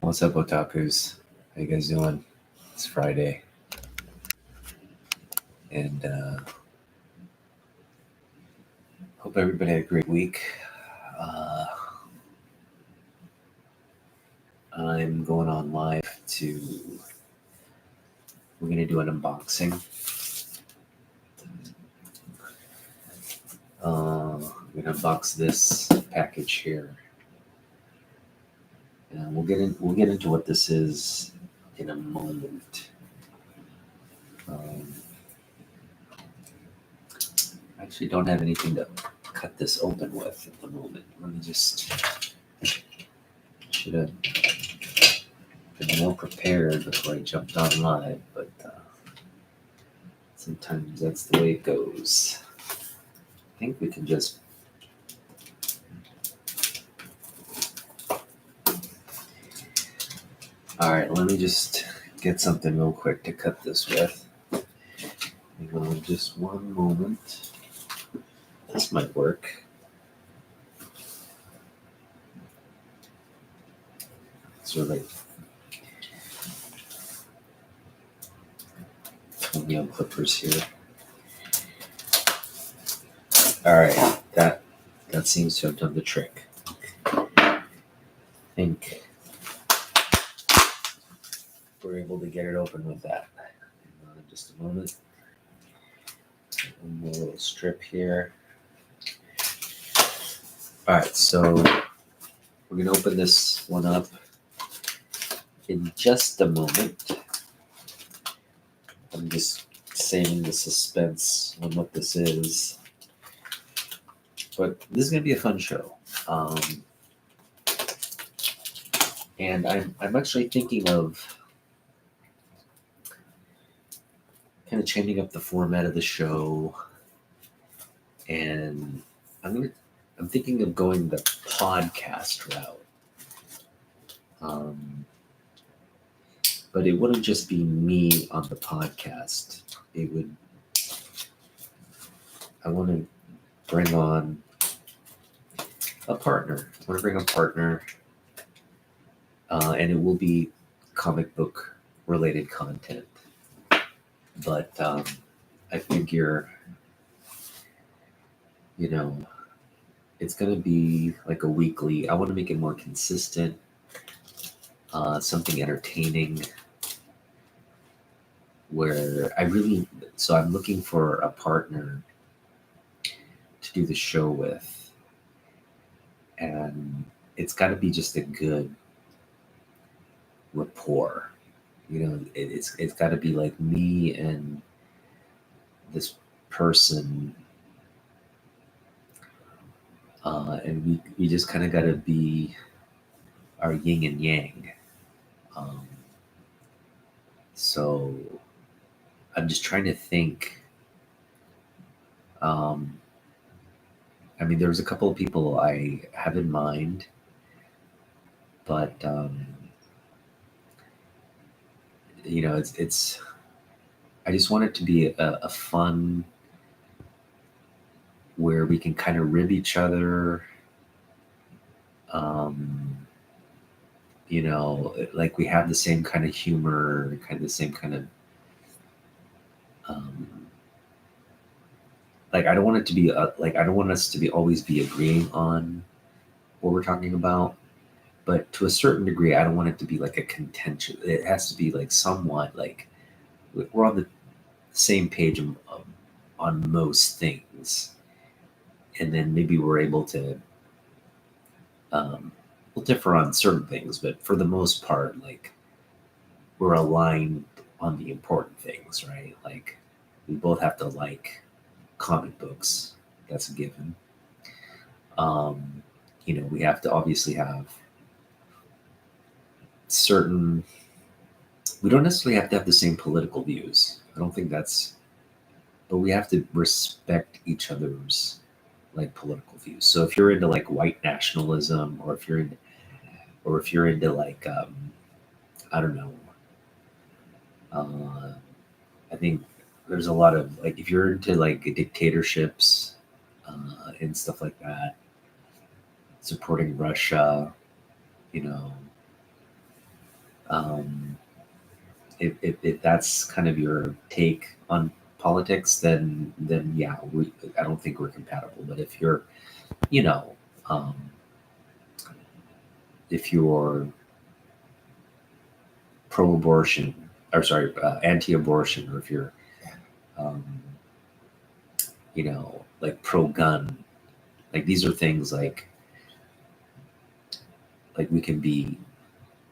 What's up, otakus? How you guys doing? It's Friday, and hope everybody had a great week. I'm going on live we're going to do an unboxing. I'm going to unbox this package here. And we'll get into what this is in a moment. I actually don't have anything to cut this open with at the moment. Let me just, should have been more prepared before I jumped on live, but sometimes that's the way it goes. I think we can just all right, let me just get something real quick to cut this with. Hang on just one moment. This might work. Sort of like toenail clippers here. All right, that seems to have done the trick. I think we're able to get it open with that. Hang on just a moment. One more little strip here. All right, so we're gonna open this one up in just a moment. I'm just saving the suspense on what this is. But this is going to be a fun show. And I'm actually thinking of kind of changing up the format of the show. And I'm thinking of going the podcast route. But it wouldn't just be me on the podcast. I want to bring on a partner. I want to bring a partner, and it will be comic book related content. But I figure, it's going to be like a weekly. I want to make it more consistent, something entertaining. So I'm looking for a partner to do the show with, and it's got to be just a good rapport. It's got to be like me and this person, and we just kind of got to be our yin and yang. So I'm just trying to think. There's a couple of people I have in mind, but it's. I just want it to be a fun, where we can kind of rib each other. Like we have the same kind of humor, kind of the same kind of. Like I don't want it to be I don't want us to be always be agreeing on what we're talking about, but to a certain degree, I don't want it to be like a contention. It has to be like somewhat like we're on the same page on most things, and then maybe we're able to we'll differ on certain things, but for the most part, like we're aligned on the important things, right? Like we both have to like comic books. That's a given. We have to obviously have certain. We don't necessarily have to have the same political views. I don't think that's. But we have to respect each other's like political views. So if you're into like white nationalism, or if you're into like I don't know. I think there's a lot of like if you're into like dictatorships and stuff like that, supporting Russia, Um, if that's kind of your take on politics, then yeah, I don't think we're compatible. But if you're, you know, um, if you're pro-abortion, or sorry, anti-abortion, or if you're, um, like pro-gun, like these are things like we can be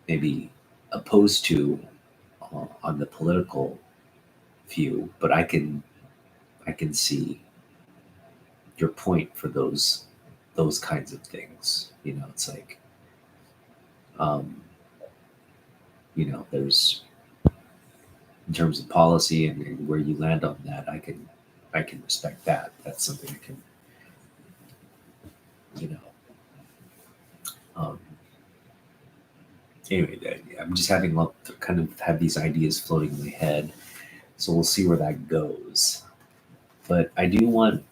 maybe opposed to on the political view, but I can see your point for those kinds of things. It's like, um, there's, in terms of policy and where you land on that, I can respect that. That's something I can, you know. Um, anyway, I'm just having to kind of have these ideas floating in my head, so we'll see where that goes. But I do want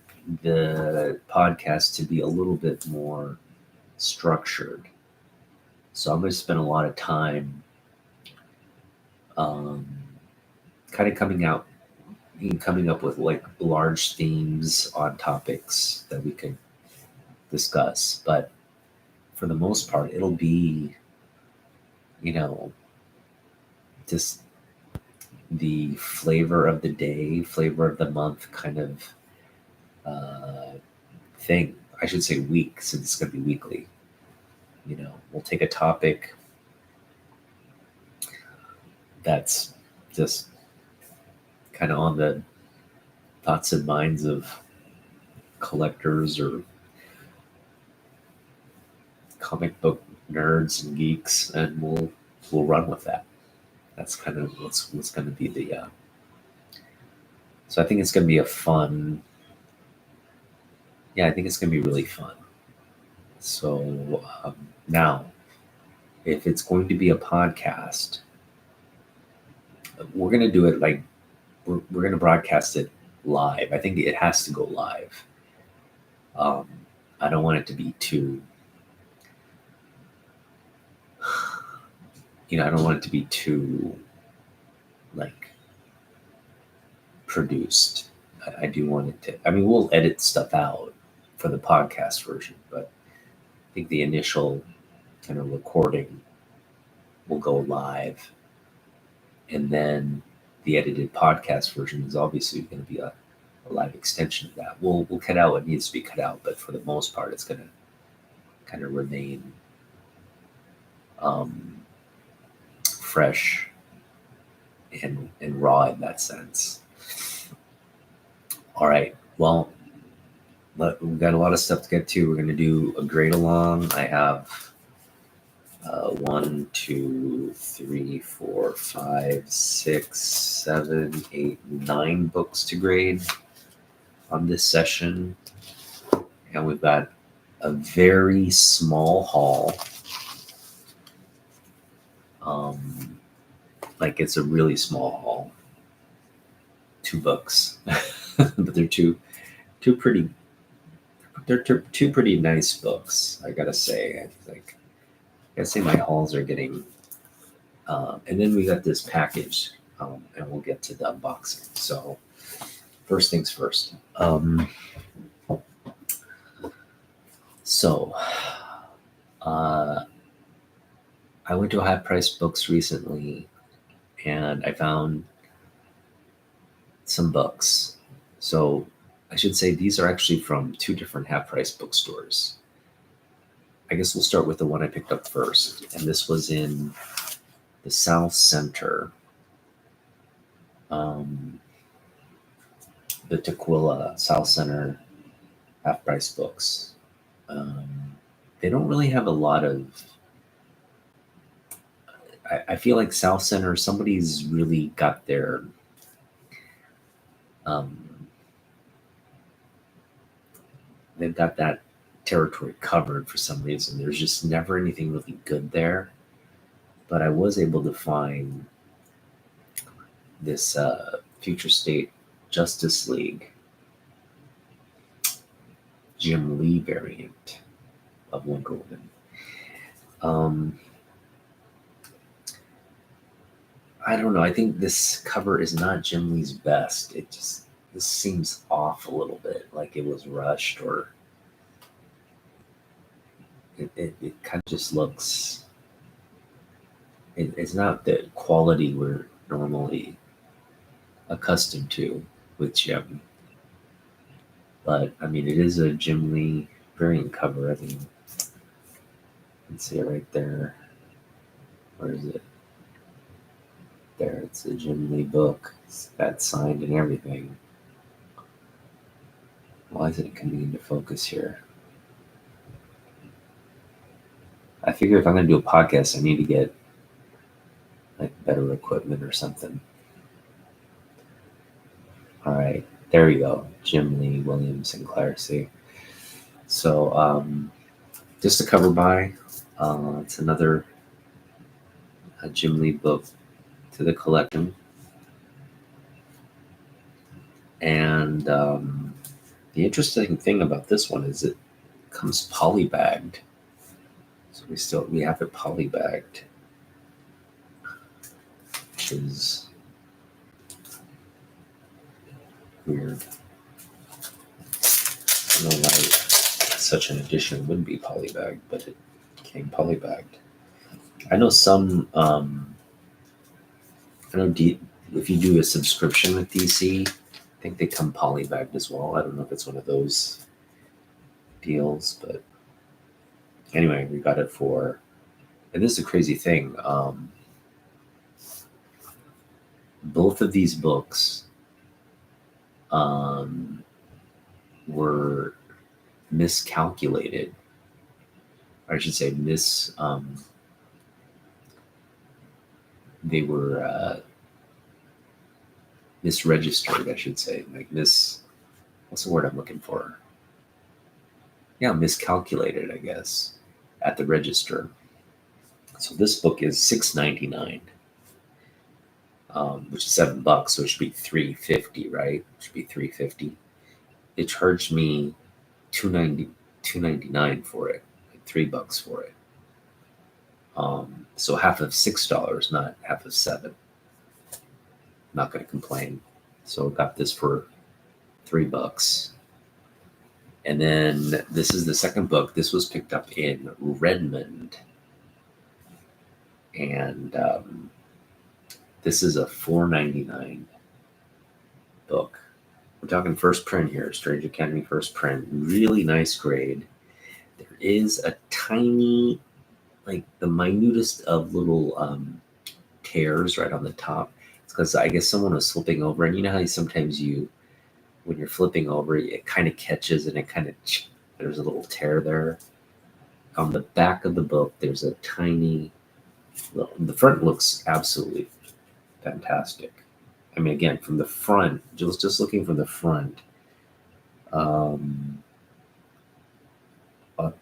the podcast to be a little bit more structured. So I'm going to spend a lot of time, um, kind of coming up with like large themes on topics that we could discuss. But for the most part, it'll be, you know, just the flavor of the day, flavor of the month kind of uh, thing. I should say week, since it's going to be weekly. We'll take a topic that's just kind of on the thoughts and minds of collectors or comic book nerds and geeks, and we'll run with that. That's kind of what's going to be the. So I think it's going to be a fun. Yeah, I think it's going to be really fun. So now, if it's going to be a podcast, we're going to do it like we're going to broadcast it live. I think it has to go live. Um, I don't want it to be too. I don't want it to be too like produced. I do want it to. I mean, we'll edit stuff out for the podcast version, but I think the initial kind of recording will go live, and then the edited podcast version is obviously going to be a live extension of that. We'll cut out what needs to be cut out, but for the most part, it's going to kind of remain fresh and raw in that sense. All right. Well, we've got a lot of stuff to get to. We're going to do a grade along. I have 1, 2, 3, 4, 5, 6, 7, 8, 9 books to grade on this session. And we've got a very small haul. Like it's a really small haul. 2 books. But they're two pretty two pretty nice books, I gotta say. I gotta say my hauls are getting and then we got this package, and we'll get to the unboxing. So first things first. So I went to Half Price Books recently, and I found some books. So I should say these are actually from 2 different Half Price bookstores. I guess we'll start with the one I picked up first, and this was in the South Center, the Tequila South Center Half Price Books. They don't really have a lot of. I feel like South Center, somebody's really got their. They've got that territory covered for some reason. There's just never anything really good there. But I was able to find this Future State Justice League Jim Lee variant of Wonder Woman. I don't know. I think this cover is not Jim Lee's best. This seems off a little bit, like it was rushed, or it kind of just looks. It's not the quality we're normally accustomed to with Jim. But I mean, it is a Jim Lee variant cover. I mean, you can see it right there. Where is it? There, it's a Jim Lee book. It's got signed and everything. Why isn't it coming into focus here? I figure if I'm going to do a podcast, I need to get like better equipment or something. All right, there you go. Jim Lee, William Sinclair. See, so just a cover by. It's another Jim Lee book to the collection, and the interesting thing about this one is it comes polybagged. So we have it polybagged, which is weird. I don't know why such an edition would be polybagged, but it came polybagged. I know some. I know if you do a subscription with DC, I think they come polybagged as well. I don't know if it's one of those deals, but anyway, we got it for. And this is a crazy thing. Both of these books were miscalculated. Or I should say they were misregistered, I should say. Like what's the word I'm looking for? Yeah, miscalculated, I guess, at the register. So this book is $6.99, which is $7, so it should be $3.50, right? It should be $3.50. It charged me $2.99 for it, like $3 for it. So half of $6, not half of $7. Not going to complain. So got this for $3. And then this is the second book. This was picked up in Redmond. And this is a $4.99 book. We're talking first print here, Strange Academy first print. Really nice grade. There is a tiny, like the minutest of little tears right on the top. It's because I guess someone was flipping over. And you know how sometimes when you're flipping over, it kind of catches and it kind of, there's a little tear there. On the back of the book, there's a tiny, the front looks absolutely fantastic. I mean, again, from the front, just looking from the front,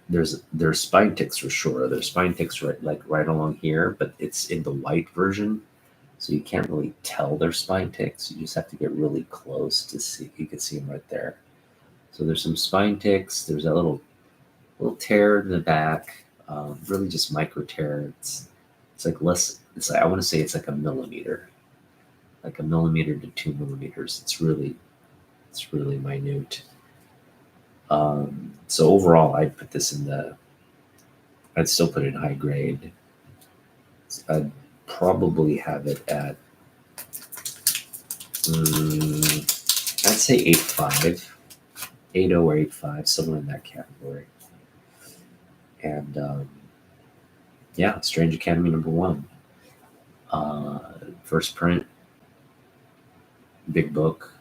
there's spine ticks for sure. There's spine ticks right along here, but it's in the white version, so you can't really tell they're spine ticks. You just have to get really close to see. You can see them right there. So there's some spine ticks. There's a little tear in the back, really just micro tear. It's like less. It's like, I want to say it's like a millimeter. Like 1 millimeter to 2 millimeters. It's really minute. So overall, I'd put this I'd still put it in high grade. I'd probably have it at, I'd say 8.5, 8.0 or 8.5, somewhere in that category. And yeah, Strange Academy #1. First print. Big book.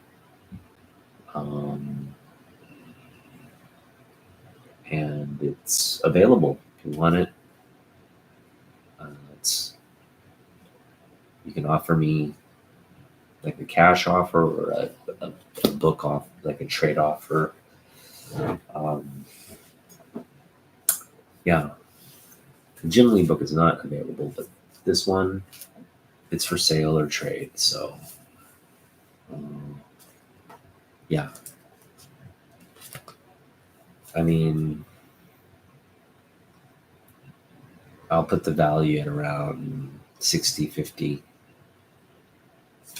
And it's available if you want it. You can offer me like a cash offer or a book off, like a trade offer. Yeah, the Jim Lee book is not available, but this one, it's for sale or trade. So yeah, I mean, I'll put the value at around 60, 50.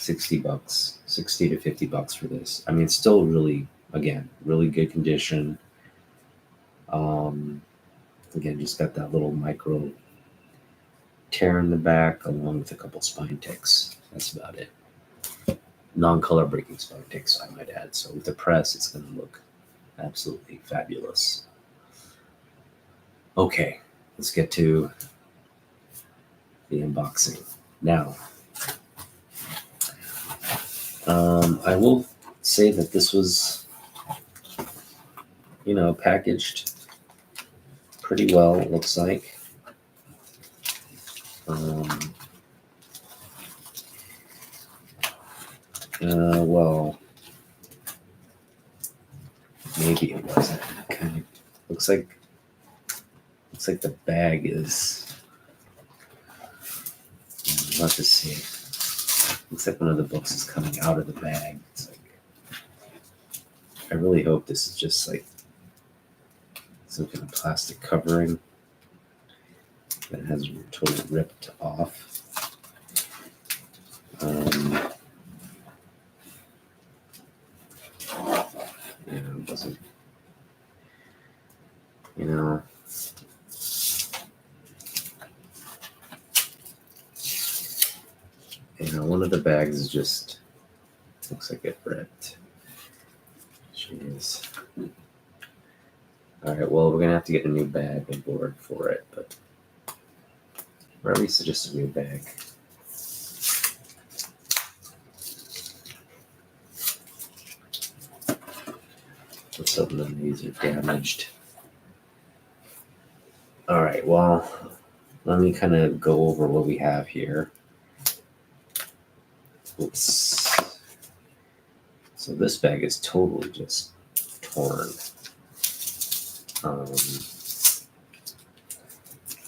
$60, 60 to $50 for this. I mean, it's still really, again, really good condition. Again, just got that little micro tear in the back along with a couple spine ticks. That's about it. Non-color breaking spine ticks, I might add. So with the press, it's going to look absolutely fabulous. Okay, let's get to the unboxing. Now, I will say that this was, packaged pretty well, it looks like. Well, maybe it wasn't. Kind of looks like the bag is. Let's just see. Looks like one of the books is coming out of the bag. It's like, I really hope this is just like some kind of plastic covering that has totally ripped off. It doesn't, one of the bags is just looks like it ripped. Jeez. All right, well, we're gonna have to get a new bag and board for it, but or at least just a new bag. Some of these are damaged. All right, well, let me kind of go over what we have here. Oops. So this bag is totally just torn.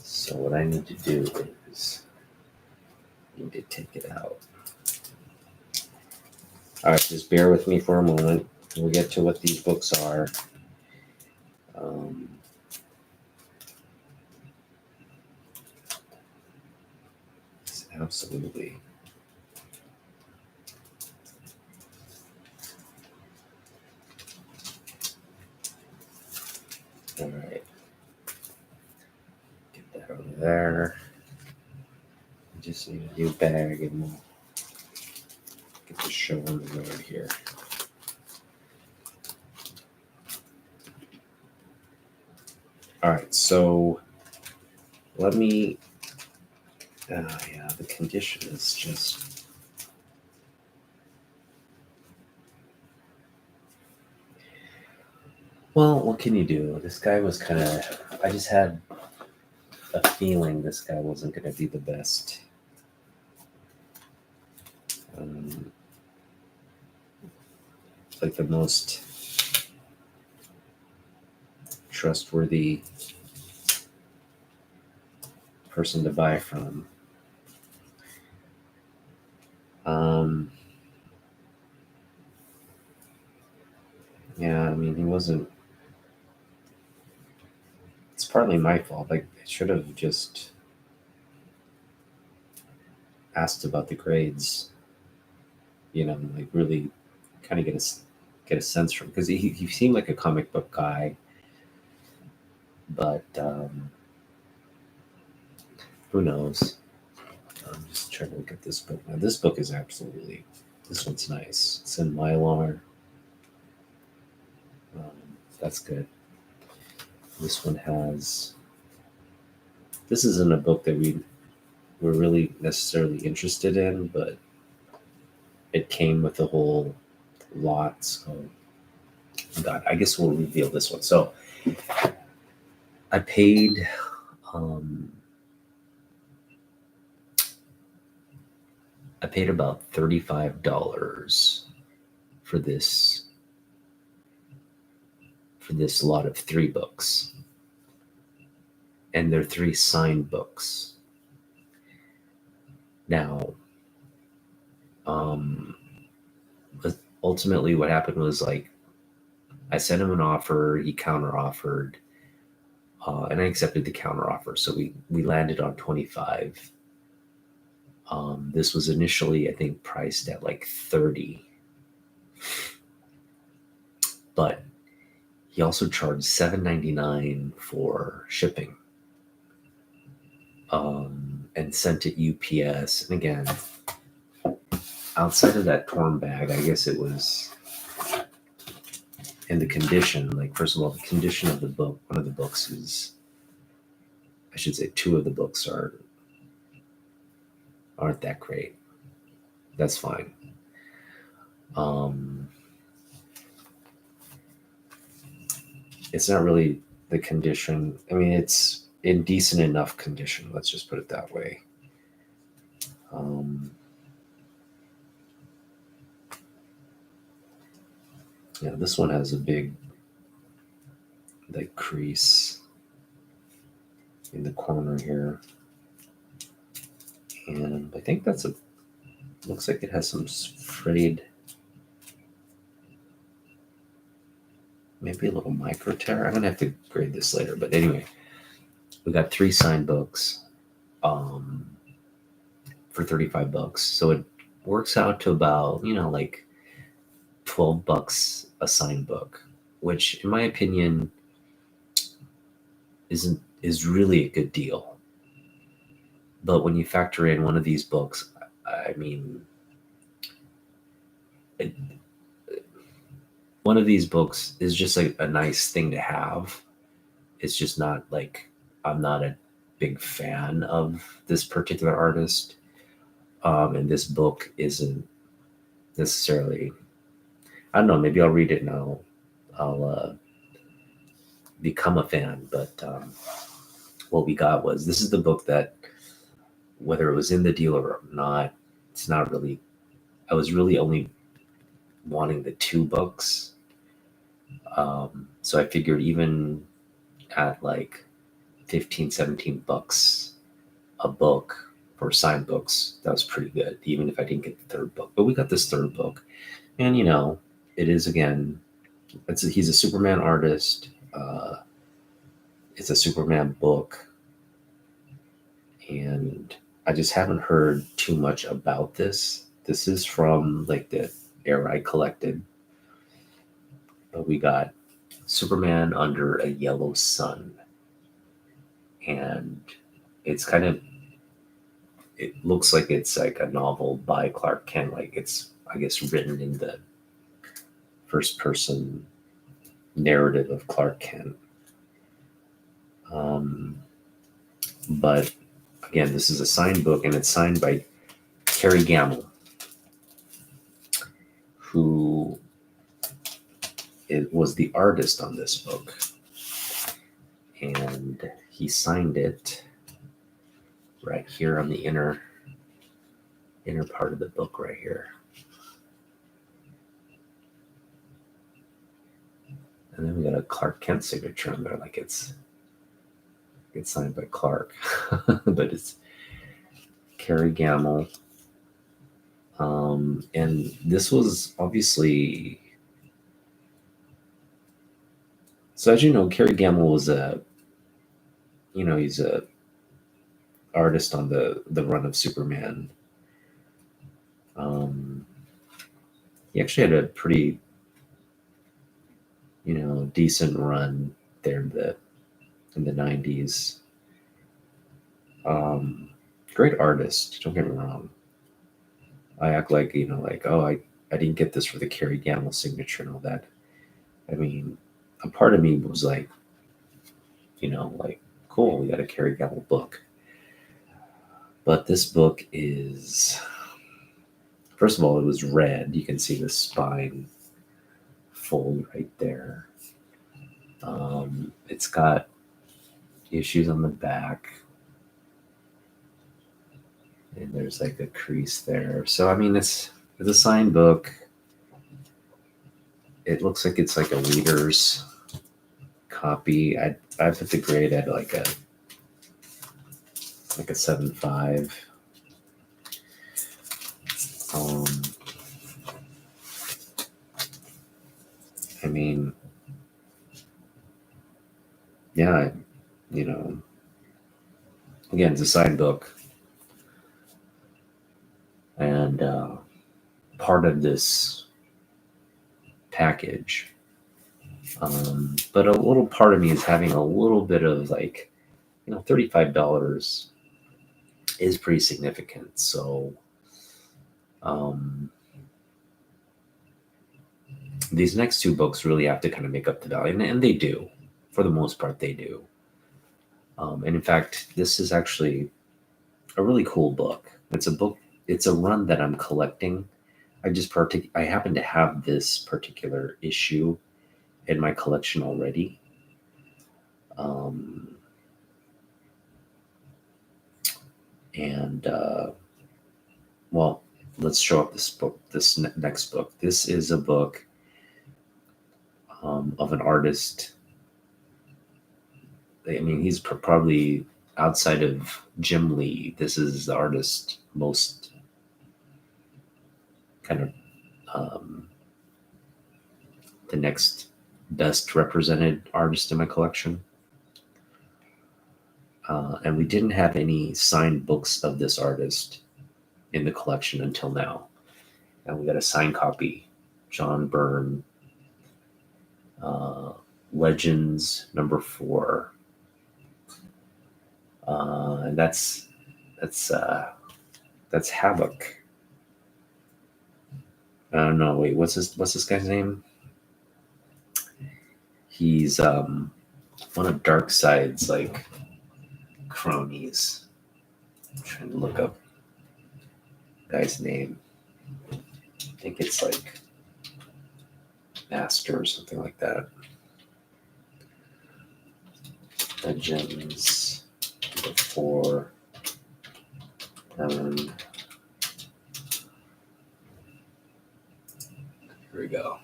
So what I need to do is I need to take it out. All right, just bear with me for a moment. We'll get to what these books are. Absolutely. All right. Get that over there. Just need a new bag and we'll get the show on the road here. All right, so let me, yeah, the condition is just, well, what can you do? This guy was kind of, I just had a feeling this guy wasn't going to be the best. Like the most trustworthy person to buy from. Yeah, I mean, he wasn't. It's partly my fault. Like, I should have just asked about the grades. Like really kind of get a sense from, because he seemed like a comic book guy, but who knows? I'm just trying to look at this book now. This book is absolutely, this one's nice. It's in Mylar. That's good. This one has, this isn't a book that we were really necessarily interested in, but it came with a whole lot. So, God, I guess we'll reveal this one. So I paid about $35 for this lot of 3 books, and they're 3 signed books. Now, ultimately what happened was, like, I sent him an offer, he counter offered, and I accepted the counter offer. So we landed on 25. This was initially, I think, priced at like 30, but he also charged $7.99 for shipping, and sent it UPS. And again, outside of that torn bag, I guess it was in the condition. Like, first of all, the condition of the book. One of the books is, I should say, two of the books aren't that great. That's fine. It's not really the condition. I mean, it's in decent enough condition. Let's just put it that way. Yeah, this one has a big like crease in the corner here, and I think that's a. Looks like it has some frayed, maybe a little micro tear. I'm gonna have to grade this later, but anyway, we got 3 signed books, for $35. So it works out to about, like $12 a signed book, which in my opinion is really a good deal. But when you factor in one of these books, I mean, it, one of these books is just like a nice thing to have. It's just not like, I'm not a big fan of this particular artist. And this book isn't necessarily, I don't know, maybe I'll read it and I'll become a fan. But what we got was, this is the book that, whether it was in the deal or not, it's not really, I was really only wanting the 2 books. So I figured even at like 15, $17 a book for signed books, that was pretty good, even if I didn't get the 3rd book. But we got this 3rd book. And, it is, again, he's a Superman artist. It's a Superman book. And I just haven't heard too much about this. This is from like the era I collected. But we got Superman under a yellow sun. And it's kind of, it looks like it's like a novel by Clark Kent. Like, it's, I guess, written in the first person narrative of Clark Kent. But again, this is a signed book, and it's signed by Kerry Gamble, who was the artist on this book. And he signed it right here on the inner part of the book right here. And then we got a Clark Kent signature on there, like it's signed by Clark, but it's Kerry Gamble. And this was obviously, so as you know, Kerry Gamble was he's a artist on the run of Superman. He actually had a pretty, decent run there in the 90s. Great artist, don't get me wrong. I act like, oh, I didn't get this for the Kerry Gamble signature and all that. I mean, a part of me was like, like, cool, we got a Kerry Gamble book. But this book is, first of all, it was red. You can see the spine fold right there. It's got issues on the back. And there's like a crease there. So, I mean, it's a signed book. It looks like it's like a reader's copy. I put the grade at like a 7.5. I mean, yeah, again, it's a signed book. And part of this package, but a little part of me is having a little bit of like, $35 is pretty significant. So these next two books really have to kind of make up the value, and they do. For the most part, they do. And in fact, this is actually a really cool book. It's a run that I'm collecting. I happen to have this particular issue in my collection already. And well, let's show up this next book. This is a book of an artist. I mean, he's probably, outside of Jim Lee, this is the artist most kind of the next best represented artist in my collection. And we didn't have any signed books of this artist in the collection until now. And we got a signed copy, John Byrne, Legends #4. And that's Havoc. I don't know. Wait, what's this guy's name? He's one of Darkseid's like cronies. I'm trying to look up the guy's name. I think it's like Master or something like that. Legends #4. Here we go.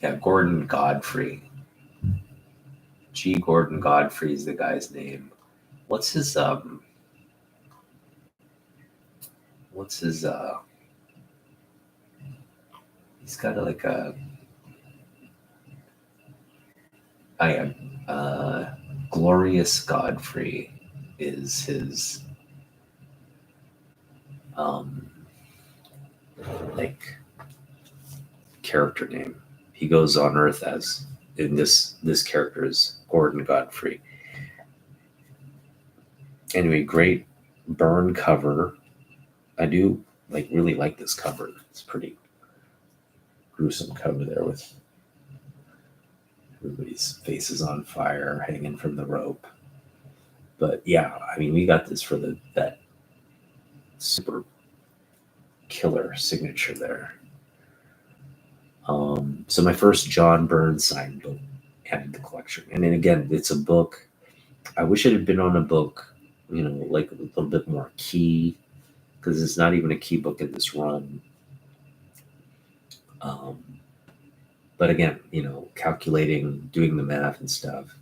Yeah, Gordon Godfrey. G. Gordon Godfrey is the guy's name. What's his he's got like a Glorious Godfrey is his like character name. He goes on Earth as, in this character is Gordon Godfrey. Anyway, great Byrne cover. I do really like this cover. It's pretty gruesome cover there with everybody's faces on fire hanging from the rope. But yeah, I mean, we got this for that super killer signature there. So my first John Byrne signed book added the collection. And then again, it's a book. I wish it had been on a book, like a little bit more key, because it's not even a key book in this run. But again, calculating, doing the math and stuff,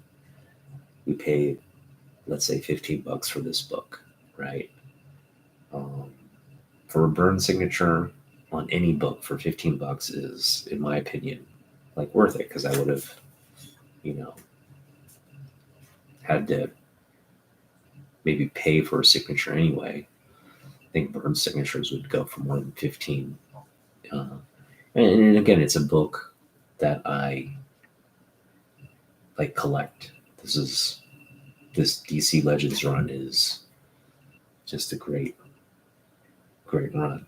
we paid, let's say, $15 for this book, right? For a Byrne signature on any book for $15 is, in my opinion, worth it, because I would have, had to maybe pay for a signature anyway. I think Byrne signatures would go for more than 15. And again, it's a book that I collect. This DC Legends run is just a great run.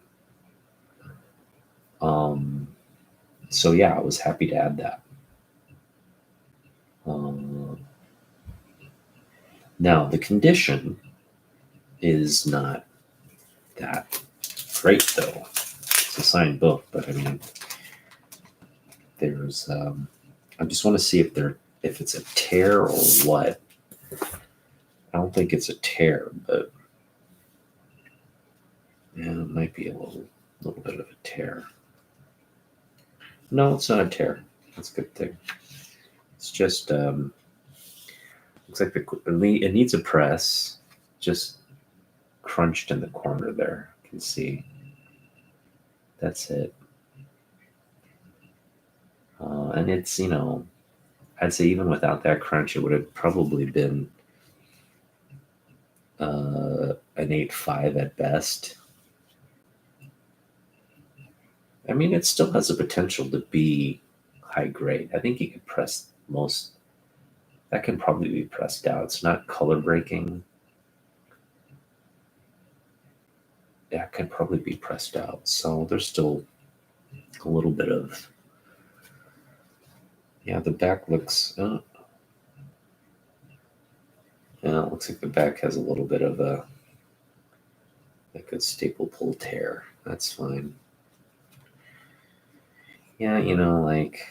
So yeah, I was happy to add that. Now the condition is not that great though. It's a signed book, but I mean, there's I just want to see if it's a tear or what. I don't think it's a tear, but yeah, it might be a little bit of a tear. No, it's not a tear. That's a good thing. It's just looks like it needs a press, just crunched in the corner there. You can see. That's it. And it's, I'd say even without that crunch, it would have probably been, an 8.5 at best. I mean, it still has the potential to be high grade. I think you could press most. That can probably be pressed out. It's not color breaking. Yeah, it can probably be pressed out. So there's still a little bit of. Yeah, the back looks. Yeah, it looks like the back has a little bit of a staple pull tear. That's fine. Yeah, like,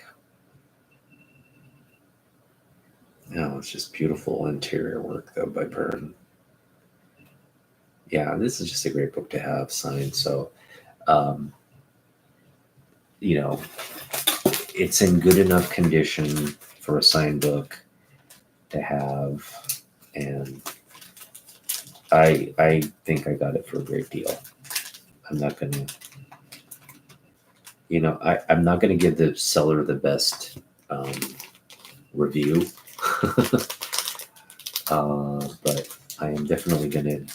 it's just beautiful interior work though by Byrne. Yeah, this is just a great book to have signed. So, um, it's in good enough condition for a signed book to have, and I think I got it for a great deal. I'm not gonna, I'm not gonna give the seller the best um, review, but I am definitely gonna,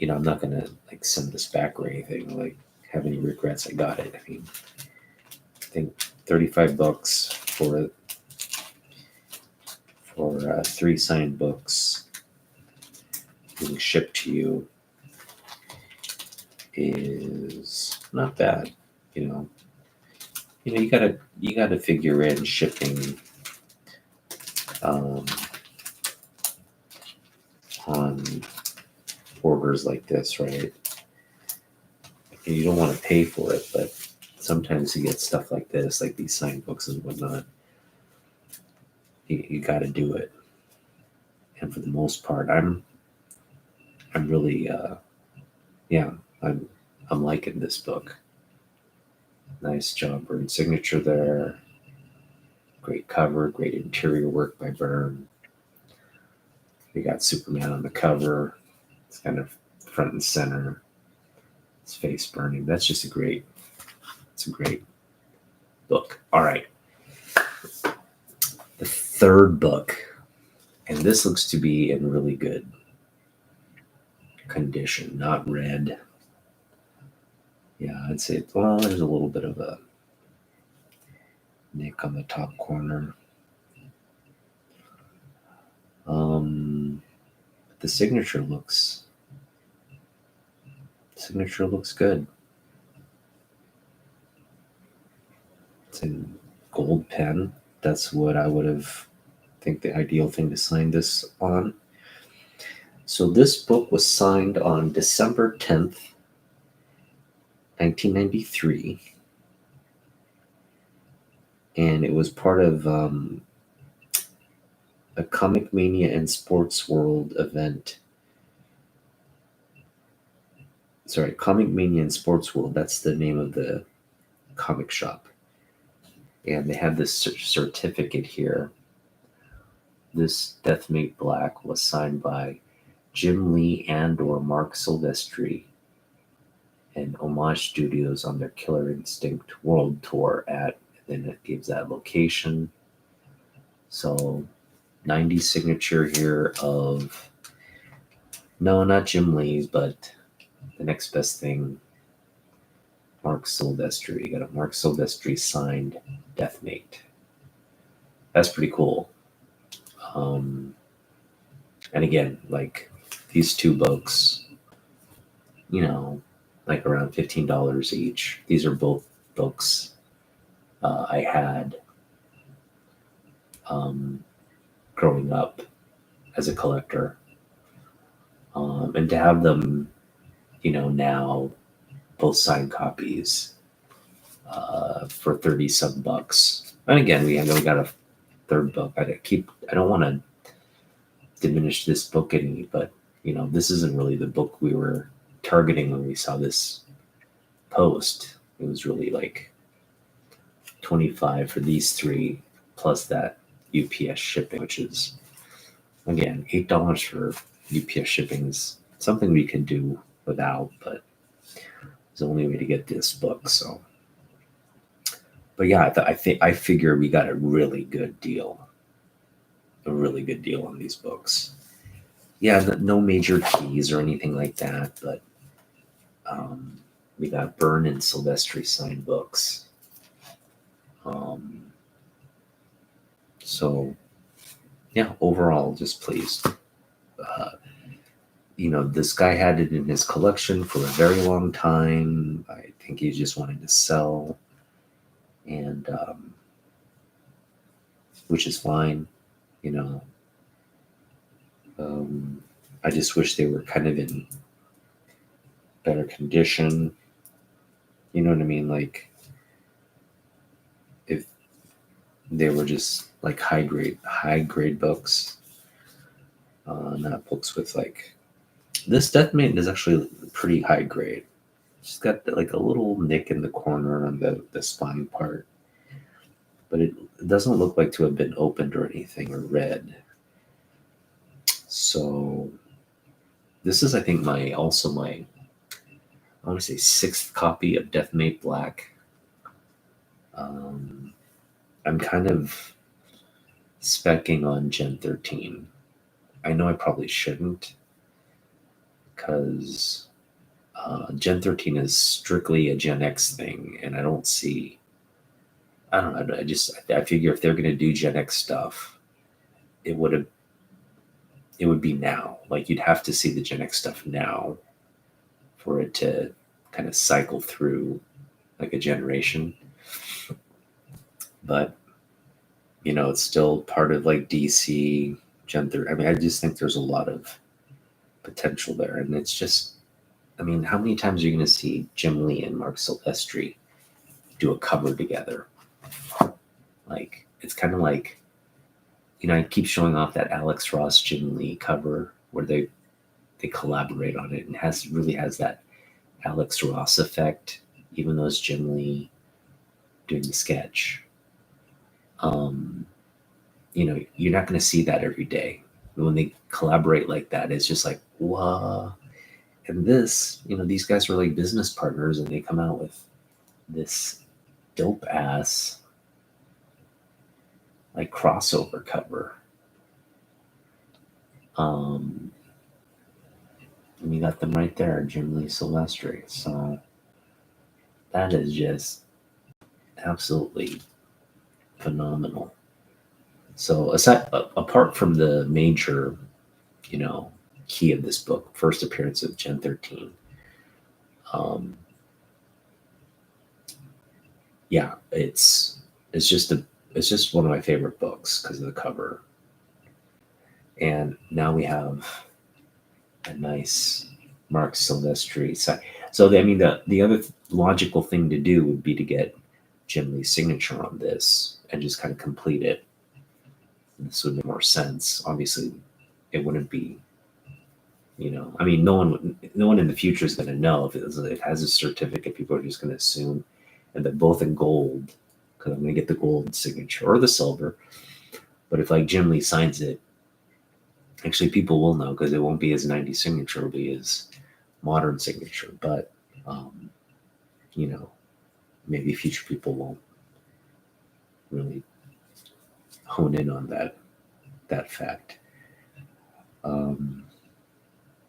I'm not gonna like send this back or anything, like have any regrets. I got it. I mean, I think $35 for 3 signed books being shipped to you is not bad. You gotta figure in shipping on orders like this, right? And you don't want to pay for it, but sometimes you get stuff like this, like these signed books and whatnot. You got to do it, and for the most part, I'm really, I'm liking this book. Nice job, Byrne signature there. Great cover, great interior work by Byrne. We got Superman on the cover. It's kind of front and center. His face burning. That's just a great book. All right. The third book, and this looks to be in really good condition, not red. Yeah, I'd say, well, there's a little bit of a nick on the top corner. The signature looks good. It's in gold pen. That's what I would have think the ideal thing to sign this on. So this book was signed on December 10th, 1993. And it was part of a Comic Mania and Sports World event. Sorry, Comic Mania and Sports World. That's the name of the comic shop. And they had this certificate here. This Deathmate Black was signed by Jim Lee and/or Mark Silvestri and Homage Studios on their Killer Instinct World Tour at, and then it gives that location. So 90 signature here of, no, not Jim Lee's, but the next best thing, Mark Silvestri. You got a Mark Silvestri signed Deathmate. That's pretty cool. And again, like these 2 books, like around $15 each. These are both books I had growing up as a collector. And to have them, now both signed copies for 30 some bucks. And again, we got a third book. I don't want to diminish this book any, but this isn't really the book we were targeting when we saw this post. It was really like 25 for these 3 plus that UPS shipping, which is again $8 for UPS shipping is something we can do without, but it's the only way to get this book. So, but yeah, I figure we got a really good deal on these books. Yeah, no major keys or anything like that, but we got Byrne and Silvestri signed books. So yeah, overall, just pleased. Uh, this guy had it in his collection for a very long time. I think he just wanted to sell, and which is fine. You know, I just wish they were kind of in better condition. You know what I mean? Like if they were just like high grade books, not books with like this Death Maiden is actually pretty high grade. She's got like a little nick in the corner on the spine part, but it doesn't look like to have been opened or anything or read. So this is, I think, my I want to say sixth copy of Death Made Black. I'm kind of specking on Gen 13. I know I probably shouldn't because Gen 13 is strictly a Gen X thing, and I don't see. I don't know. I figure if they're going to do Gen X stuff, it would be now. Like you'd have to see the Gen X stuff now for it to kind of cycle through like a generation. But it's still part of like DC Gen 3. I mean, I just think there's a lot of potential there, and it's just. I mean, how many times are you going to see Jim Lee and Mark Silvestri do a cover together? Like, it's kind of like, I keep showing off that Alex Ross Jim Lee cover where they collaborate on it, and really has that Alex Ross effect, even though it's Jim Lee doing the sketch. You're not going to see that every day. When they collaborate like that, it's just like, wow. And this, these guys are like business partners, and they come out with this dope ass like crossover cover. And you got them right there, Jim Lee Silvestri. So that is just absolutely phenomenal. So apart from the major, key of this book, first appearance of Gen 13, yeah, it's just one of my favorite books because of the cover. And now we have a nice Mark Silvestri side. So I mean, the other logical thing to do would be to get Jim Lee's signature on this and just kind of complete it. This would make more sense. Obviously, it wouldn't be. I mean, no one in the future is going to know if it has a certificate. People are just going to assume, and they're both in gold because I'm going to get the gold signature or the silver. But if like Jim Lee signs it, actually people will know because it won't be his 90s signature, it'll be his modern signature. But maybe future people won't really hone in on that fact.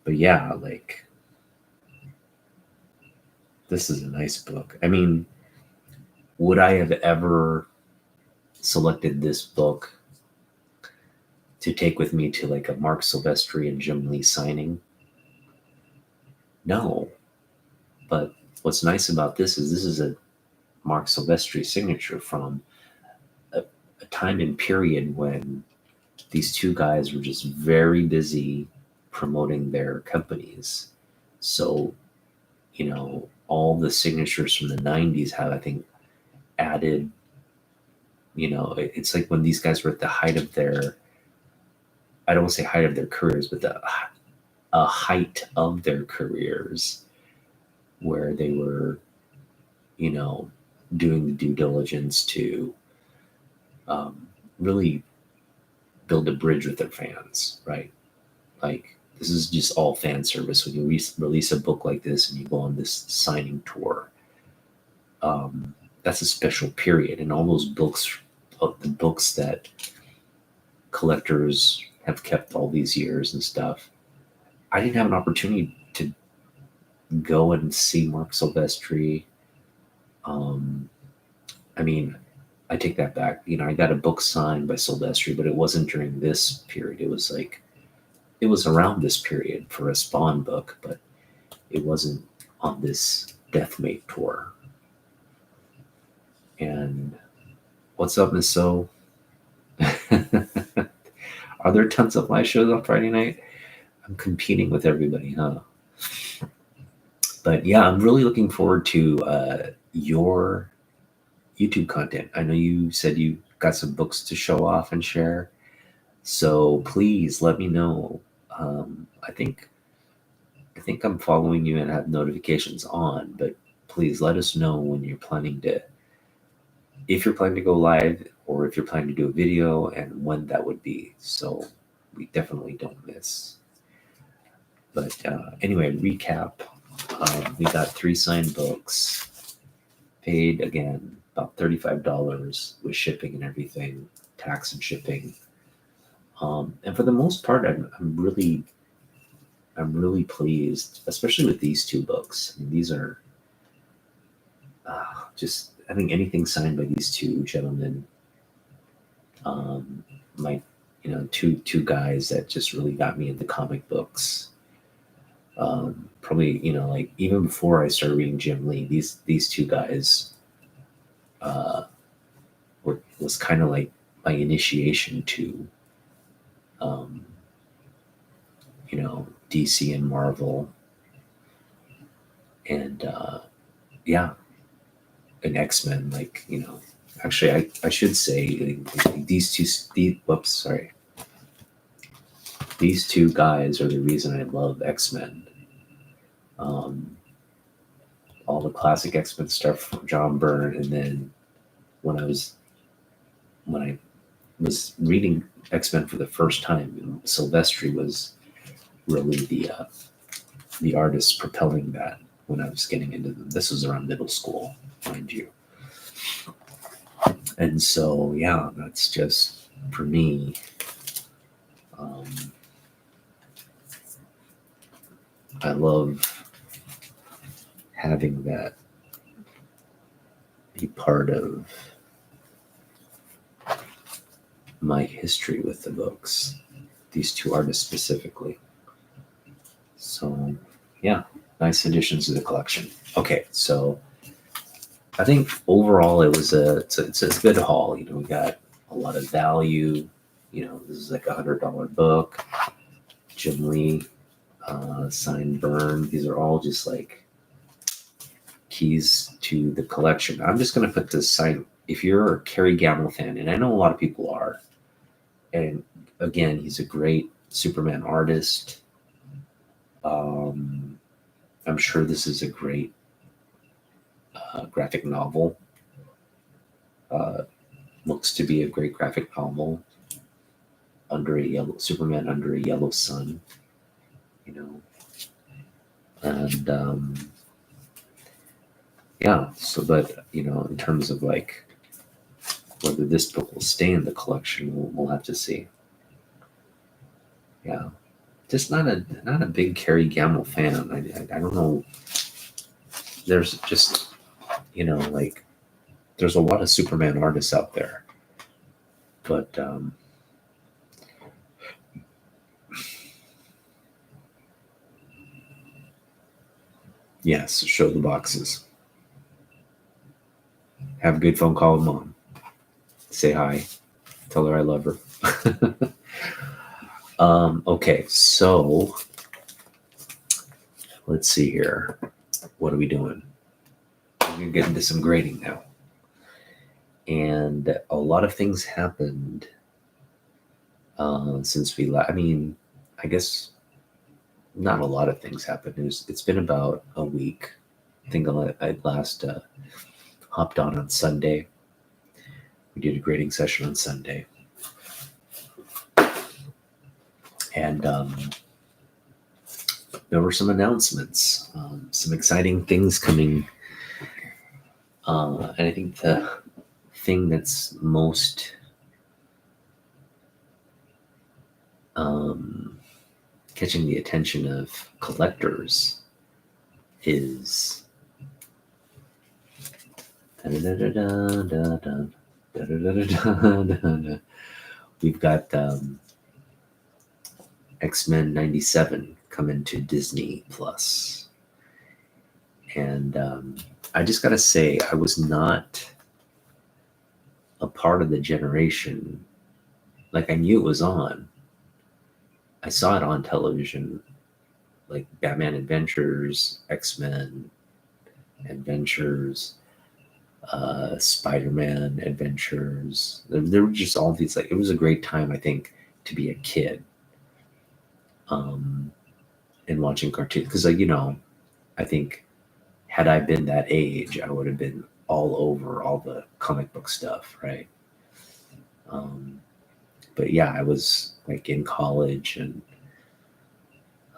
But yeah, like this is a nice book. I mean, would I have ever selected this book to take with me to like a Mark Silvestri and Jim Lee signing? No. But what's nice about this is a Mark Silvestri signature from a time and period when these two guys were just very busy promoting their companies. So, all the signatures from the 90s have, I think, added, it's like when these guys were at the height of their, I don't want to say height of their careers, but a height of their careers where they were, doing the due diligence to really build a bridge with their fans, right? Like this is just all fan service. When you release a book like this and you go on this signing tour, that's a special period. And all those books, the books that collectors have kept all these years and stuff, I didn't have an opportunity to go and see Mark Silvestri. I mean, I take that back. I got a book signed by Silvestri, but it wasn't during this period. It was around this period for a Spawn book, but it wasn't on this Deathmate tour. And what's up, Miss So? Are there tons of live shows on Friday night? I'm competing with everybody, huh? But yeah, I'm really looking forward to your YouTube content. I know you said you got some books to show off and share, so please let me know. I think I'm following you and have notifications on, but please let us know when you're planning to, if you're planning to go live or if you're planning to do a video and when that would be. So we definitely don't miss. But anyway, recap. We got 3 signed books, paid again about $35 with shipping and everything, tax and shipping. And for the most part, I'm really pleased, especially with these 2 books. I mean, these are just, I think anything signed by these 2 gentlemen, my, two guys that just really got me into comic books. Probably, like even before I started reading Jim Lee, these 2 guys was kind of like my initiation to, DC and Marvel, and yeah, and X-Men. Like, actually, I should say these 2. Whoops, sorry. These 2 guys are the reason I love X-Men. All the classic X-Men stuff from John Byrne, and then when I was reading X-Men for the first time, Silvestri was really the artist propelling that when I was getting into them. This was around middle school, mind you. And so, yeah, that's just, for me, I love having that be part of my history with the books, these 2 artists specifically. So, yeah, nice additions to the collection. Okay, so I think overall it's a good haul. We got a lot of value. This is like $100 book. Jim Lee, signed Byrne. These are all just like keys to the collection. I'm just gonna put this sign. If you're a Kerry Gamble fan, and I know a lot of people are, and again, he's a great Superman artist. I'm sure this is a great graphic novel. Looks to be a great graphic novel. Superman under a yellow sun, and yeah. So, but in terms of like whether this book will stay in the collection, we'll have to see. Yeah, just not a big Kerry Gamble fan. I don't know. There's just like there's a lot of Superman artists out there, but yes, show the boxes. Have a good phone call with Mom. Say hi. Tell her I love her. Okay, so let's see here. What are we doing? We're gonna get into some grading now. And a lot of things happened since we last. I mean, I guess not a lot of things happened. It's been about a week. I think I last hopped on Sunday. We did a grading session on Sunday. And there were some announcements, some exciting things coming. And I think the thing that's most catching the attention of collectors is we've got X-Men 97 coming to Disney Plus. And I just got to say, I was not a part of the generation. Like, I knew it was on. I saw it on television, like Batman Adventures, X-Men Adventures, Spider-Man Adventures. There were just all these, like, it was a great time, I think, to be a kid and watching cartoons. Because, like, I think had I been that age, I would have been all over all the comic book stuff, right? But yeah, I was like in college, and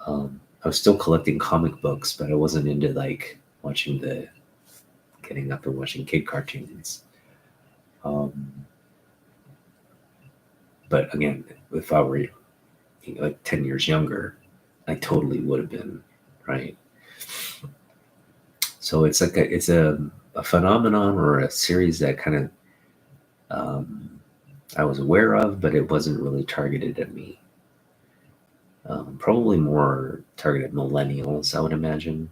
I was still collecting comic books, but I wasn't into like getting up and watching kid cartoons. But again, if I were like 10 years younger, I totally would have been, right? So it's like it's a phenomenon or a series that kind of I was aware of, but it wasn't really targeted at me. Probably more targeted millennials, I would imagine.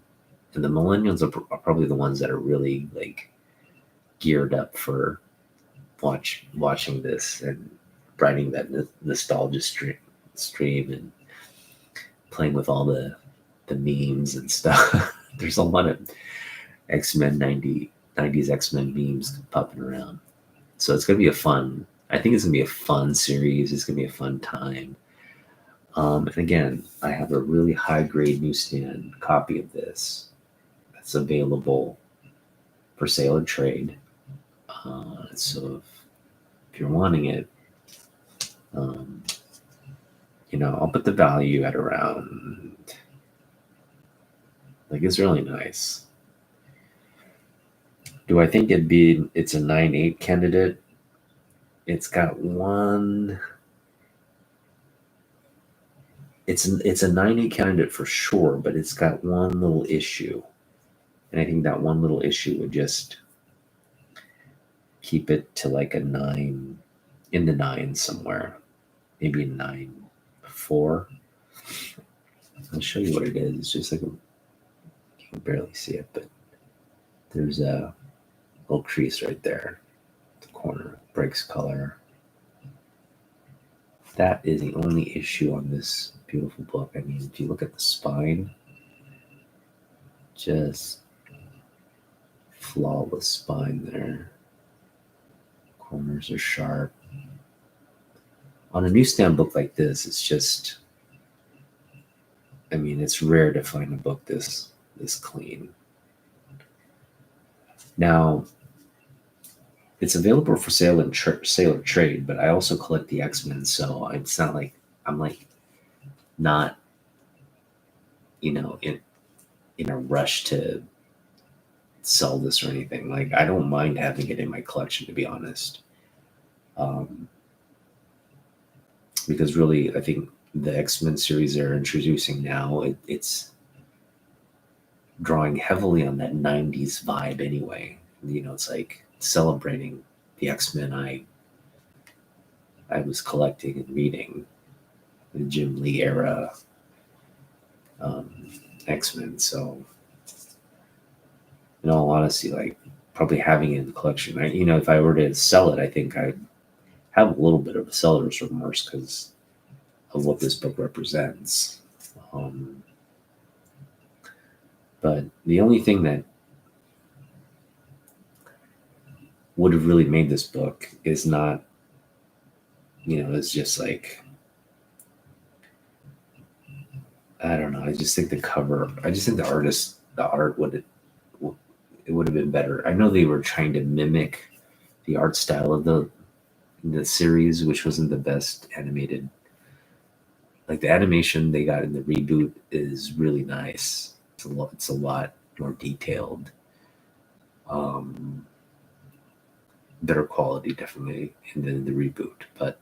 And the millennials are probably the ones that are really like geared up for watching this and riding that nostalgia stream and playing with all the memes and stuff. There's a lot of X-Men 90s X-Men memes popping around. So it's going to be I think it's going to be a fun series. It's going to be a fun time. And again, I have a really high-grade newsstand copy of this that's available for sale and trade. So if you're wanting it, I'll put the value at around, like, it's really nice. Do I think it's a 9.8 candidate? It's got one. It's a 9.8 candidate for sure, but it's got one little issue. And I think that one little issue would just keep it to like a 9, in the 9 somewhere. Maybe a 9.4. I'll show you what it is. It's just like you can barely see it, but there's a little crease right there. The corner breaks color. That is the only issue on this beautiful book. I mean, if you look at the spine, just flawless spine there. Corners are sharp. On a newsstand book like this, it's just, I mean, it's rare to find a book this clean. Now, it's available for sale and sale or trade, but I also collect the X-Men, so it's not like I'm like not, in a rush to sell this or anything. Like, I don't mind having it in my collection, to be honest. Because really, I think the X-Men series they're introducing now, it's drawing heavily on that 90s vibe anyway. It's like celebrating the X-Men I was collecting and reading, the Jim Lee era X-Men. So in all honesty, like, probably having it in the collection, if I were to sell it, I think I'd have a little bit of a seller's remorse because of what this book represents. But the only thing that would have really made this book is not, it's just like, I don't know. I just think the art would have been better. I know they were trying to mimic the art style of the series, which wasn't the best animated. Like, the animation they got in the reboot is really nice. It's a lot more detailed. Better quality, definitely, in the reboot. But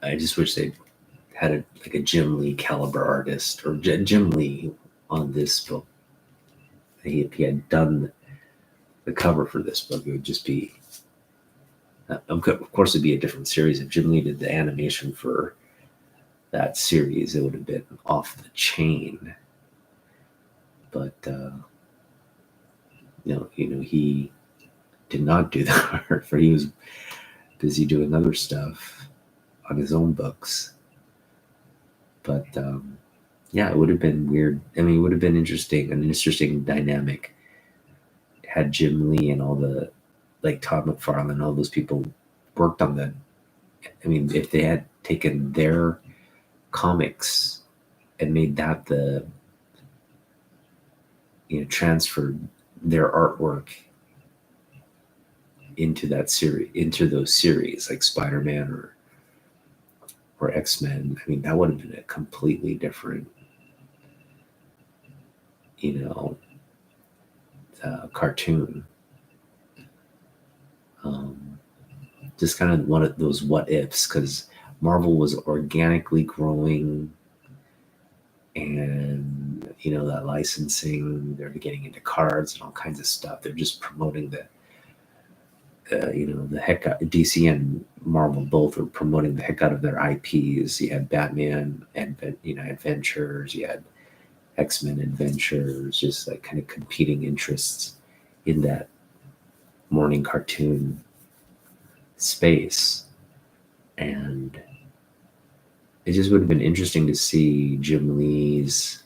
I just wish they'd had like a Jim Lee caliber artist, or Jim Lee on this book. If he had done the cover for this book, it would just be, of course, it'd be a different series. If Jim Lee did the animation for that series, it would have been off the chain. But he did not do the art, for he was busy doing other stuff on his own books. But yeah, it would have been weird. I mean, it would have been an interesting dynamic had Jim Lee and all the, like Todd McFarlane, all those people worked on the, I mean, if they had taken their comics and made that the, transferred their artwork into that series, into those series like Spider-Man or X-Men, I mean, that would have been a completely different, cartoon. Just kind of one of those what ifs, because Marvel was organically growing, and that licensing, they're getting into cards and all kinds of stuff. They're just promoting the heck out. DC and Marvel both are promoting the heck out of their IPs. You had Batman and Adventures, you had X-Men Adventures, just like kind of competing interests in that morning cartoon space. And it just would have been interesting to see Jim Lee's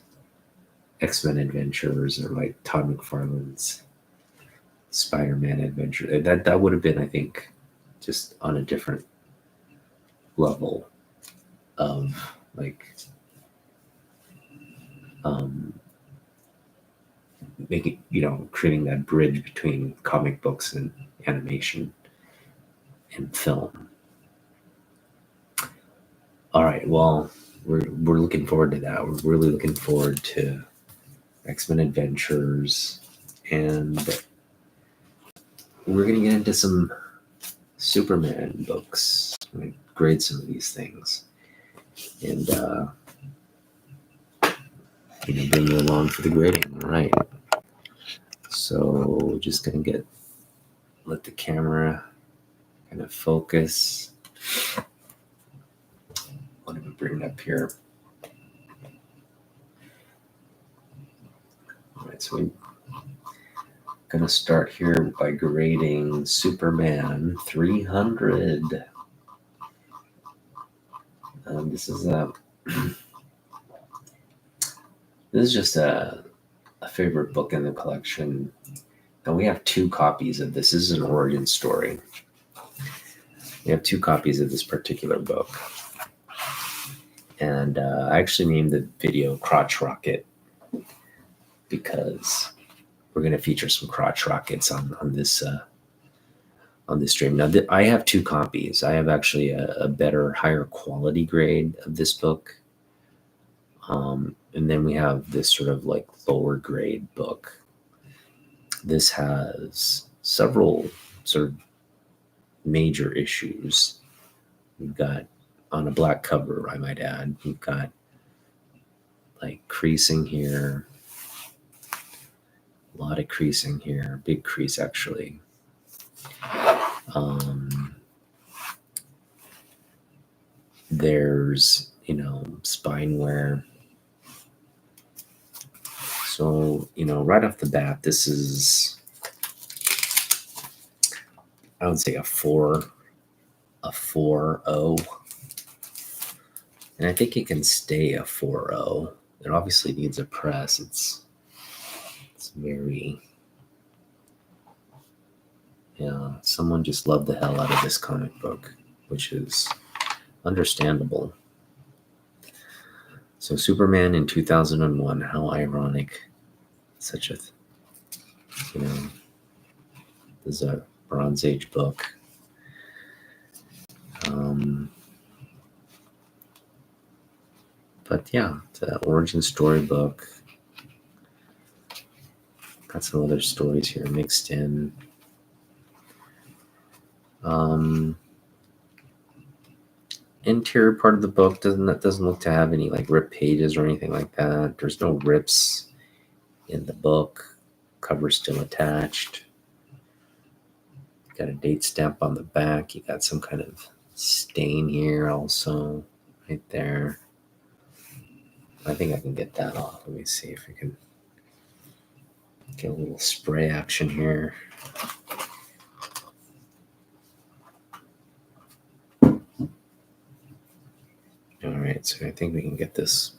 X-Men Adventures, or like Todd McFarlane's Spider-Man Adventure. That would have been, I think, just on a different level of like making, creating that bridge between comic books and animation and film. All right, well, we're looking forward to that. We're really looking forward to X-Men Adventures, and we're going to get into some Superman books. I'm going to grade some of these things and bring you along for the grading. All right. So just going to let the camera kind of focus. What did we bring up here? All right, so we're going to start here by grading Superman 300. This is just a favorite book in the collection, and we have 2 copies of this. This is an origin story. We have 2 copies of this particular book, and I actually named the video Crotch Rocket because we're going to feature some crotch rockets on this stream. Now, I have 2 copies. I have actually a better, higher quality grade of this book. And then we have this sort of like lower grade book. This has several sort of major issues. We've got, on a black cover, I might add, we've got like creasing here, a lot of creasing here, big crease actually. There's, spine wear. So, right off the bat, this is, I would say a 4.0. And I think it can stay a 4.0. It obviously needs a press. It's very, someone just loved the hell out of this comic book, which is understandable. So Superman in 2001, how ironic. Such a, this is a Bronze Age book. But yeah, it's an origin story book. Got some other stories here mixed in. interior part of the book doesn't look to have any like ripped pages or anything like that. There's no rips in the book. Cover still attached. Got a date stamp on the back. You got some kind of stain here also, right there. I think I can get that off. Let me see if we can get a little spray action here. All right, so I think we can get this.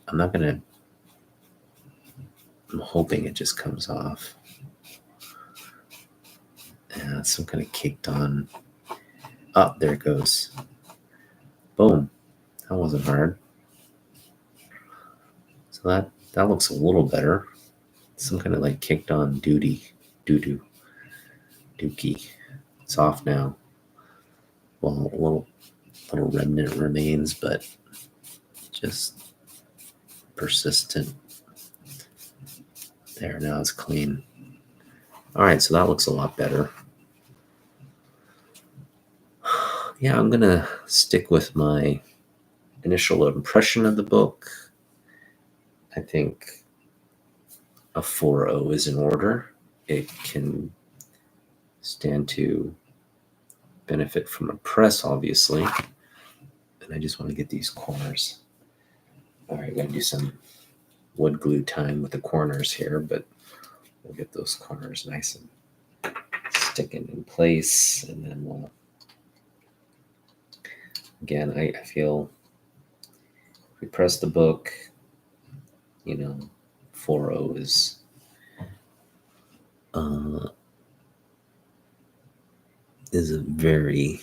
I'm hoping it just comes off. Yeah, some kind of caked on. Oh, there it goes. Boom. That wasn't hard. So that looks a little better. Some kind of like kicked on dookie. It's off now. Well, a little remnant remains, but just persistent. There, now it's clean. All right, so that looks a lot better. Yeah, I'm gonna stick with my initial impression of the book. I think a 4.0 is in order. It can stand to benefit from a press, obviously. And I just want to get these corners. All right, gotta do some wood glue time with the corners here, but we'll get those corners nice and sticking in place. And then we'll, again, I feel if we press the book, 4.0 is a very,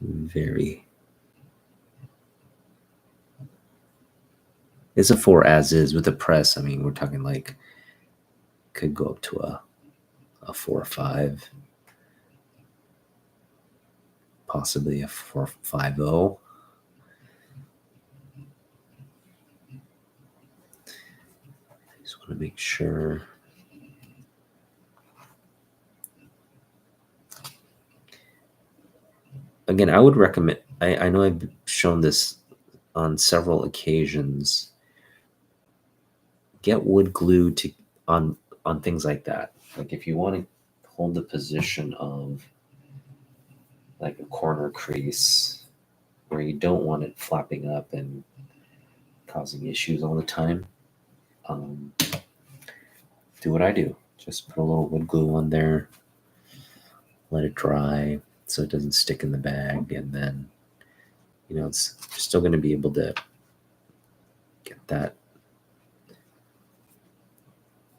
very, it's a 4 as is with the press. I mean, we're talking like could go up to a 4.5, possibly a 4.50. I just want to make sure. Again, I would recommend, I know I've shown this on several occasions. Get wood glue on things like that. Like if you want to hold the position of like a corner crease where you don't want it flapping up and causing issues all the time, do what I do. Just put a little wood glue on there, let it dry so it doesn't stick in the bag, and then it's still going to be able to get that.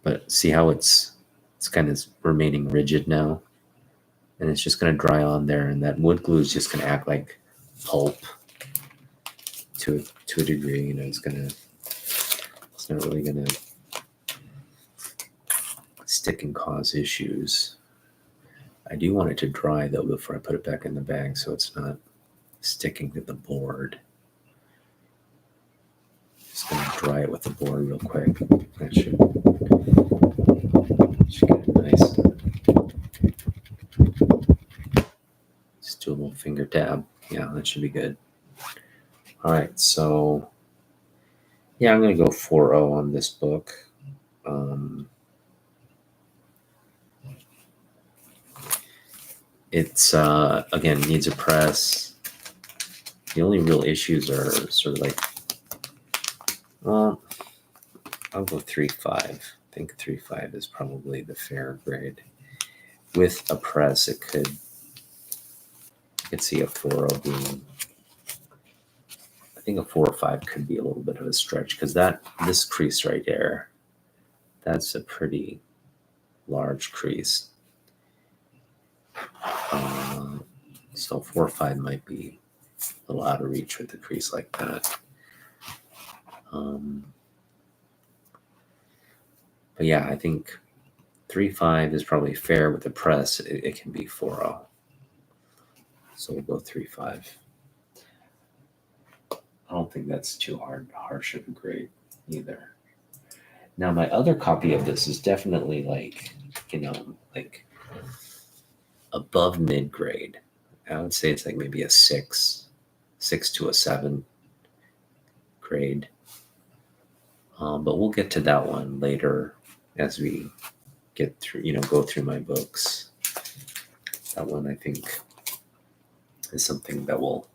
But see how it's kind of remaining rigid now, and it's just going to dry on there, and that wood glue is just going to act like pulp to a degree. It's not really going to stick and cause issues. I do want it to dry though before I put it back in the bag, so it's not sticking to the board. Just going to dry it with the board real quick. That should get it nice. Just do a little finger dab. Yeah, that should be good. All right, so yeah, I'm going to go 4.0 on this book. It's again needs a press. The only real issues are sort of like, well, I'll go 3.5. I think 3.5 is probably the fair grade. With a press, I could see a 4.0 being. I think a 4.5 could be a little bit of a stretch because this crease right there, that's a pretty large crease. So 4.5 might be a little out of reach with a crease like that. But yeah, I think 3.5 is probably fair with the press. It can be 4.0. So we'll go 3.5. I don't think that's too harsh of a grade either. Now my other copy of this is definitely like above mid grade. I would say it's like maybe a 6. 6 to a 7 grade. But we'll get to that one later as we get through, go through my books. That one, I think, is something that we'll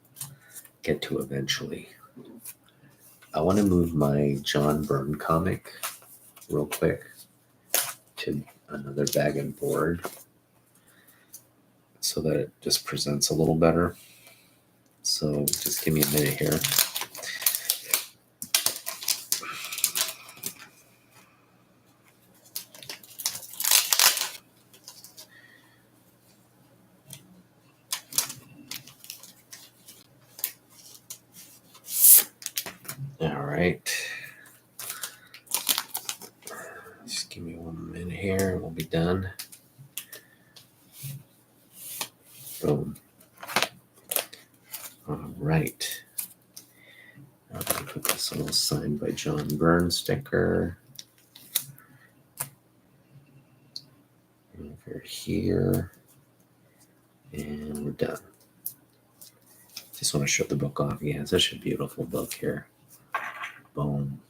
get to eventually. I want to move my John Byrne comic real quick to another bag and board so that it just presents a little better. So just give me a minute here. All right. Just give me 1 minute here and we'll be done. Boom. All right. I'm going to put this little signed by John Byrne sticker over here. And we're done. Just want to show the book off. Yeah, such a beautiful book here. Boom.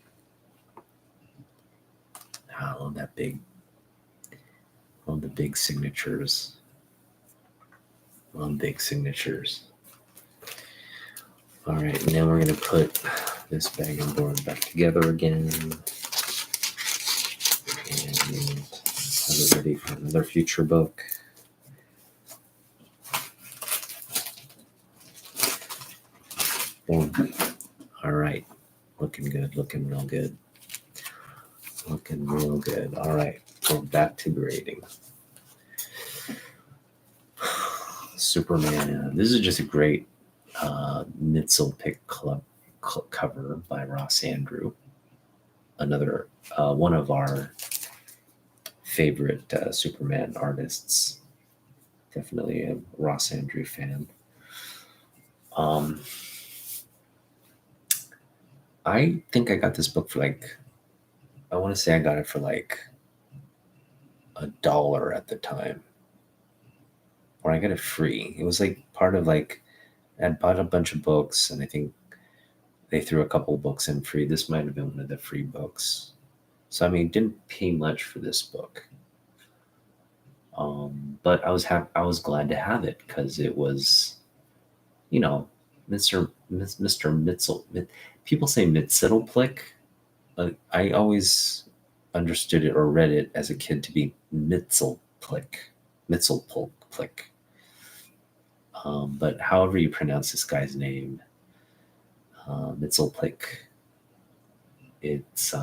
I love that big. Love the big signatures. Love big signatures. All right, now we're going to put this bag and board back together again. And have it ready for another future book. Boom. All right. Looking good. Looking real good. Looking real good. All right. We're back to grading. Superman. This is just a great Mitzel pick club cover by Ross Andrew. Another one of our favorite Superman artists. Definitely a Ross Andrew fan. I think I got this book for I want to say I got it for $1 at the time. Or I got it free. It was part of I'd bought a bunch of books and I think they threw a couple books in free. This might have been one of the free books. So, didn't pay much for this book. But I was glad to have it because it was, Mr. Mitzel. People say Mitzelplick. I always understood it or read it as a kid to be Mitzelplick. But however you pronounce this guy's name, Mitzelplick, it's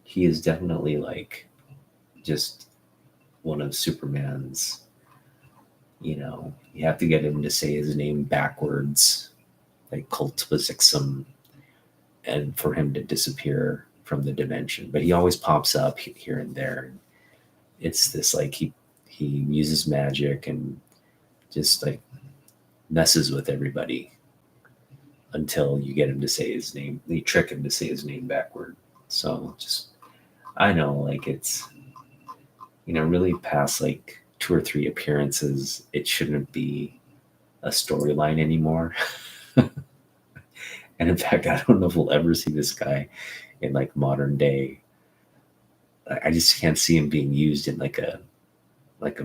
he is definitely just one of Superman's. You have to get him to say his name backwards, like Cultipusixum, and for him to disappear from the dimension. But he always pops up here and there. It's this he uses magic and just messes with everybody until you get him to say his name. You trick him to say his name backward. So I know it's really past 2 or 3 appearances, it shouldn't be a storyline anymore. And in fact, I don't know if we'll ever see this guy in modern day. I just can't see him being used in a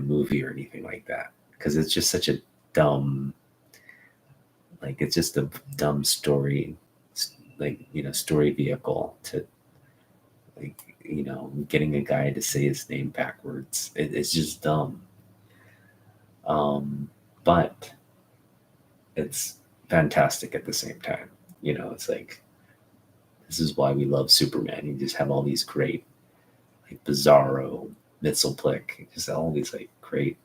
movie or anything like that, because it's just such a dumb, it's just a dumb story, story vehicle to getting a guy to say his name backwards. It's just dumb. But it's fantastic at the same time. It's this is why we love Superman. You just have all these great Bizarro, Mitzelplick, just all these great,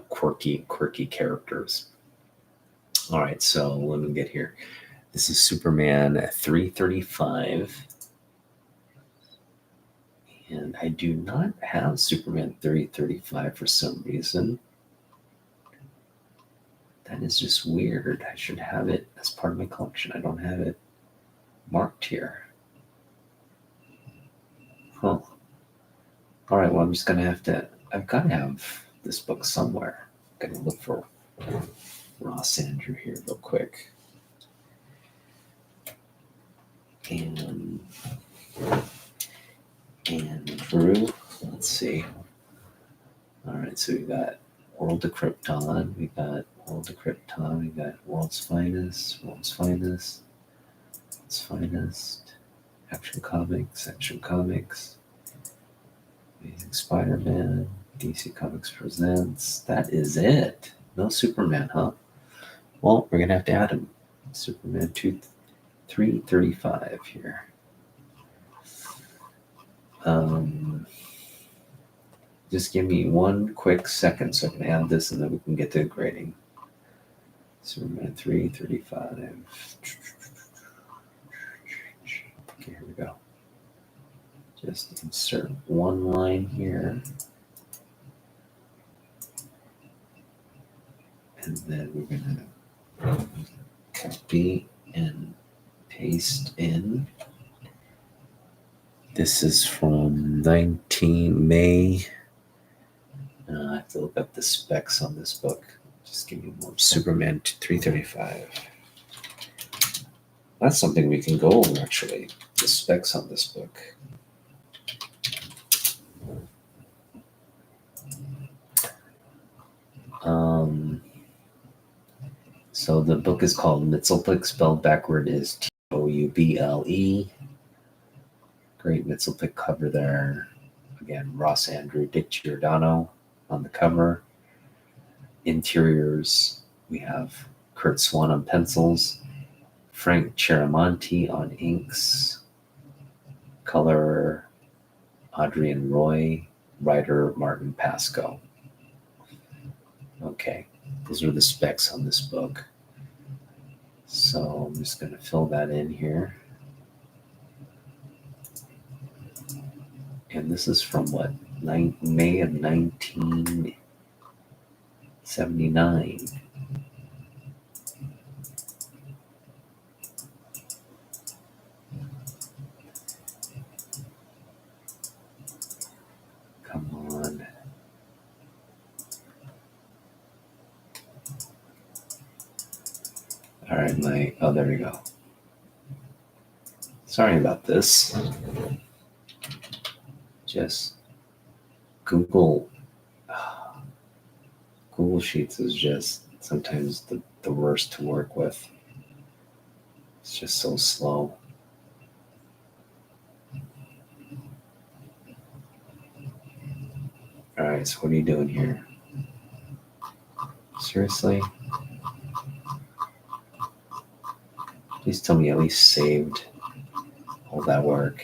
quirky characters. All right, so let me get here. This is Superman 335. And I do not have Superman 335 for some reason. That is just weird. I should have it as part of my collection. I don't have it marked here. Huh. All right, well, I'm just going to I've got to have this book somewhere. I'm going to look for Ross Andrew here real quick. And Andrew, let's see. All right, so we got World of Krypton, we got World of Krypton, we got World's Finest, World's Finest, World's Finest, Action Comics, Amazing Spider-Man, DC Comics Presents. That is it. No Superman, huh? Well, we're gonna have to add him. Superman 335 here. Just give me one quick second so I can add this and then we can get to the grading. Superman 335. Okay, here we go. Just insert one line here. And then we're gonna copy and paste in. This is from 19 May. I have to look up the specs on this book. Just give me more. Superman 335. That's something we can go over, actually. The specs on this book. So the book is called Mitzelplick, spelled backward is Touble. Great Mitzelplick cover there. Again, Ross Andrew, Dick Giordano on the cover. Interiors, we have Kurt Swan on pencils, Frank Chiaramonte on inks, color Adrian Roy, writer Martin Pasco. Okay, those are the specs on this book. So I'm just going to fill that in here. And this is from what? May of 1979. Come on. All right, there we go. Sorry about this. Just Google Sheets is just sometimes the worst to work with. It's just so slow. All right, so what are you doing here? Seriously? Please tell me you at least saved all that work.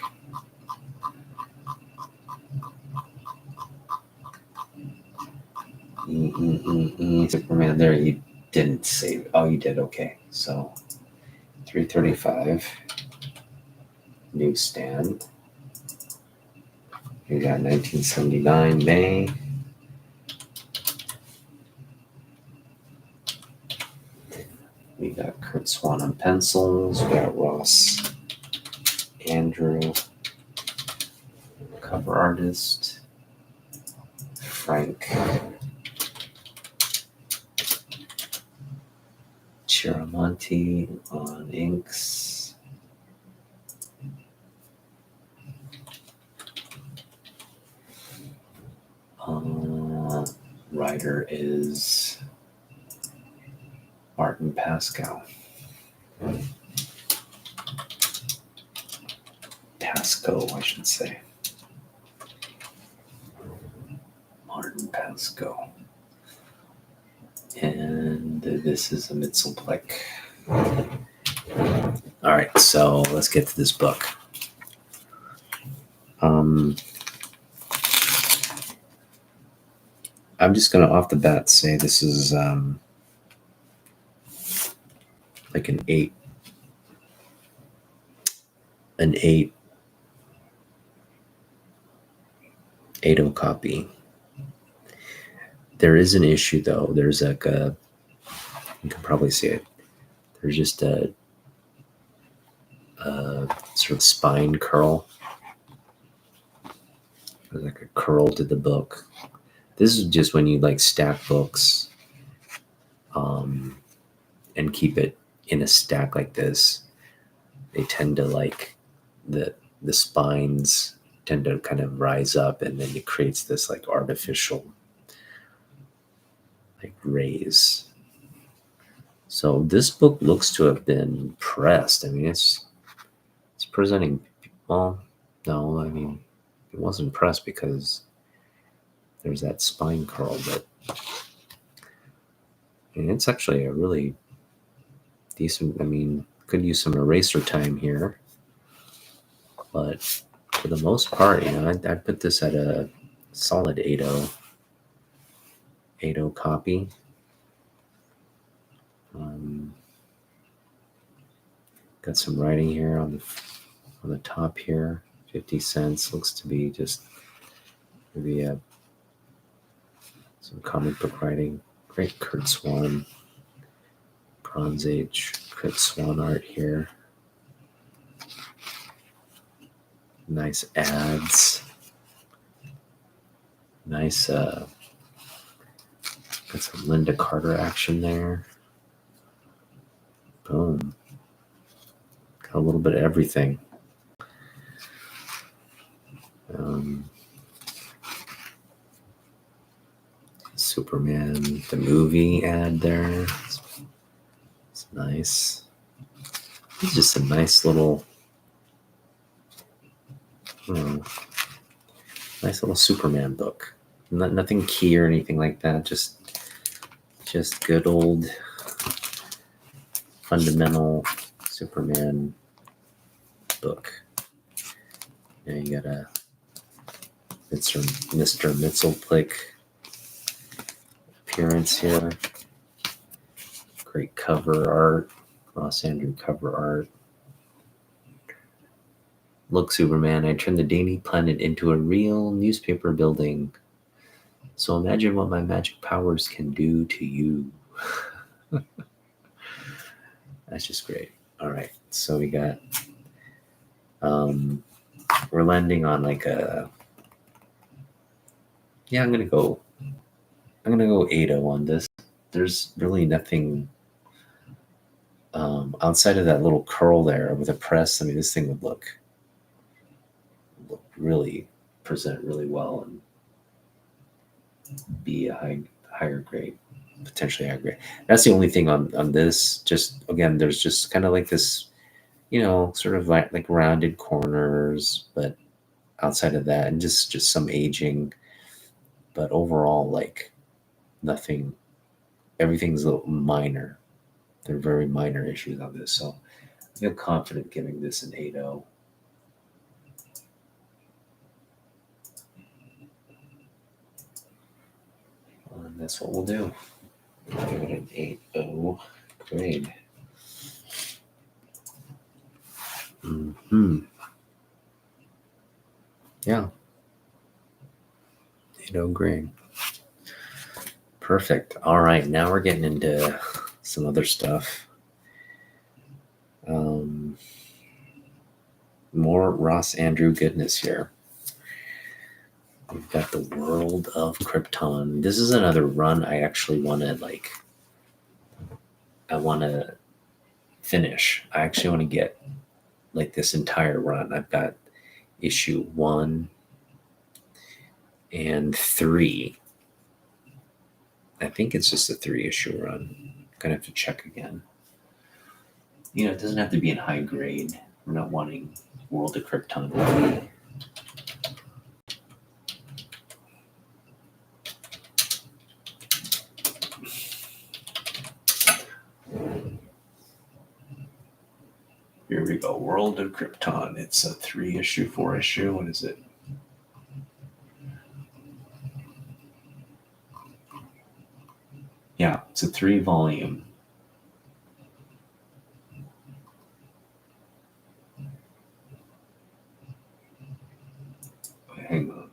Superman, there you didn't save. Oh, you did. Okay, so 335 newsstand. We got 1979 May. We got Kurt Swan on pencils. We got Ross Andrew, cover artist. Frank Chiaramonte on inks. Writer is Martin Pasco. Pasco, I should say. Martin Pasco. And this is a Mitzelplick. All right, so let's get to this book. I'm just going to off the bat say this is like an 8.0 copy. There is an issue though. There's like you can probably see it. There's just a sort of spine curl. There's like a curl to the book. This is just when you like stack books and keep it in a stack like this, they tend to like the spines tend to kind of rise up, and then it creates this like artificial like raise. So this book looks to have been pressed. I mean, it's presenting. Well, no, I mean, it wasn't pressed because there's that spine curl, but and it's actually a really decent. I mean, could use some eraser time here, but for the most part, you know, I'd put this at a solid 8.0 copy. Got some writing here on the top here. 50 cents looks to be just maybe some comic book writing. Great Kurt Swan, Bronze Age Kurt Swan art here. Nice ads. Nice got some Linda Carter action there. Boom. Got a little bit of everything. Superman, the movie ad there. It's nice. It's just a nice little, nice little Superman book. Nothing key or anything like that. Just good old fundamental Superman book. Yeah, you got a Mr. Mitzelplick appearance here. Great cover art, Ross Andrew cover art. Look, Superman, I turned the dainty planet into a real newspaper building. So imagine what my magic powers can do to you. That's just great. All right, so we got, we're landing on like a, yeah, I'm gonna go 8.0 on this. There's really nothing outside of that little curl there with a press. I mean, this thing would look really, present really well and be a higher grade, potentially higher grade. That's the only thing on this. Just again, there's just kind of like this, you know, sort of like rounded corners, but outside of that, and just some aging. But overall, like nothing. Everything's a little minor. They're very minor issues on this, so I feel confident giving this an 8.0. And that's what we'll do. Give it an 8.0 grade. Yeah. 8.0 grade. Perfect. All right, now we're getting into some other stuff. More Ross Andrew goodness here. We've got the World of Krypton. This is another run I actually want to finish. I actually want to get like this entire run. I've got issue 1 and 3. I think it's just a 3-issue run. I'm gonna have to check again. You know, it doesn't have to be in high grade. We're not wanting World of Krypton to be. Here we go. World of Krypton. It's a 3-issue, 4-issue. What is it? Yeah, it's a 3-volume. Hang on.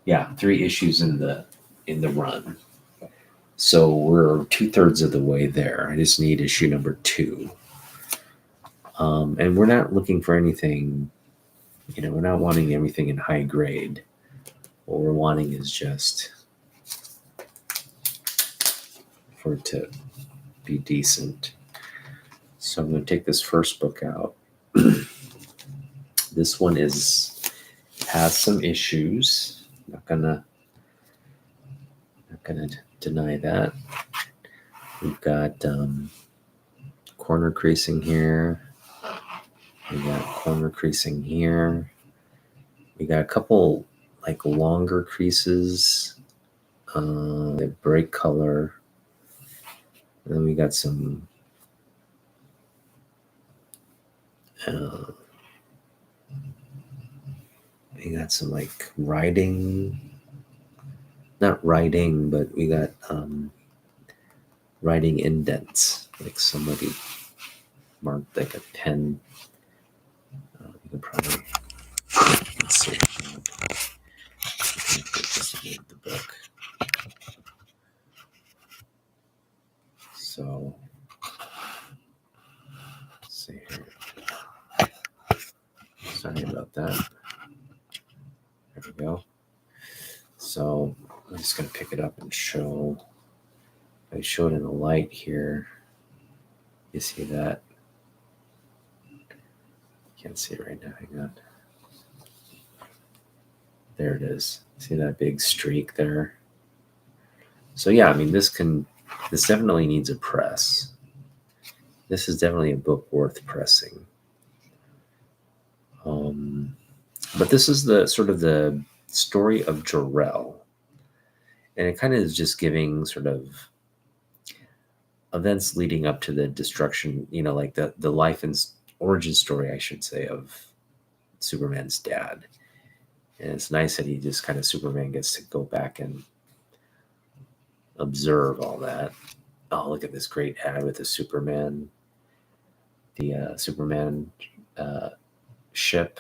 Yeah, 3 issues in the run. So we're 2/3 of the way there. I just need issue number 2. And we're not looking for anything, you know, we're not wanting everything in high grade. What we're wanting is just for it to be decent. So I'm going to take this first book out. This one has some issues. Not gonna deny that. We've got corner creasing here. We got corner creasing here. We got a couple like longer creases. They break color. And then we got some like writing, not writing, but we got writing indents, like somebody marked like a pen. You can probably see the book. So let's see here. Sorry about that. There we go. So I'm just going to pick it up and show. I show it in the light here. You see that? Can't see it right now. Hang on. There it is. See that big streak there? So yeah, I mean, this definitely needs a press. This is definitely a book worth pressing. But this is the sort of the story of Jarrell. And it kind of is just giving sort of events leading up to the destruction, like the life and origin story, I should say, of Superman's dad. And it's nice that he just kind of, Superman gets to go back and observe all that. Oh, look at this great ad with the Superman ship.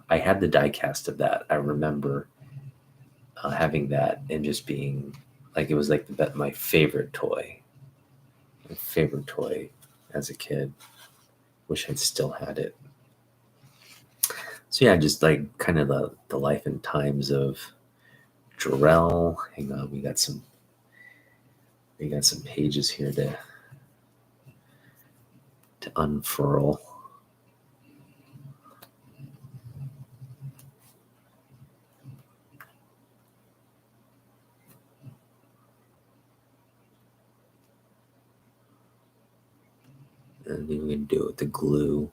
I had the die cast of that. I remember having that and just being like, it was like my favorite toy. My favorite toy as a kid. Wish I'd still had it. So yeah, just like kind of the life and times of Jarrell. Hang on, we got some pages here to unfurl. And then we can do it with the glue.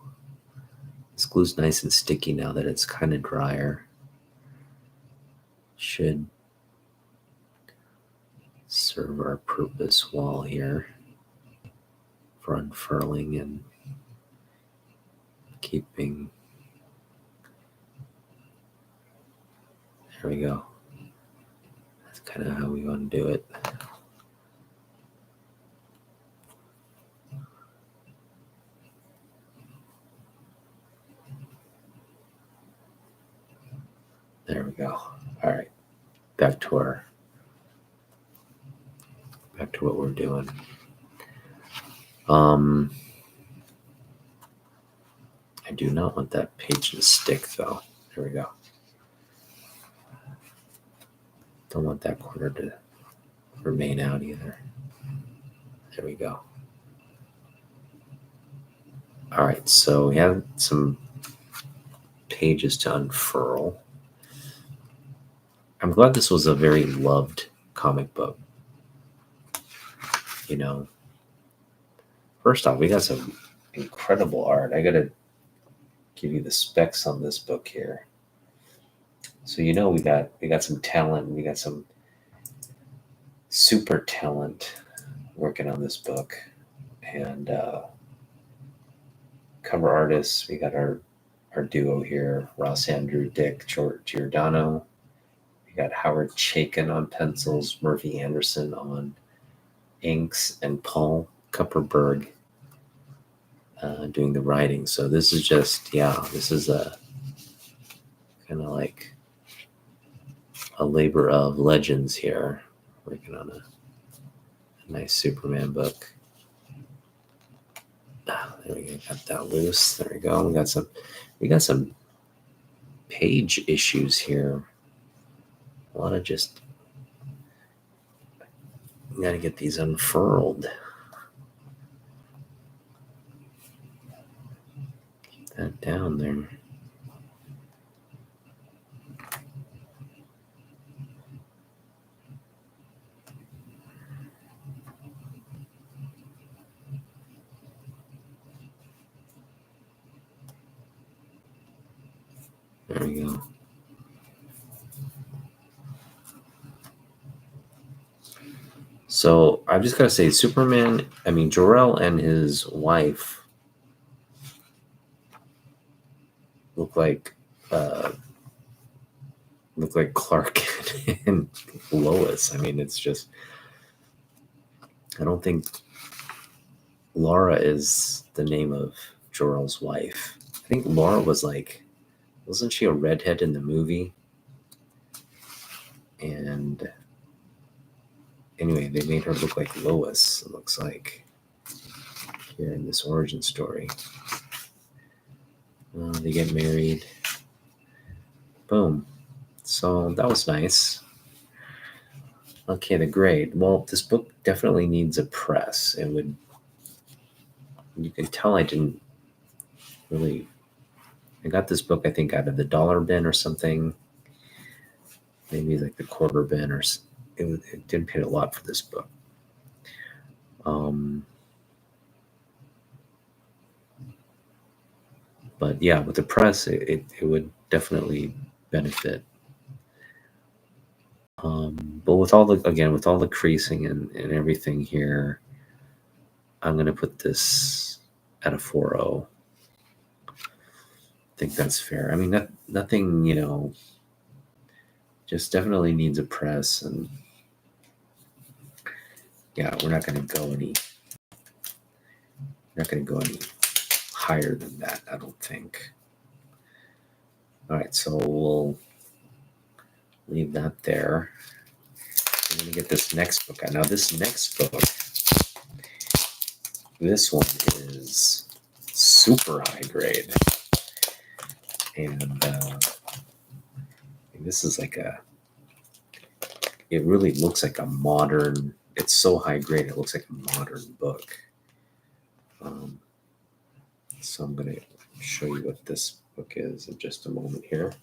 This glue's nice and sticky now that it's kind of drier. Should serve our purpose well here for unfurling and keeping. There we go. That's kind of how we want to do it. There we go. All right. Back to what we're doing. I do not want that page to stick though. There we go. Don't want that corner to remain out either. There we go. All right, so we have some pages to unfurl. I'm glad this was a very loved comic book. First off, we got some incredible art. I gotta give you the specs on this book here. So we got some talent. We got some super talent working on this book, and cover artists. We got our duo here: Ross Andrew, Dick Giordano. We got Howard Chaykin on pencils, Murphy Anderson on inks, and Paul Kupperberg doing the writing. So this is just, this is a kind of like a labor of legends here, working on a nice Superman book. There we go, got that loose. There we go. We got some page issues here. A lot of just Gotta get these unfurled. Keep that down there. There we go. So I've just got to say, Jor-El and his wife look like Clark and Lois. I mean, it's just, I don't think Laura is the name of Jor-El's wife. I think Laura was like, wasn't she a redhead in the movie? And anyway, they made her look like Lois, it looks like, here in this origin story. They get married. Boom. So that was nice. Okay, the grade. Well, this book definitely needs a press. You can tell I didn't really, I got this book, I think, out of the dollar bin or something. Maybe like the quarter bin, or it didn't pay a lot for this book. But yeah, with the press, it would definitely benefit. But with all the creasing and everything here, I'm going to put this at a 4.0. I think that's fair. I mean, nothing, just definitely needs a press. And yeah, we're not going to go any higher than that, I don't think. All right, so we'll leave that there. I'm going to get this next book out. Now, this next book, this one is super high grade. And this is like it really looks like a modern, it's so high grade, it looks like a modern book. So I'm going to show you what this book is in just a moment here.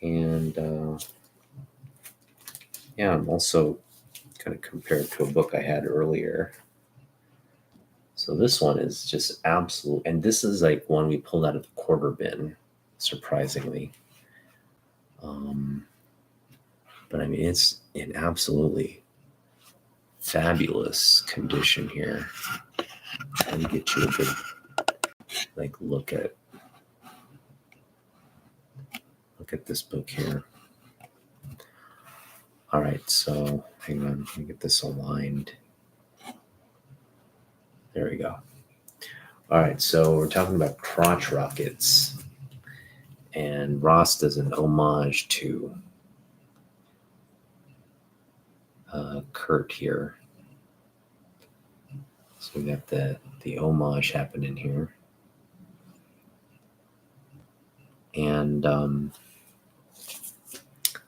And yeah, I'm also kind of compared to a book I had earlier. So this one is just absolute, and this is like one we pulled out of the quarter bin, surprisingly. But I mean, it's in absolutely fabulous condition here. Let me get you a good look at this book here. All right, so hang on, let me get this aligned. There we go. All right, so we're talking about crotch rockets, and Ross does an homage to Kurt here. So we got the homage happening here. And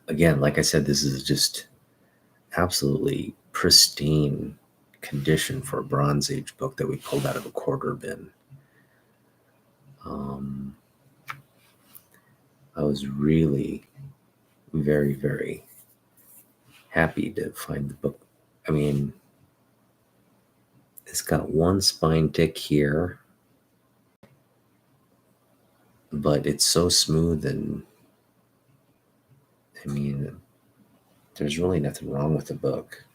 again, like I said, this is just absolutely pristine condition for a Bronze Age book that we pulled out of a quarter bin. I was really very, very happy to find the book. I mean, it's got one spine tick here, but it's so smooth, and I mean, there's really nothing wrong with the book.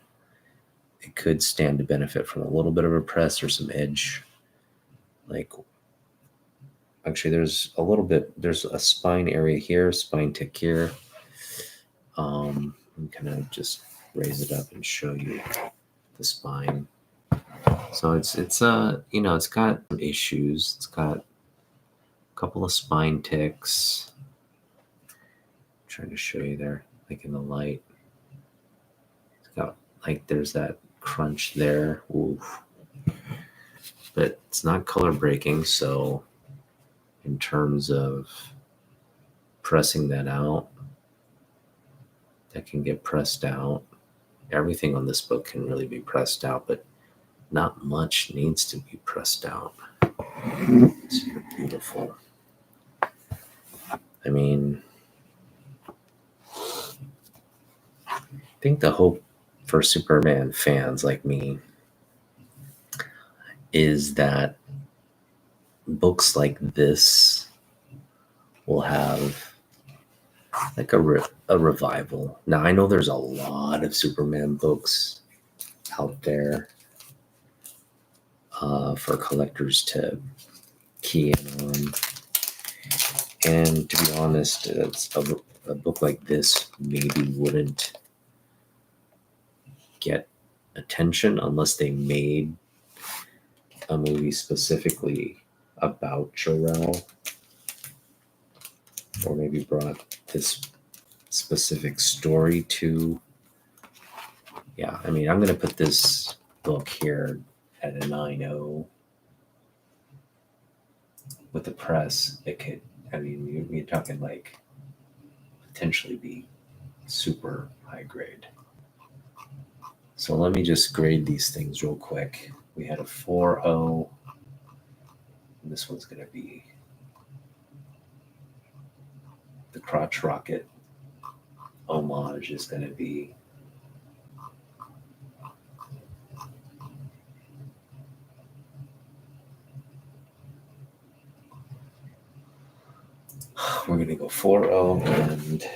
It could stand to benefit from a little bit of a press or some edge. Actually, there's a spine area here, spine tick here. I'm gonna just raise it up and show you the spine. So it's it's got some issues. It's got a couple of spine ticks. I'm trying to show you there, like in the light. It's got there's that crunch there. Oof. But it's not color breaking, so in terms of pressing that out, that can get pressed out. Everything on this book can really be pressed out, but not much needs to be pressed out. It's beautiful. I mean, I think the hope for Superman fans like me is that books like this will have like a revival. Now, I know there's a lot of Superman books out there for collectors to key in on. And to be honest, it's a book like this maybe wouldn't get attention unless they made a movie specifically about Jor-El, or maybe brought this specific story to. Yeah, I mean, I'm going to put this book here at a 9.0. With the press, it could, I mean, you're talking like potentially be super high grade. So let me just grade these things real quick. We had a 4.0. And this one's going to be the Crotch Rocket homage is going to be we're going to go 4.0 and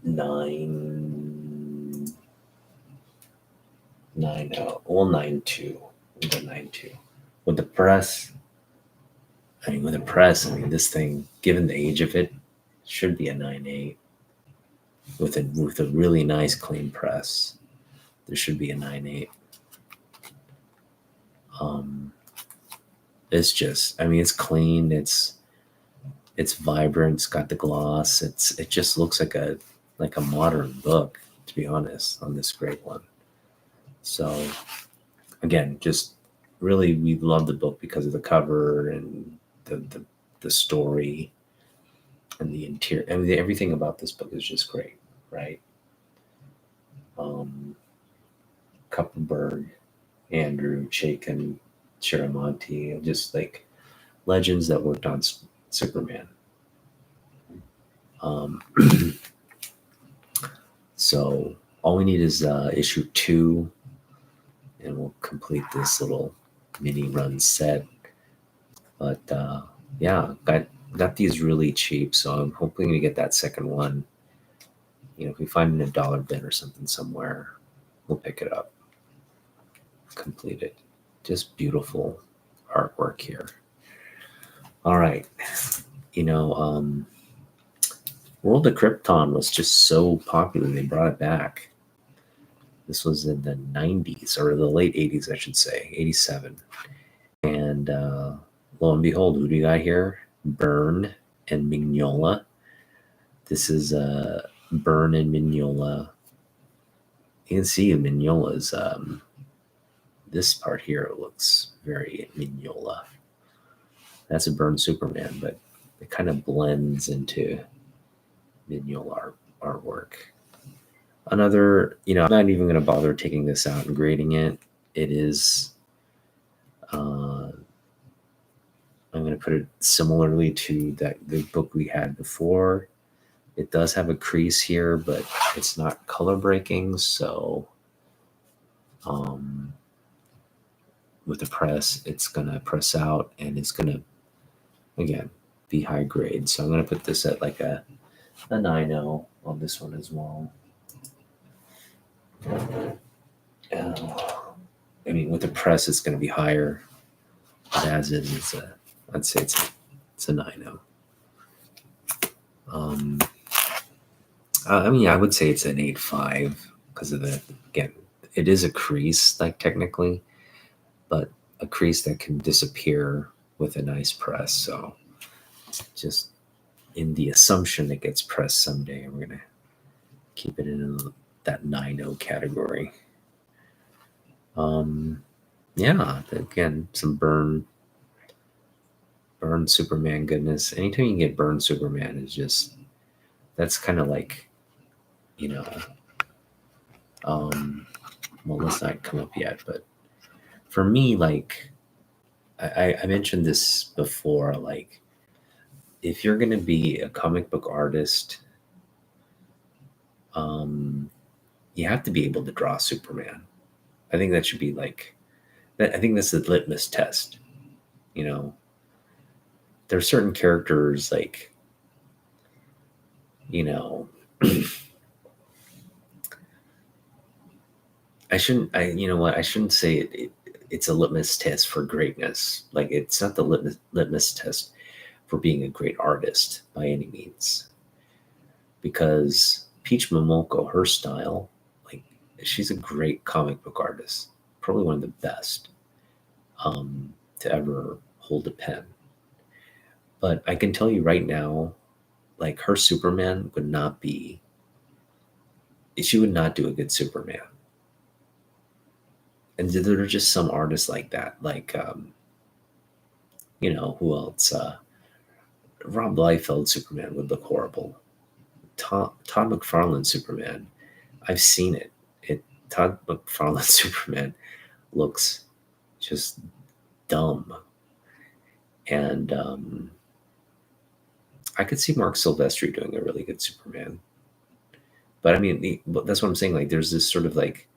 9.0. Well, 9.2. We'll go 9.2. With the press, I mean, this thing, given the age of it, should be a 9.8. With a really nice clean press, there should be a 9.8. It's just, I mean, it's clean. It's vibrant. It's got the gloss. It just looks like a modern book, to be honest, on this great one. So again, just really, we love the book because of the cover and the story and the interior. I mean, everything about this book is just great, right? Kupperberg, Andrew Chaikin, Chiramonte, just like legends that worked on Superman. So all we need is issue 2, and we'll complete this little mini run set. But yeah, got these really cheap, so I'm hoping to get that second one. You know, if we find in a dollar bin or something somewhere, we'll pick it up, complete it. Just beautiful artwork here. All right, World of Krypton was just so popular, they brought it back. This was in the 90s, or the late 80s, I should say, 87. And lo and behold, who do you got here? Byrne and Mignola. This is Byrne and Mignola. You can see Mignola's, this part here looks very Mignola. That's a Byrne Superman, but it kind of blends into Mignola artwork. Another, I'm not even going to bother taking this out and grading it. It is, I'm going to put it similarly to the book we had before. It does have a crease here, but it's not color breaking. So with the press, it's going to press out, and it's going to, again, be high grade. So I'm going to put this at like a 9.0 on this one as well. I mean, with the press, it's going to be higher. But as is, I'd say it's a 9.0. I mean, I would say it's an 8.5 because of again, it is a crease, like technically, but a crease that can disappear with a nice press. So just in the assumption it gets pressed someday, we're going to keep it in that 9.0 category. Yeah, again, some Byrne Superman goodness. Anytime you can get Byrne Superman is just, that's kind of like you know, well, let's not come up yet, but for me, like, I mentioned this before, like, if you're going to be a comic book artist, you have to be able to draw Superman. I think that should be like that. I think that's the litmus test. You know, there are certain characters like, you know, you know what, I shouldn't say it's a litmus test for greatness. Like, it's not the litmus test for being a great artist by any means. Because Peach Momoko, her style, like, she's a great comic book artist, probably one of the best to ever hold a pen. But I can tell you right now, like, her Superman would not be, she would not do a good Superman. And there are just some artists like that, like, you know, who else? Rob Liefeld Superman would look horrible. Todd McFarlane Superman, I've seen it. Todd McFarlane Superman looks just dumb. And I could see Mark Silvestri doing a really good Superman. But I mean, that's what I'm saying. Like, there's this sort of like,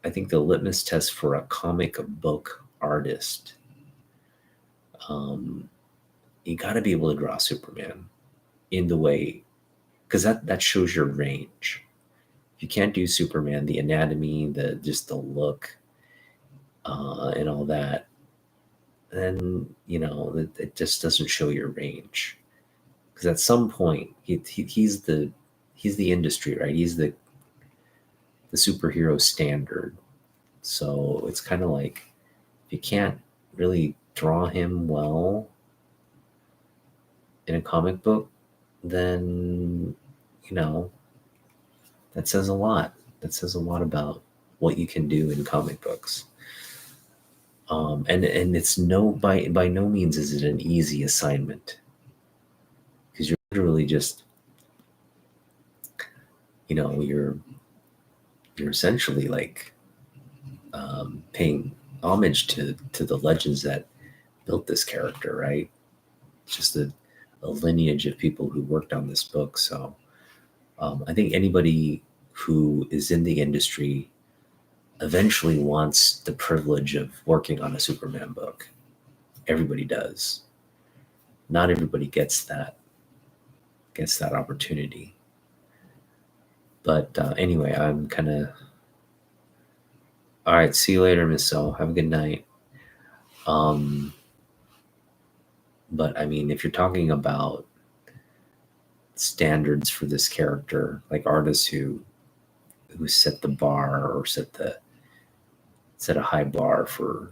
I think the litmus test for a comic book artist, you got to be able to draw Superman in the way, because that shows your range. If you can't do Superman, the anatomy, just the look, and all that, then, you know, it just doesn't show your range. Because at some point, he's the industry, right? He's the superhero standard. So it's kind of like, if you can't really draw him well in a comic book, then, you know, that says a lot. That says a lot about what you can do in comic books. And it's by no means is it an easy assignment, because you're literally just, you know, you're essentially like paying homage to the legends that built this character, right? It's just a lineage of people who worked on this book. So I think anybody who is in the industry eventually wants the privilege of working on a Superman book. Everybody does. Not everybody gets that opportunity. But anyway, I'm kind of, all right. See you later, Miss O. Have a good night. But I mean, if you're talking about standards for this character, like artists who set the bar, or set a high bar for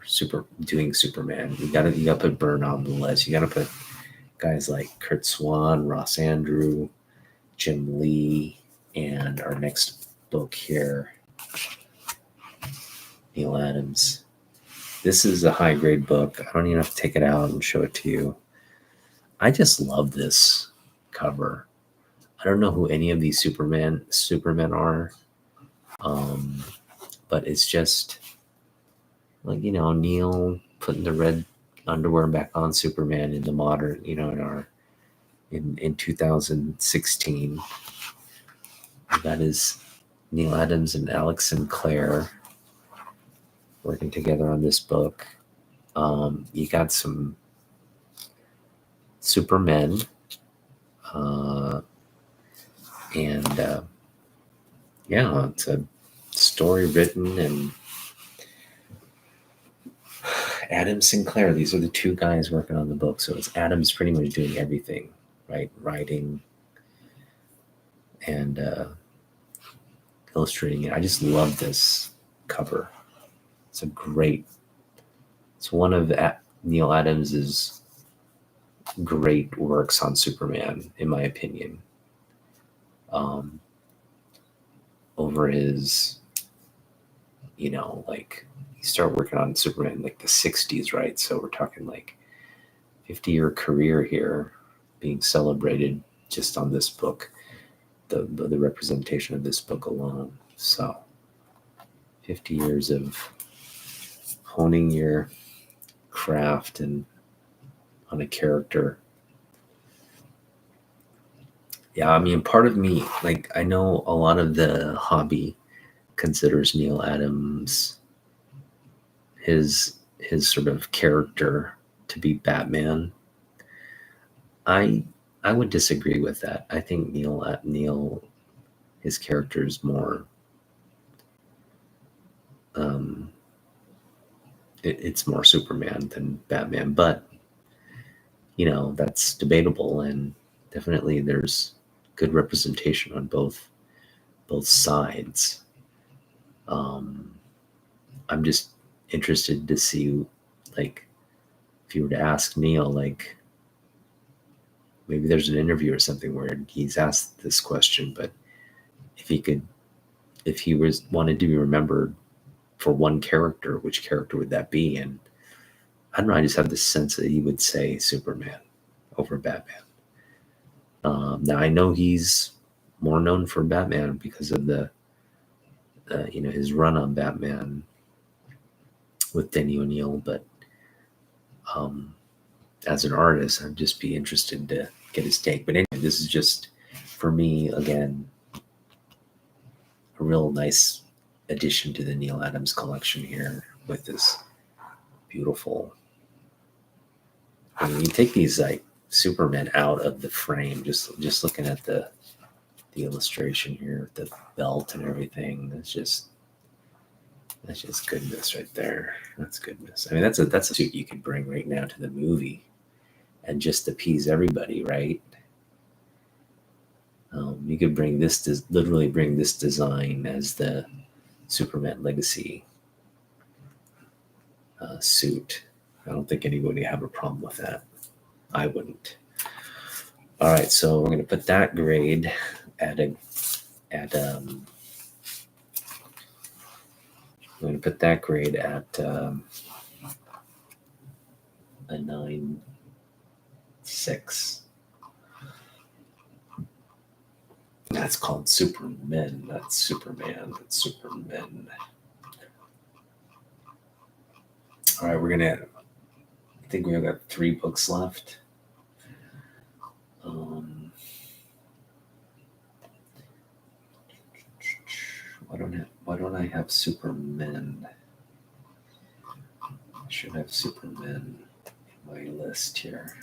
doing Superman, you gotta put Byrne on the list. You gotta put guys like Kurt Swan, Ross Andru, Jim Lee, and our next book here, Neil Adams. This is a high grade book. I don't even have to take it out and show it to you. I just love this cover. I don't know who any of these Supermen are, but it's just like, you know, Neil putting the red underwear back on Superman in the modern, you know, in 2016. That is Neil Adams and Alex Sinclair working together on this book. You got some Supermen, and yeah, it's a story written, and Adam Sinclair. These are the two guys working on the book. So it's Adam's pretty much doing everything, right? Writing and illustrating it. I just love this cover. It's one of Neil Adams's great works on Superman, in my opinion. Over his, you know, like, he started working on Superman in like the 60s, right? So we're talking like 50-year career here being celebrated just on this book. the representation of this book alone. So 50 years of honing your craft and on a character. Yeah, I mean, part of me, like, I know a lot of the hobby considers Neil Adams, his sort of character, to be Batman. I would disagree with that. I think Neil his character is more it's more Superman than Batman, but you know, that's debatable, and definitely there's good representation on both sides. I'm just interested to see, like, if you were to ask Neil, like, maybe there's an interview or something where he's asked this question, but if he wanted to be remembered for one character, which character would that be? And I don't know, I just have this sense that he would say Superman over Batman. Now I know he's more known for Batman because of the his run on Batman with Denny O'Neil, but as an artist, I'd just be interested to get his take. But anyway, this is just, for me, again, a real nice addition to the Neil Adams collection here with this beautiful. I mean, you take these like Supermen out of the frame, just looking at the illustration here, the belt and everything. That's just goodness right there. That's goodness. I mean, that's a suit you could bring right now to the movie and just appease everybody, right? You could bring literally bring this design as the Superman Legacy suit. I don't think anybody would have a problem with that. I wouldn't. All right, so we're going to put that grade at we're going to put that grade at a 9.6. That's called Supermen. That's Superman. That's Supermen. All right, I think we've got 3 books left. Why don't I have Supermen? I should have Supermen in my list here.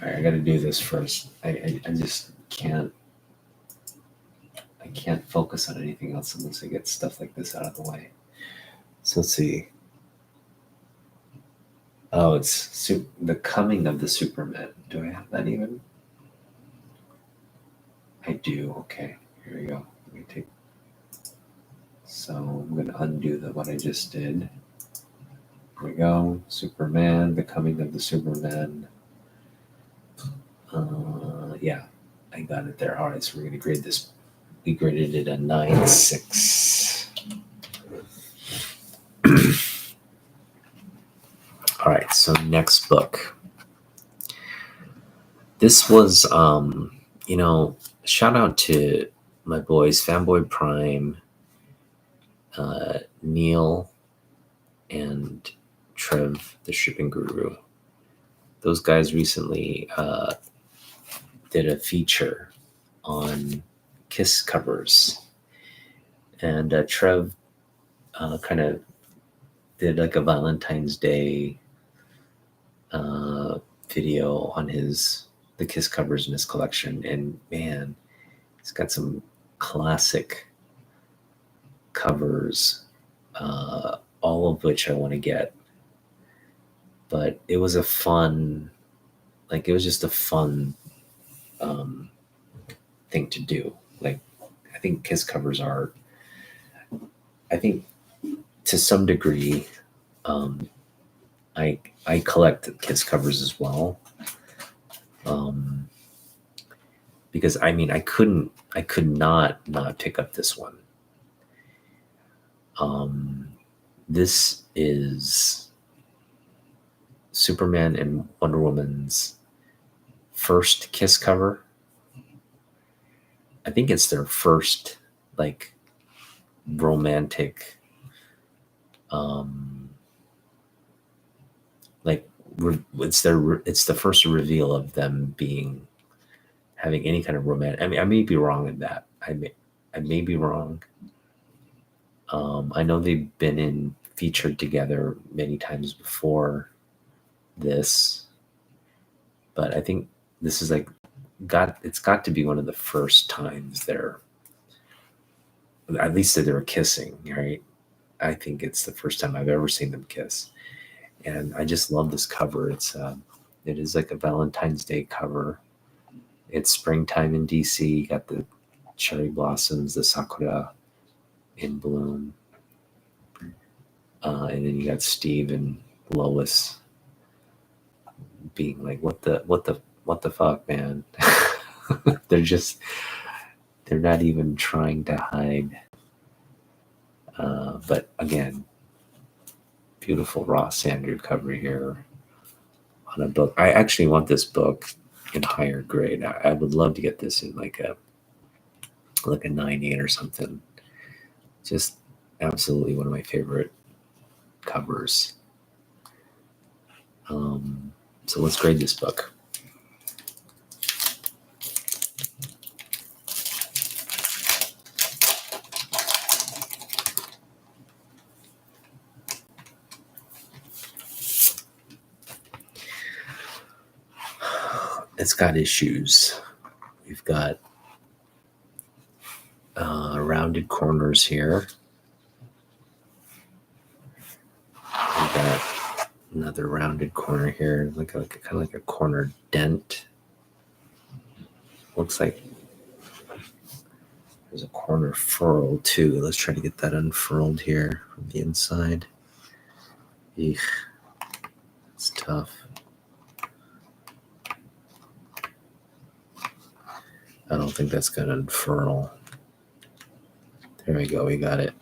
All right, I got to do this first. I just can't. I can't focus on anything else unless I get stuff like this out of the way. So let's see. Oh, it's the coming of the Superman. Do I have that even? I do. Okay, here we go. Let me take. So I'm going to undo what I just did. Here we go. Superman, the coming of the Superman. Yeah, I got it there. All right, so we're going to grade this. We graded it a 9.6. All right, so next book. This was, shout out to my boys, Fanboy Prime, Neil, and Trev, the shipping guru. Those guys recently did a feature on Kiss covers, and Trev kind of did like a Valentine's Day video on the Kiss covers in his collection, and man, he's got some classic covers, all of which I want to get. But it was just a fun thing to do. Like, I think Kiss covers are, I think to some degree, I collect Kiss covers as well. Because I mean, I could not pick up this one. This is Superman and Wonder Woman's first Kiss cover. I think it's their first like romantic like it's the first reveal of them having any kind of romantic. I mean, I may be wrong in that. I may be wrong. I know they've been featured together many times before this, but I think this is it's got to be one of the first times at least that they were kissing, right? I think it's the first time I've ever seen them kiss. And I just love this cover. It is like a Valentine's Day cover. It's springtime in DC. You got the cherry blossoms, the sakura in bloom. And then you got Steve and Lois being like, what the fuck, man? They're not even trying to hide. But again, beautiful Ross Andrew cover here on a book. I actually want this book in higher grade. I would love to get this in like a 9.8 or something. Just absolutely one of my favorite covers. So let's grade this book. It's got issues. We've got rounded corners here. We've got another rounded corner here, kind of like a corner dent. Looks like there's a corner furl too. Let's try to get that unfurled here from the inside. Eek, it's tough. I don't think that's going to unfurl. There we go. We got it.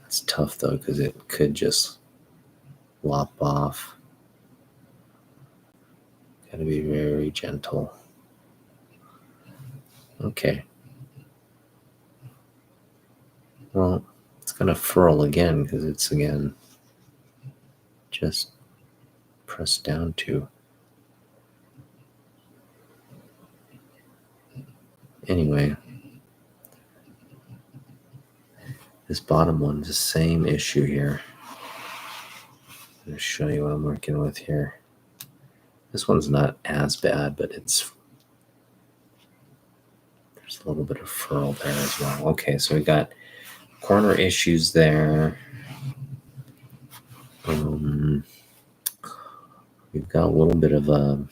It's tough though, because it could just lop off. Got to be very gentle. Okay. Well, it's going to furl again because it's again just pressed down to. Anyway, this bottom one's the same issue here. I'm going to show you what I'm working with here. This one's not as bad, but there's a little bit of furl there as well. Okay, so we got corner issues there. We've got a little bit of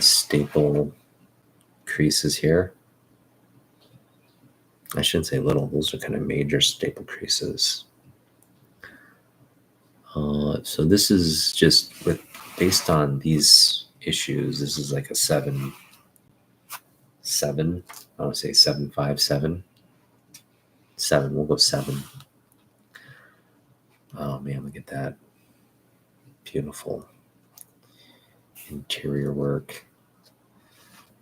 staple creases here. I shouldn't say little, those are kind of major staple creases. So this is just based on these issues, this is like a 7. I want to say 7.5, 7. 7, we'll go 7. Oh man, look at that. Beautiful interior work.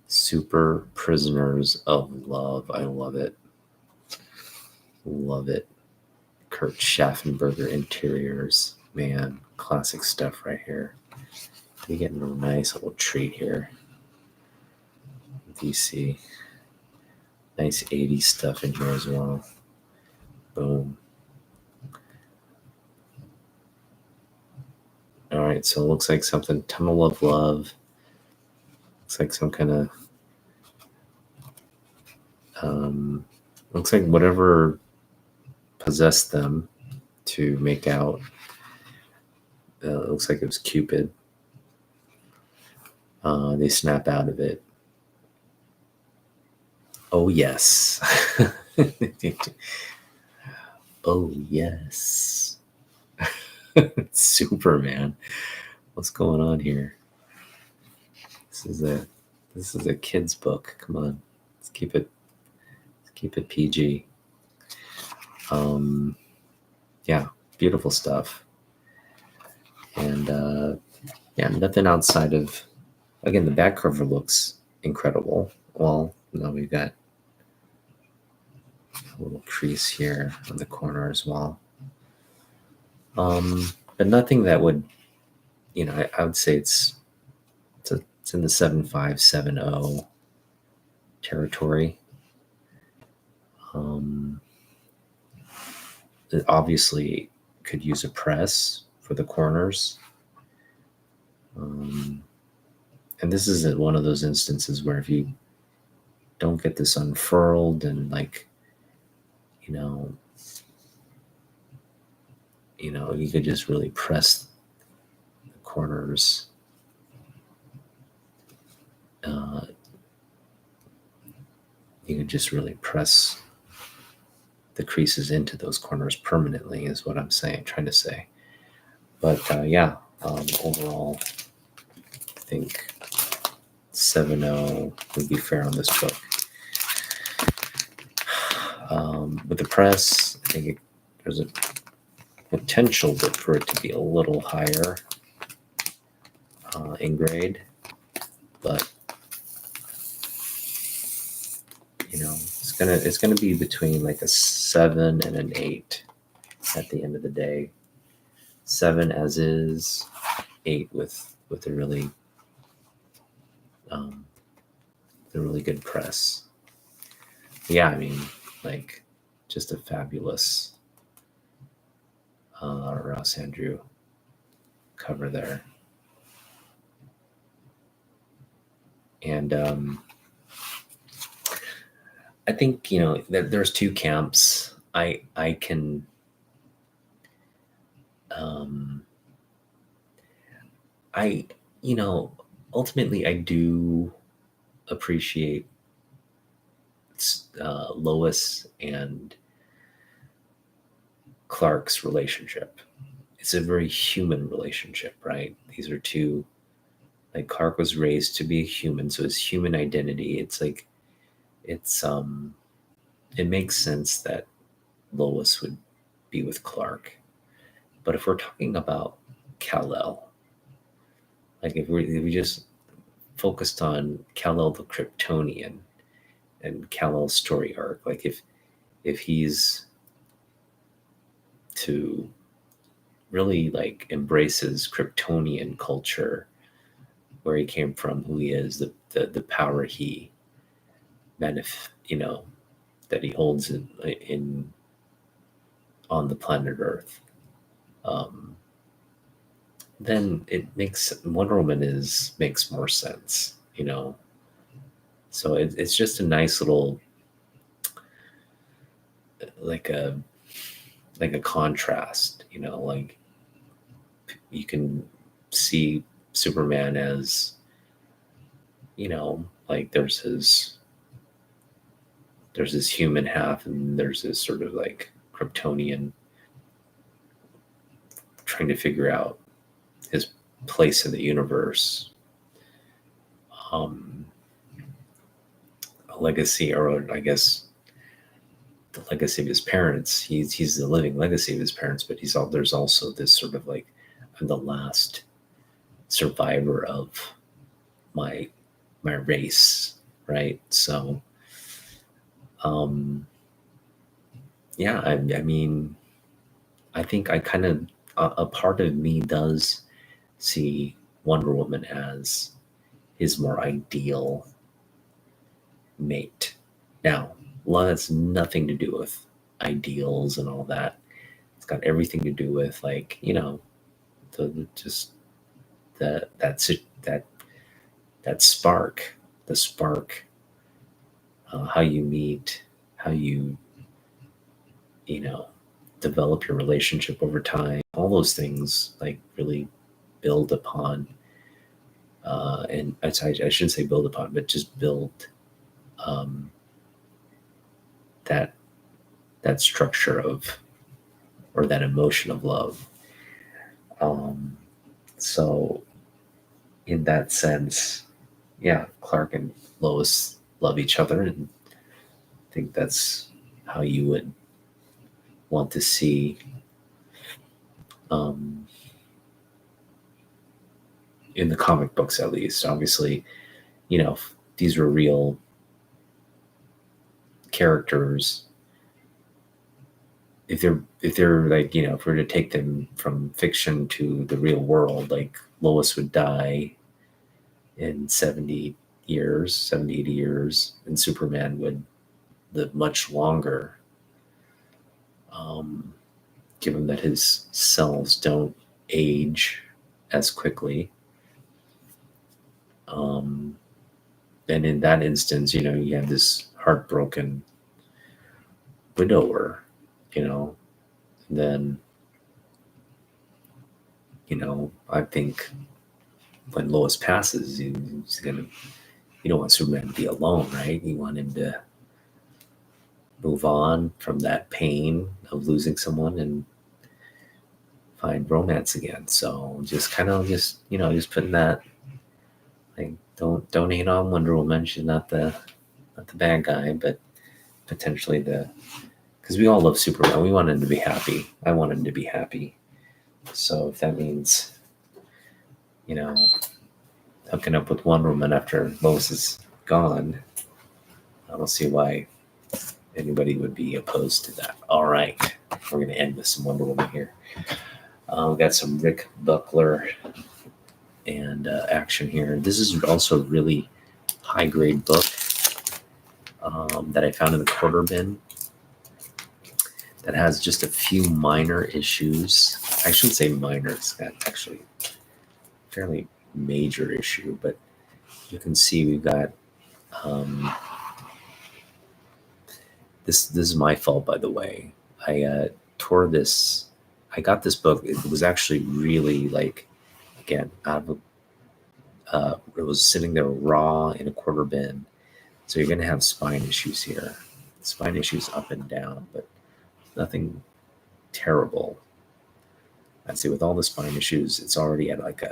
Super Prisoners of Love. I love it. Love it. Kurt Schaffenberger interiors. Man, classic stuff right here. You're getting a nice little treat here. DC. Nice 80s stuff in here as well. Boom. All right, so it looks like something Tunnel of Love. Looks like some kind of looks like whatever possessed them to make out. It looks like it was Cupid. They snap out of it. Oh yes. Oh yes. Superman. What's going on here? This is a kid's book. Come on. Let's keep it PG. Yeah, beautiful stuff. And yeah, nothing outside of, again, the back cover looks incredible. Well, we've got a little crease here on the corner as well. But nothing that would, I would say it's in the 7570 territory. It obviously could use a press for the corners. And this is one of those instances where if you don't get this unfurled and you could just really press the corners. You could just really press the creases into those corners permanently is what I'm trying to say. But yeah, overall, I think 7.0 would be fair on this book. With the press, I think there's a potential for it to be a little higher in grade, but it's gonna be between like a 7 and an 8 at the end of the day. 7 as is, 8 with a really good press. Yeah, I mean, like, just a fabulous Ross Andrew cover there. And I think there's two camps. I can ultimately I do appreciate Lois and Clark's relationship. It's a very human relationship, right? These are two, like, Clark was raised to be a human, so his human identity, it's like, it makes sense that Lois would be with Clark. But if we're talking about Kal-El, like if we just focused on Kal-El the Kryptonian and Kal-El's story arc, like if he's to really like embraces Kryptonian culture, where he came from, who he is, the power he that he holds in on the planet Earth, then it makes Wonder Woman makes more sense, So it's just a nice little like a contrast, like you can see Superman as, like there's his human half, and there's this sort of like Kryptonian trying to figure out his place in the universe. A legacy, or I guess the legacy of his parents. He's the living legacy of his parents, but there's also this sort of like, I'm the last survivor of my race, right? So yeah, I mean, I think I kind of a part of me does see Wonder Woman as his more ideal mate. Now, that's nothing to do with ideals and all that. It's got everything to do with, like, that spark, how you meet, how you develop your relationship over time. All those things like really build upon, and I shouldn't say build upon, but just build that structure of, or that emotion of love. So in that sense, yeah, Clark and Lois love each other, and I think that's how you would want to see in the comic books, at least. Obviously, these were real characters. If they're like, if we were to take them from fiction to the real world, like Lois would die in 70 years, 70, 80 years, and Superman would live much longer, given that his cells don't age as quickly. And in that instance, you have this heartbroken widower, and then, I think when Lois passes, he's gonna, you don't want Superman to be alone, right? You want him to move on from that pain of losing someone and find romance again. So just putting that, like, don't hate on Wonder Woman. She's not the bad guy, but potentially because we all love Superman. We want him to be happy. I want him to be happy. So if that means, hooking up with Wonder Woman after Lois is gone, I don't see why anybody would be opposed to that. All right, we're going to end with some Wonder Woman here. We got some Rick Buckler and action here. This is also a really high-grade book that I found in the quarter bin that has just a few minor issues. I shouldn't say minor. It's got actually a fairly major issue, but you can see we've got this is my fault, by the way. I tore this. I got this book. It was actually really, like, again, out of it was sitting there raw in a quarter bin. So you're going to have spine issues here. Spine issues up and down, but nothing terrible. I'd say with all the spine issues, it's already at like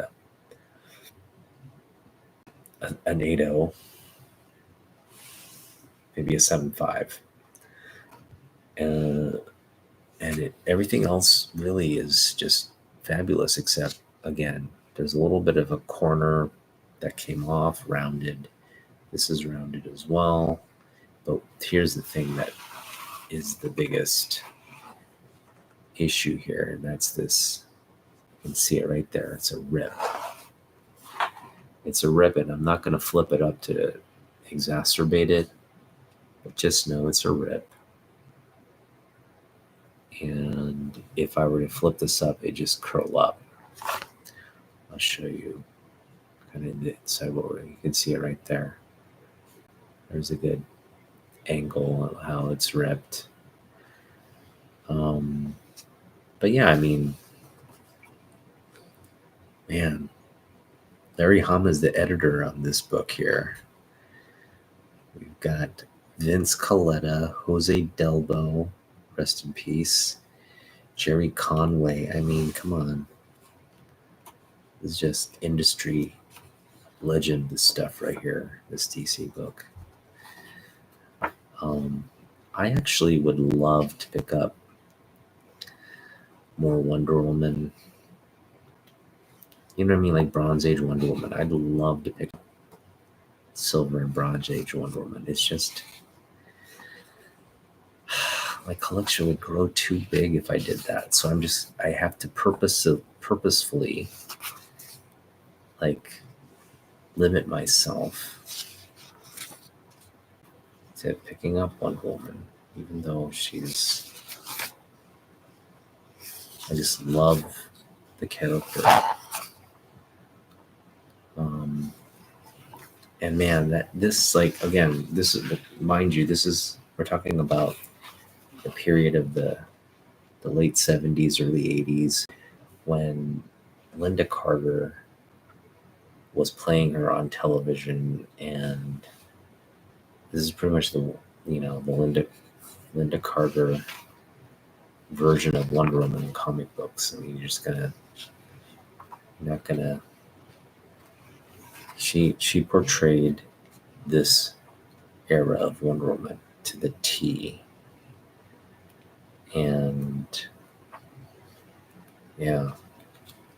an 8.0, maybe a 7.5. And everything else really is just fabulous, except, again, there's a little bit of a corner that came off, rounded. This is rounded as well. But here's the thing that is the biggest issue here, and that's this. You can see it right there. It's a rip. It's a rip, and I'm not going to flip it up to exacerbate it, but just know it's a rip. And if I were to flip this up, it just curl up. I'll show you kind of the inside. You can see it right there. There's a good angle of how it's ripped. But yeah, I mean, man, Larry Hama is the editor on this book here. We've got Vince Coletta, Jose Delbo, rest in peace, Jerry Conway. I mean, come on. This is just industry legend, this stuff right here, this DC book. I actually would love to pick up more Wonder Woman. You know what I mean? Like Bronze Age Wonder Woman. I'd love to pick up Silver and Bronze Age Wonder Woman. It's just, my collection would grow too big if I did that. So I have to purposefully, like, limit myself to picking up Wonder Woman, even though I just love the character. And man, this is, mind you, we're talking about the period of the late 70s, early 80s, when Linda Carter was playing her on television, and this is pretty much the Linda Carter version of Wonder Woman in comic books. I mean, she portrayed this era of Wonder Woman to the T. And yeah,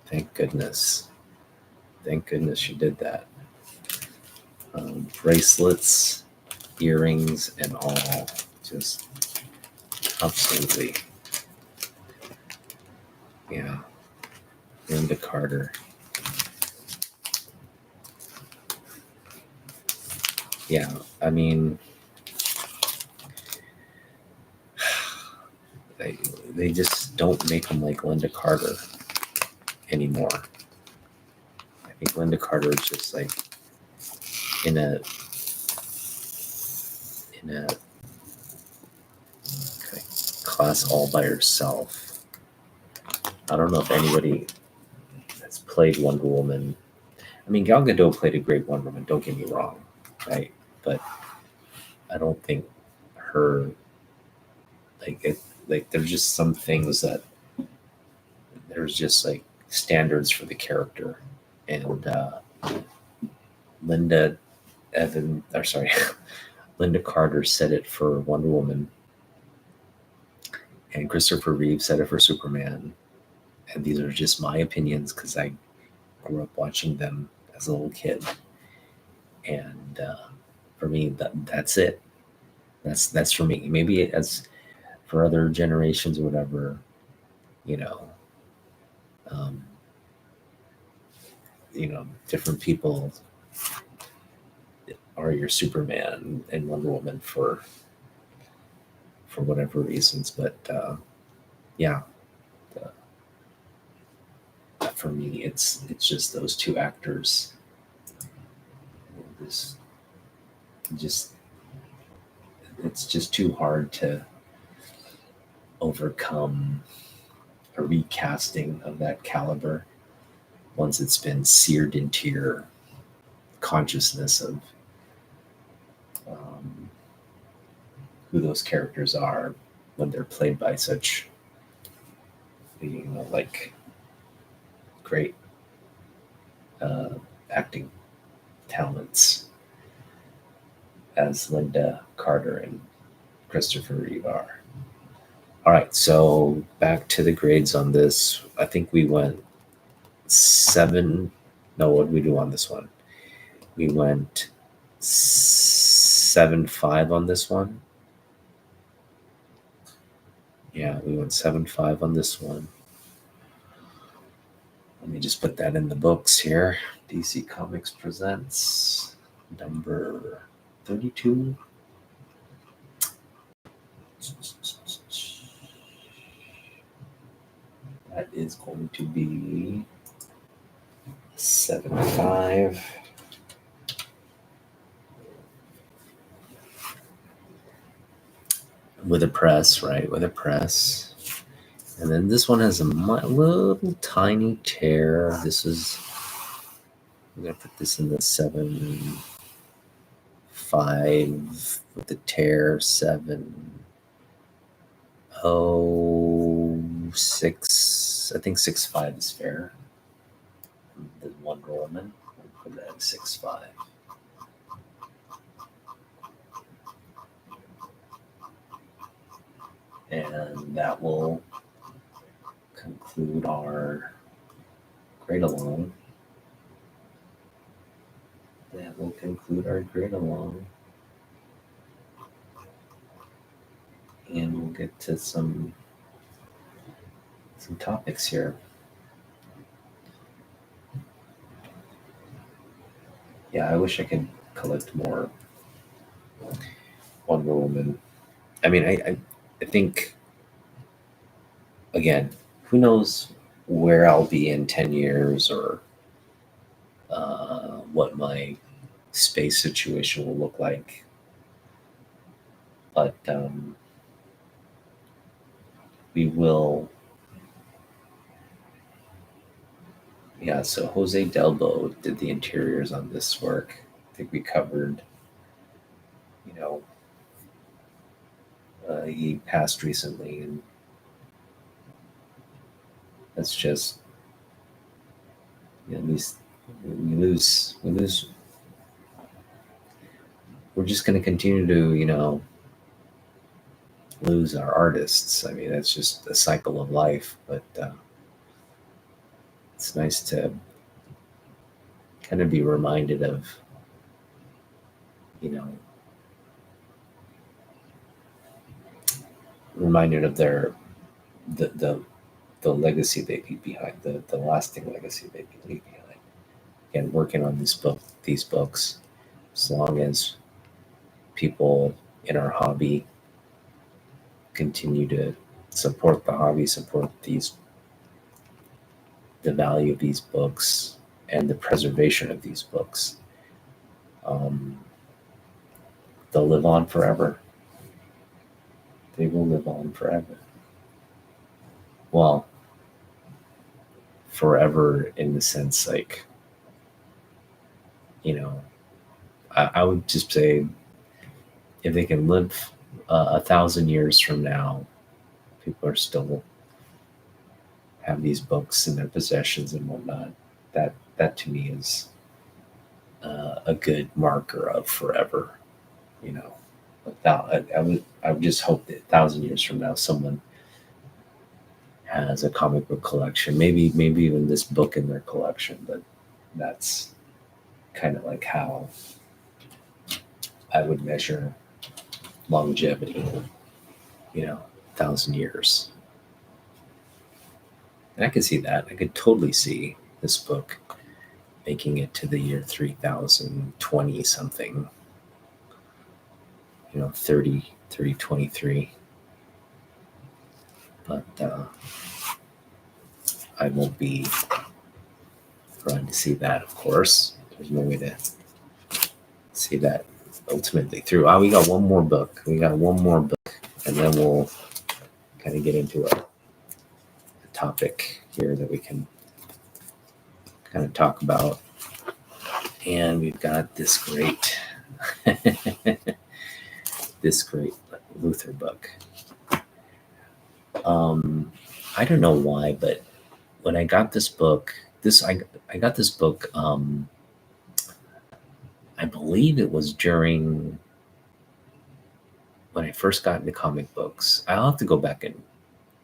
thank goodness. Thank goodness she did that. Bracelets, earrings, and all. Just absolutely. Yeah. Linda Carter. Yeah, I mean, they just don't make them like Linda Carter anymore. I think Linda Carter is just like in a class all by herself. I don't know if anybody that's played Wonder Woman. I mean, Gal Gadot played a great Wonder Woman. Don't get me wrong, right? But I don't think her like there's just some things that there's just like standards for the character, and Linda Linda Carter said it for Wonder Woman, and Christopher Reeve said it for Superman. And these are just my opinions because I grew up watching them as a little kid. And for me, that's it. That's for me. Maybe as for other generations or whatever, you know, um, different people are your Superman and Wonder Woman for whatever reasons. But yeah, for me, it's just those two actors. This just it's just too hard to overcome a recasting of that caliber once it's been seared into your consciousness of um, who those characters are when they're played by such like great uh, acting talents as Linda Carter and Christopher Reeve are. All right, so back to the grades on this. I think we went 7. No, what did we do on this one? We went 7.5 on this one. Yeah, we went 7.5 on this one. Let me just put that in the books here. DC Comics presents number 32. That is going to be 7.5. With a press, right? With a press. And then this one has a little tiny tear. This is, I'm going to put this in the 7.5 with the tear. 7.06. I think 6.5 is fair. The Wonder Woman, we'll put that at 6.5. And that will conclude our grade along. And we'll get to some topics here. Yeah, I wish I could collect more Wonder Woman. I mean, I think, again, who knows where I'll be in 10 years or what my space situation will look like. But we will. Yeah, so Jose Delbo did the interiors on this work. I think we covered, he passed recently, and that's just, we lose. We're just going to continue to, lose our artists. I mean, that's just a cycle of life, but it's nice to kind of be reminded of, you know, reminded of the legacy they leave behind, the lasting legacy they leave behind. And working on these books, as long as people in our hobby continue to support the hobby, support the value of these books and the preservation of these books, they'll live on forever. They will live on forever. Well, forever in the sense like, you know, I would just say if they can live 1,000 years from now, people are still have these books in their possessions and whatnot. That to me is a good marker of forever. You know, I would just hope that 1,000 years from now, someone has a comic book collection, maybe even this book in their collection. But that's kind of like how I would measure longevity. You know, 1,000 years. And I could see that. I could totally see this book making it to the year 3020 something, 3023. But I won't be trying to see that, of course. There's no way to see that ultimately through. We got one more book. And then we'll kind of get into a topic here that we can kind of talk about. And we've got this great Luther book. I don't know why, but when I got this book, I got this book. I believe it was during when I first got into comic books. I'll have to go back and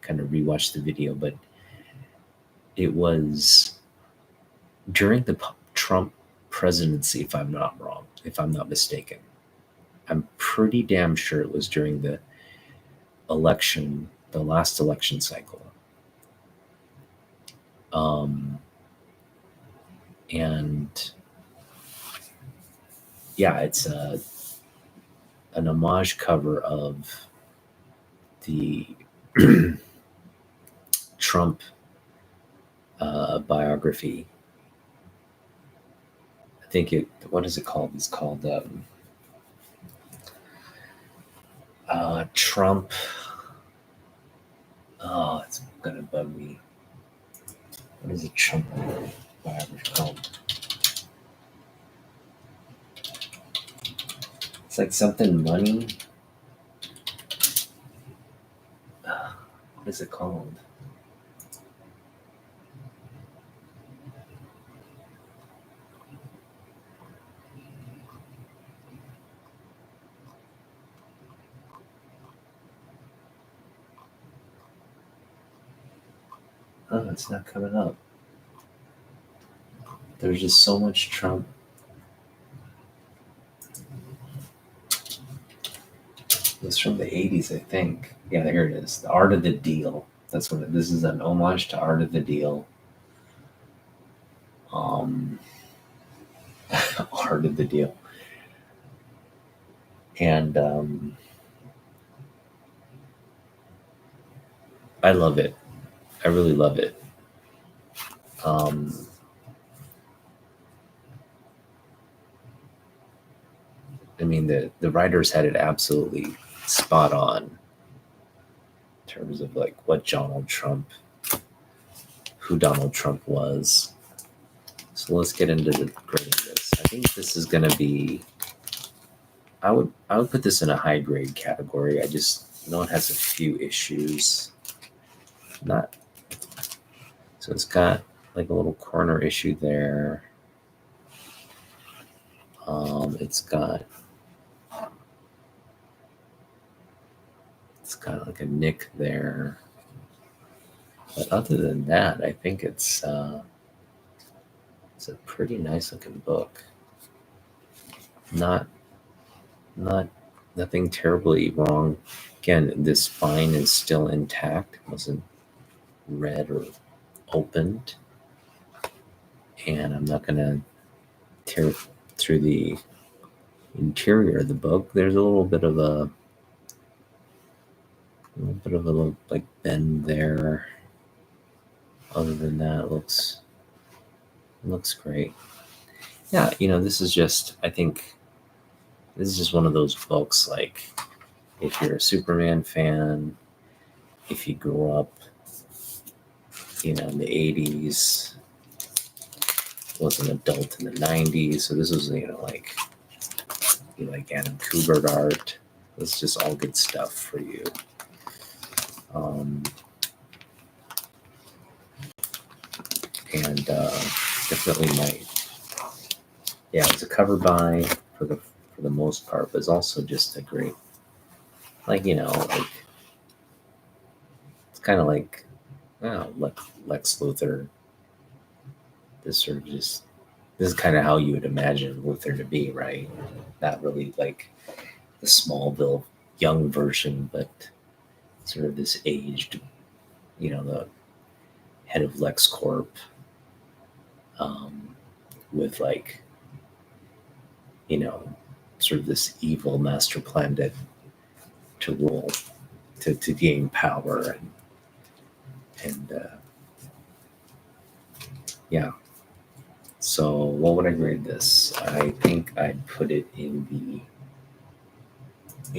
kind of rewatch the video, but it was during the Trump presidency, if I'm not mistaken. I'm pretty damn sure it was during the last election cycle. And yeah, it's an homage cover of the Trump biography. I think what is it called? It's called Trump. Oh, it's gonna bug me. What is a Trump biography called? It's like something money. What is it called? Oh, it's not coming up. There's just so much Trump. It's from the 80s, I think. Yeah, here it is. The Art of the Deal. That's what this is, an homage to Art of the Deal. Art of the Deal. And I love it. I really love it. I mean, the writers had it absolutely spot on in terms of like who Donald Trump was. So let's get into the grade of this. I think this is going to be. I would put this in a high grade category. I just know it has a few issues. So it's got like a little corner issue there. It's got It's kind of like a nick there. But other than that, I think it's a pretty nice looking book. Not nothing terribly wrong. Again, this spine is still intact. It wasn't read or opened. And I'm not gonna tear through the interior of the book. There's a little bit of a like bend there. Other than that, it looks great. Yeah, this is just, I think this is just one of those books, like, if you're a Superman fan, if you grew up, in the 80s, was an adult in the 90s, so this was, like, you like Adam Kubert art. It's just all good stuff for you. And definitely it's a cover buy for the most part, but it's also just a great, like, like, it's kind of like, Lex Luthor. This is kind of how you would imagine Luthor to be, right? Not really like the Smallville young version, but sort of this aged, the head of LexCorp, with, like, sort of this evil master plan to rule, to gain power, and yeah. So what would I grade this? I think I'd put it in the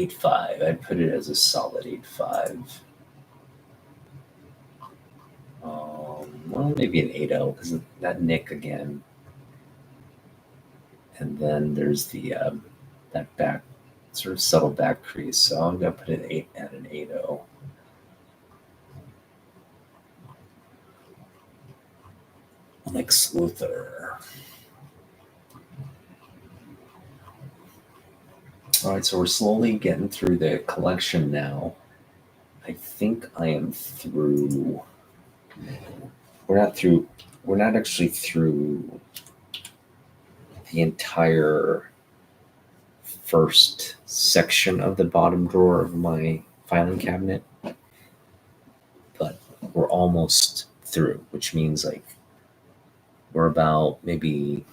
8.5. I'd put it as a solid 8.5. Well, maybe an 8.0 because of that nick again. And then there's the that back, sort of subtle back crease. So I'm gonna put it at an 8.0. Lex Luthor. All right, so we're slowly getting through the collection now. I think I am through. We're not actually through the entire first section of the bottom drawer of my filing cabinet, but we're almost through, which means, like, we're about maybe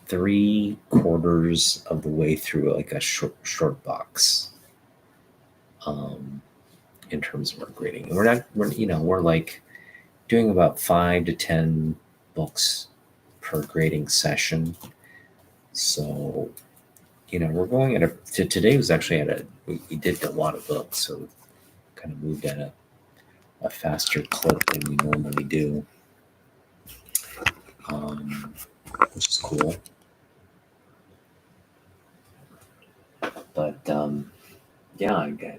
3/4 of the way through, like, a short box, in terms of our grading. And we're like doing about 5 to 10 books per grading session. So, we're going today was actually we did a lot of books, so kind of moved at a faster clip than we normally do, which is cool. But I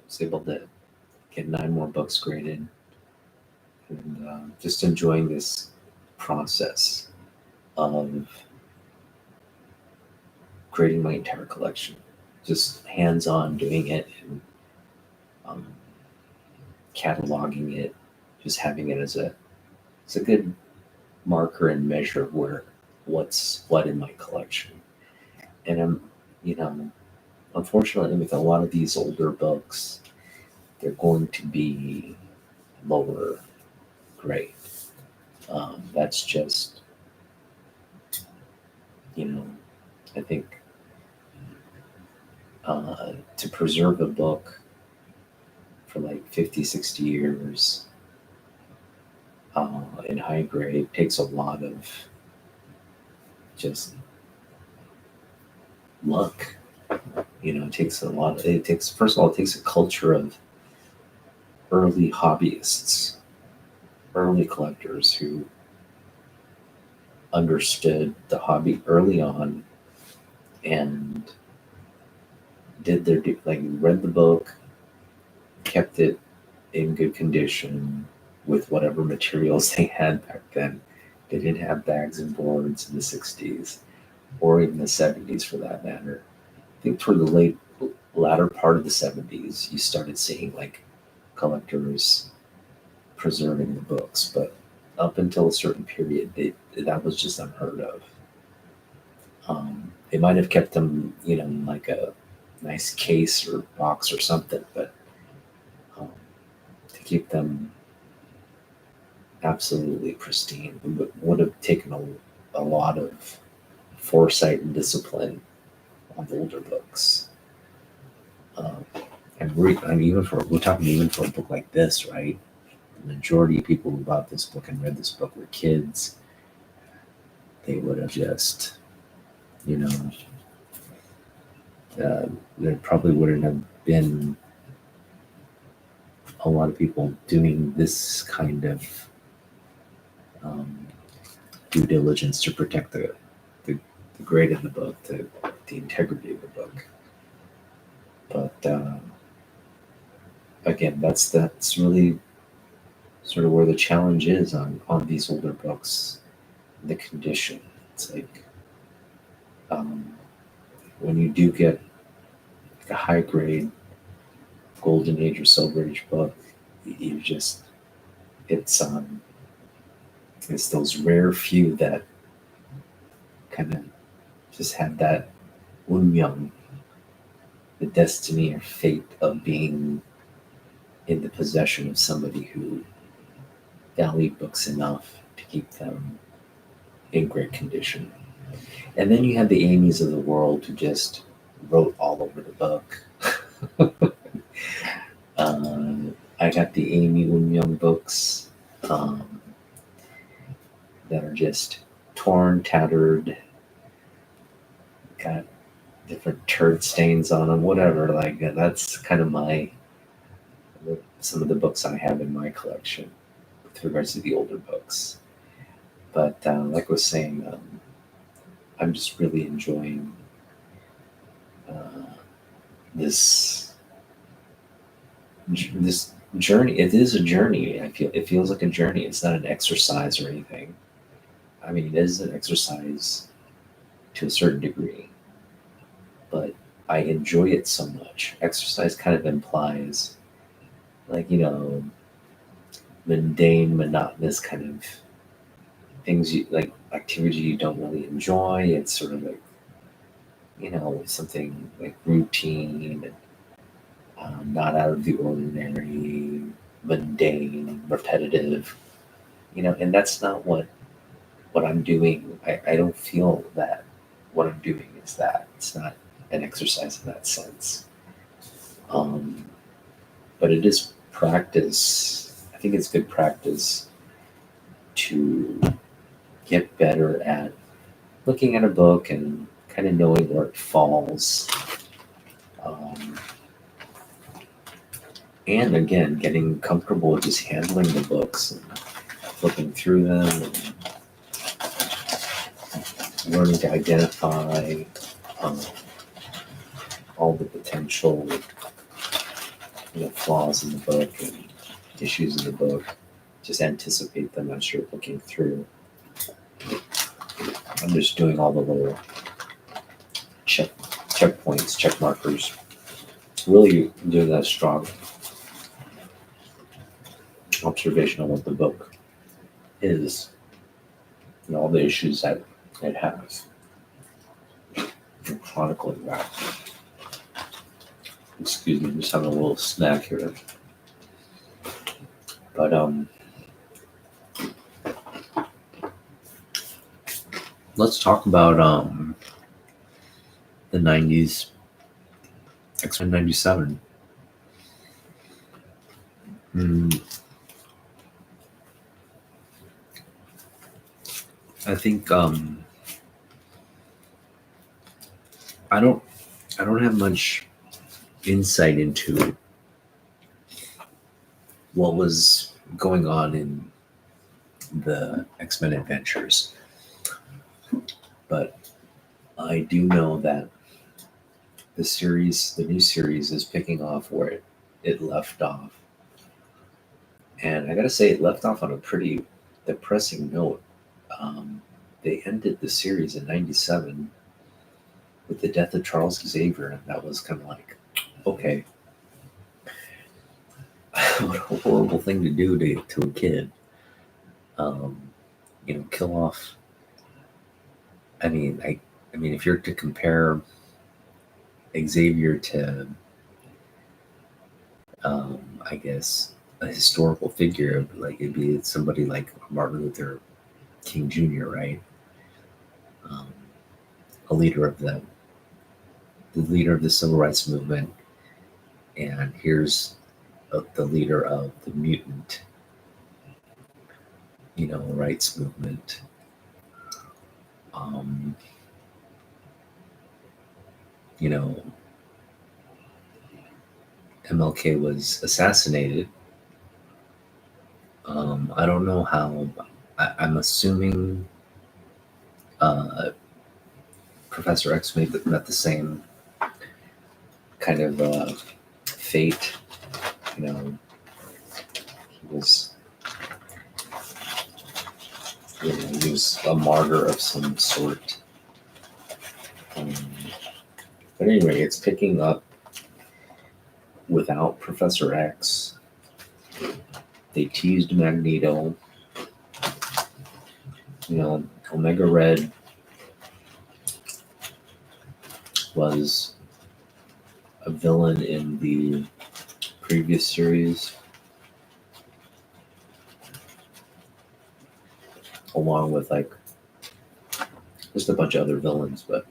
was able to get 9 more books graded, and just enjoying this process of grading my entire collection, just hands-on doing it, and cataloging it, just having it as a good marker and measure of what's what in my collection. And unfortunately, with a lot of these older books, they're going to be lower grade. That's just, I think, to preserve a book for like 50, 60 years in high grade takes a lot of just luck. First of all, it takes a culture of early hobbyists, early collectors who understood the hobby early on and did read the book, kept it in good condition with whatever materials they had back then. They didn't have bags and boards in the 60s or even the 70s for that matter. I think toward the late latter part of the 70s, you started seeing like collectors preserving the books, but up until a certain period, that was just unheard of. They might have kept them, in like a nice case or box or something, but um, to keep them absolutely pristine would have taken a lot of foresight and discipline on the older books. Um, and we're talking even for a book like this, right? The majority of people who bought this book and read this book were kids. They would have just, you know, there probably wouldn't have been a lot of people doing this kind of um, due diligence to protect the grade of the book, the integrity of the book. But again, that's really sort of where the challenge is on these older books, the condition. It's like when you do get a high grade golden age or silver age book, you just it's those rare few that kind of just have that unmyeong, the destiny or fate of being in the possession of somebody who valued books enough to keep them in great condition. And then you have the Amy's of the world who just wrote all over the book. I got the Amy Unmyeong books that are just torn, tattered, got different turd stains on them, whatever. Like that's kind of some of the books I have in my collection with regards to the older books. But like I was saying, I'm just really enjoying this journey. It is a journey. It feels like a journey. It's not an exercise or anything. I mean, it is an exercise to a certain degree, but I enjoy it so much. Exercise kind of implies, like, mundane, monotonous kind of things you like, activity you don't really enjoy. It's sort of like, something like routine, not out of the ordinary, mundane, repetitive, and that's not what I'm doing. I don't feel that what I'm doing is that. It's not an exercise in that sense. Um, but it is practice. I think it's good practice to get better at looking at a book and kind of knowing where it falls. And again, getting comfortable with just handling the books and flipping through them and learning to identify all the potential flaws in the book and issues in the book. Just anticipate them as you're looking through. I'm just doing all the little checkpoints, check markers. Really doing that strong observation on what the book is and all the issues that it has. And chronicling that. Excuse me, just having a little snack here. But let's talk about the 90s, X-Men 97. I think I don't have much insight into what was going on in the X-Men adventures, but I do know that the new series is picking off where it left off. And I gotta say, it left off on a pretty depressing note. They ended the series in 97 with the death of Charles Xavier, and that was kind of like, okay, what a horrible thing to do to a kid. Kill off. I mean, if you're to compare Xavier to, I guess, a historical figure, like it'd be somebody like Martin Luther King Jr., right? Um, a leader of the leader of the civil rights movement, and here's the leader of the mutant, rights movement. Um, you know, MLK was assassinated. I don't know how. I'm assuming Professor X met the same kind of fate. He was, he was a martyr of some sort. Um, but anyway, it's picking up without Professor X. They teased Magneto. Omega Red was a villain in the previous series, along with like just a bunch of other villains. But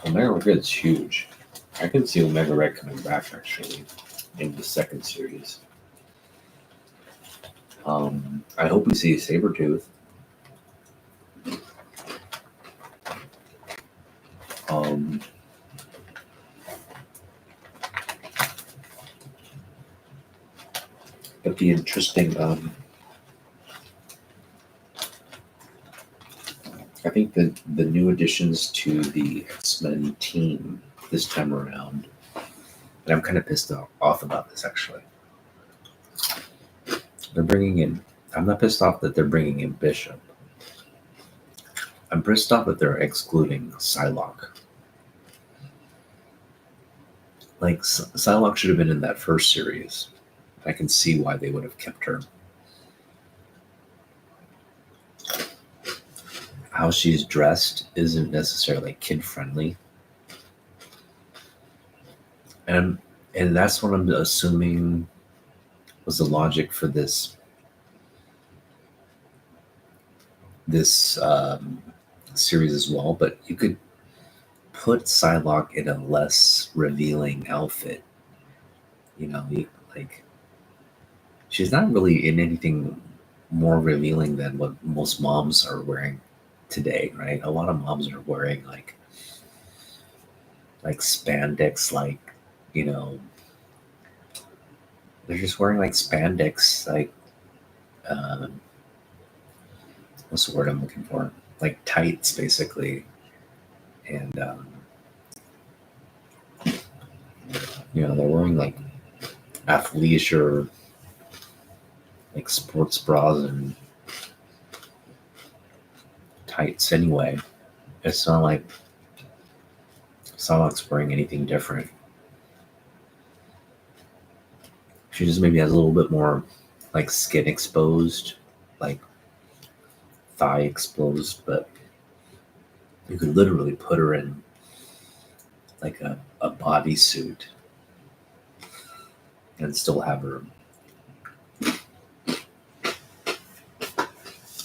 Omega Red's huge. I can see Omega Red coming back actually in the second series. I hope we see Sabretooth. But the interesting, I think the new additions to the X-Men team this time around, and I'm kind of pissed off about this actually. They're bringing in. I'm not pissed off that they're bringing in Bishop. I'm pissed off that they're excluding Psylocke. Like Psylocke should have been in that first series. I can see why they would have kept her. How she's dressed isn't necessarily kid friendly, and that's what I'm assuming was the logic for this series as well. But you could put Psylocke in a less revealing outfit. Like she's not really in anything more revealing than what most moms are wearing today, right? A lot of moms are wearing like spandex, they're just wearing like spandex, like what's the word I'm looking for? Like tights, basically, and they're wearing like athleisure, like sports bras and tights. Anyway, it's not like Psylocke's wearing anything different. She just maybe has a little bit more like skin exposed, like thigh exposed, but you could literally put her in like a bodysuit and still have her.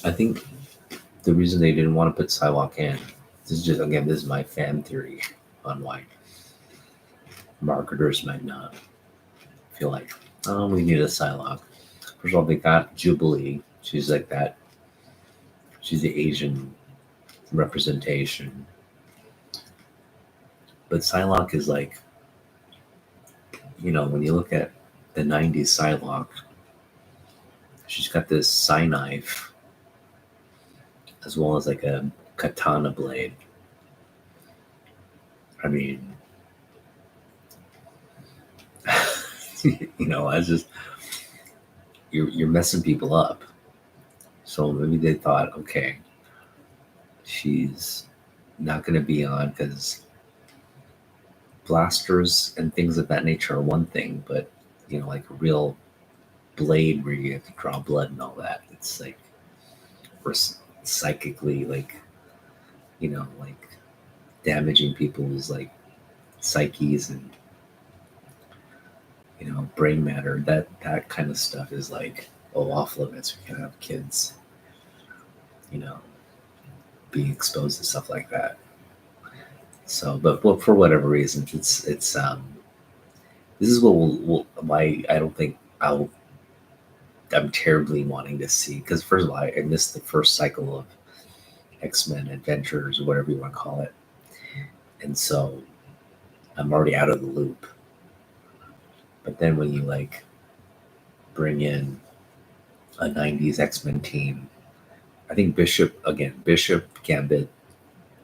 I think the reason they didn't want to put Psylocke in, this is my fan theory on why marketers might not feel like, oh, we need a Psylocke. First of all, they got Jubilee. She's like that. She's the Asian representation. But Psylocke is like, when you look at the 90s Psylocke, she's got this Psy knife as well as like a katana blade. I mean, I just, you're messing people up. So maybe they thought, okay, she's not going to be on because blasters and things of that nature are one thing, but like a real blade where you have to draw blood and all that, it's like we're psychically like like damaging people's like psyches and brain matter. That kind of stuff is like off limits. We can have kids being exposed to stuff like that. So, but for whatever reason, it's this is what why I don't think I'm terribly wanting to see, because first of all, I missed the first cycle of X-Men Adventures or whatever you want to call it, and so I'm already out of the loop. But then when you like bring in a 90s X-Men team, I think Bishop, Gambit,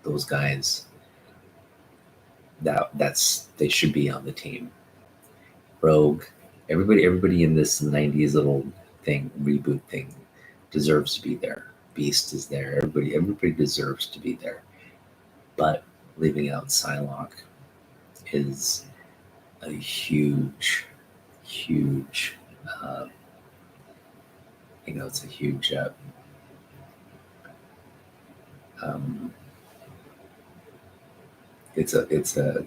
those guys, that's they should be on the team. Rogue, everybody in this 90s little thing, reboot thing, deserves to be there. Beast is there. Everybody deserves to be there. But leaving out Psylocke is a huge it's a huge it's a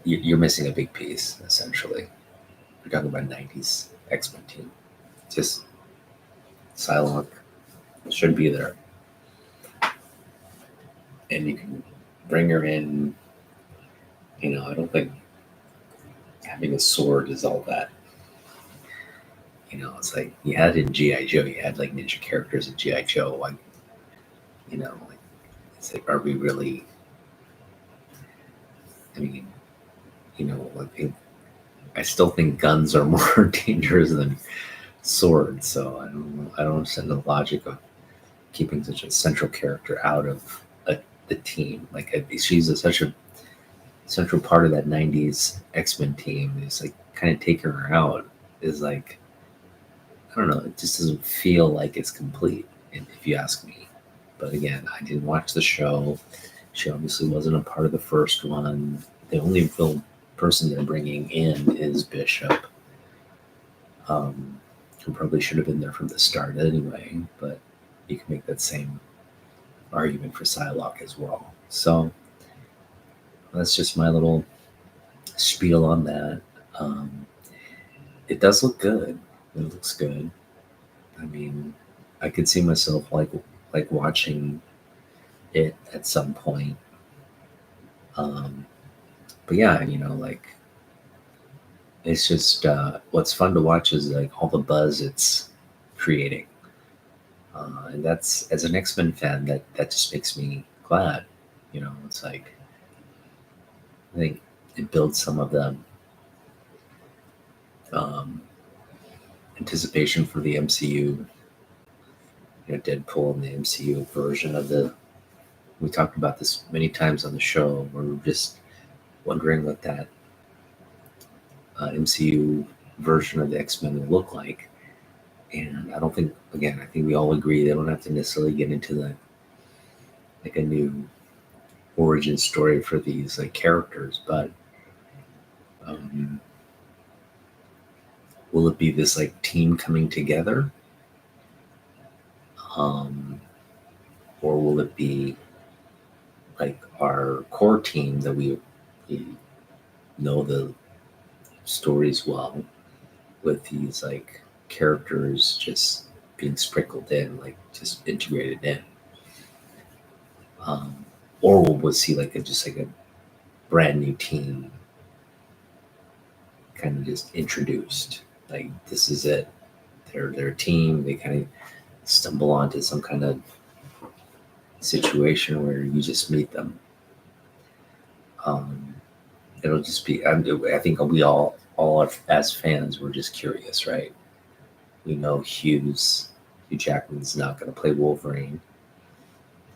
you're missing a big piece, essentially. We're talking about 90s X-Men team. Just Psylocke should be there, and you can bring her in. I don't think having a sword is all that. It's like you had in GI Joe, you had like ninja characters in GI Joe. Like, like it's like, are we really? I mean, I still think guns are more dangerous than swords. So I don't understand the logic of keeping such a central character out of the team. Like she's such a central part of that 90s X-Men team. It's like kind of taking her out is like, I don't know, it just doesn't feel like it's complete, if you ask me. But again, I didn't watch the show. She obviously wasn't a part of the first one. The only real person they're bringing in is Bishop, who probably should have been there from the start anyway, but you can make that same argument for Psylocke as well. So that's just my little spiel on that. It does look good. It looks good. I mean, I could see myself like watching it at some point. But yeah, like it's just what's fun to watch is like all the buzz it's creating, and that's, as an X-Men fan, that just makes me glad. It's like I think it builds some of the anticipation for the MCU. Deadpool and the MCU version of the. We talked about this many times on the show. We're just wondering what that MCU version of the X-Men will look like. And I don't think, again, I think we all agree they don't have to necessarily get into like a new origin story for these like characters, but will it be this like team coming together? Or will it be like our core team that we know the stories well, with these like characters just being sprinkled in, like just integrated in? Or we'll see like just like a brand new team kind of just introduced. Like this is it. They're a team. They kind of stumble onto some kind of situation where you just meet them. It'll just be. I think we all as fans, we're just curious, right? We know Hugh Jackman's not going to play Wolverine.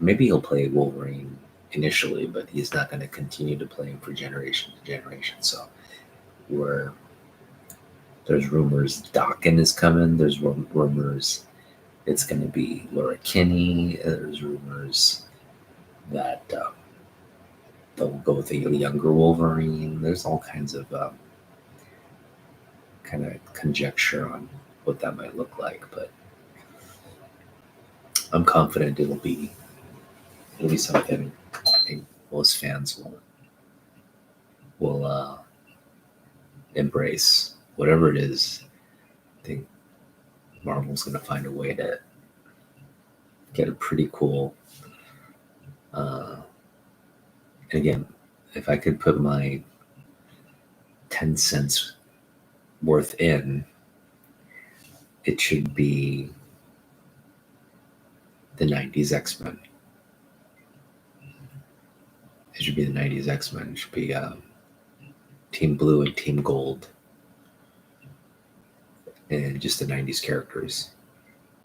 Maybe he'll play Wolverine initially, but he's not going to continue to play him for generation to generation. So there's rumors Daken is coming. There's rumors it's going to be Laura Kinney. There's rumors that they'll go with a younger Wolverine. There's all kinds of kind of conjecture on what that might look like, but I'm confident it'll be something I think most fans will embrace. Whatever it is, I think Marvel's going to find a way to get a pretty cool. And again, if I could put my 10 cents worth in, it should be the 90s X-Men. It should be the 90s X-Men. It should be Team Blue and Team Gold. And just the 90s characters.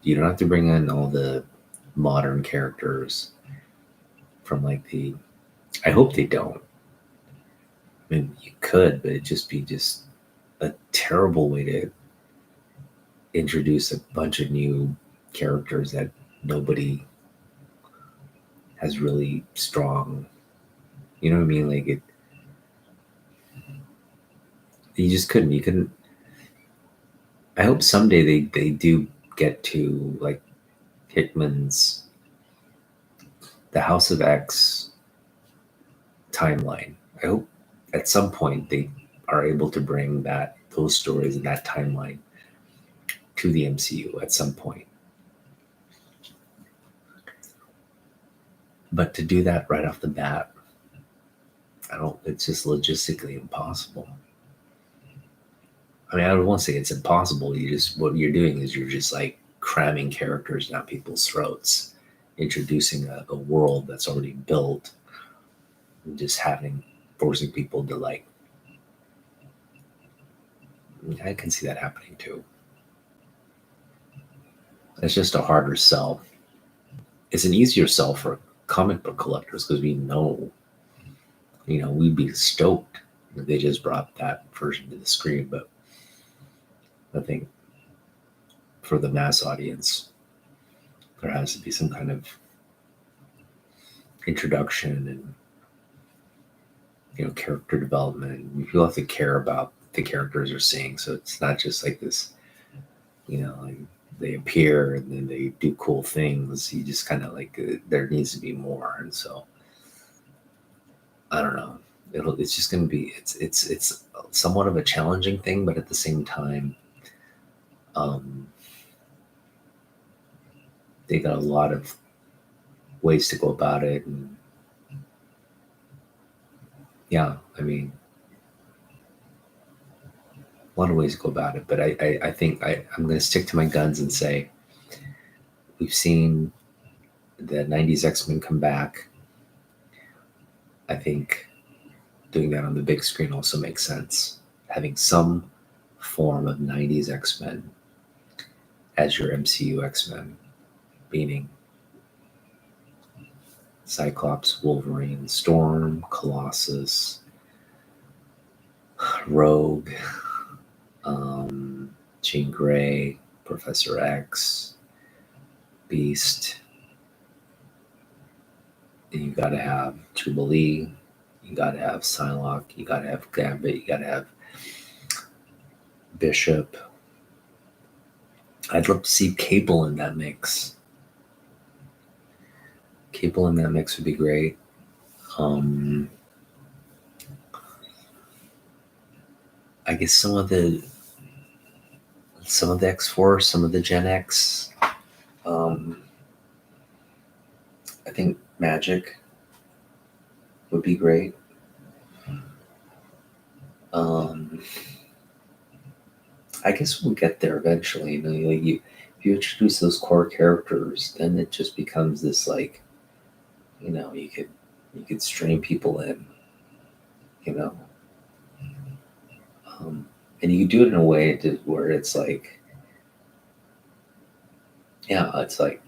You don't have to bring in all the modern characters from like the... I hope they don't. I mean, you could, but it'd just be a terrible way to introduce a bunch of new characters that nobody has really strong... You know what I mean? Like it... You just couldn't. You couldn't... I hope someday they do get to like Hickman's The House of X timeline. I hope at some point they are able to bring those stories and that timeline to the MCU at some point. But to do that right off the bat, it's just logistically impossible. I mean, I don't want to say it's impossible. What you're doing is you're just like cramming characters down people's throats, introducing a world that's already built, and just forcing people to like... I can see that happening too. It's just a harder sell. It's an easier sell for comic book collectors because we know, we'd be stoked if they just brought that version to the screen. But I think for the mass audience, there has to be some kind of introduction and character development. People have to care about the characters they're seeing, so it's not just like this, like they appear and then they do cool things. You just kind of like there needs to be more, and so I don't know. It's just going to be it's somewhat of a challenging thing, but at the same time, they got a lot of ways to go about it, and yeah, I mean, a lot of ways to go about it. But I think I'm going to stick to my guns and say we've seen the 90s X-Men come back. I think doing that on the big screen also makes sense. Having some form of 90s X-Men as your MCU X-Men, meaning Cyclops, Wolverine, Storm, Colossus, Rogue, Jean Grey, Professor X, Beast. And you got to have Jubilee. You got to have Psylocke. You got to have Gambit. You got to have Bishop. I'd love to see Cable in that mix. Cable in that mix would be great. I guess some of the X-Force, some of the Gen X. I think Magic would be great. I guess we'll get there eventually. If you introduce those core characters, then it just becomes this like, you could stream people in, and you could do it in a way where it's like, it's like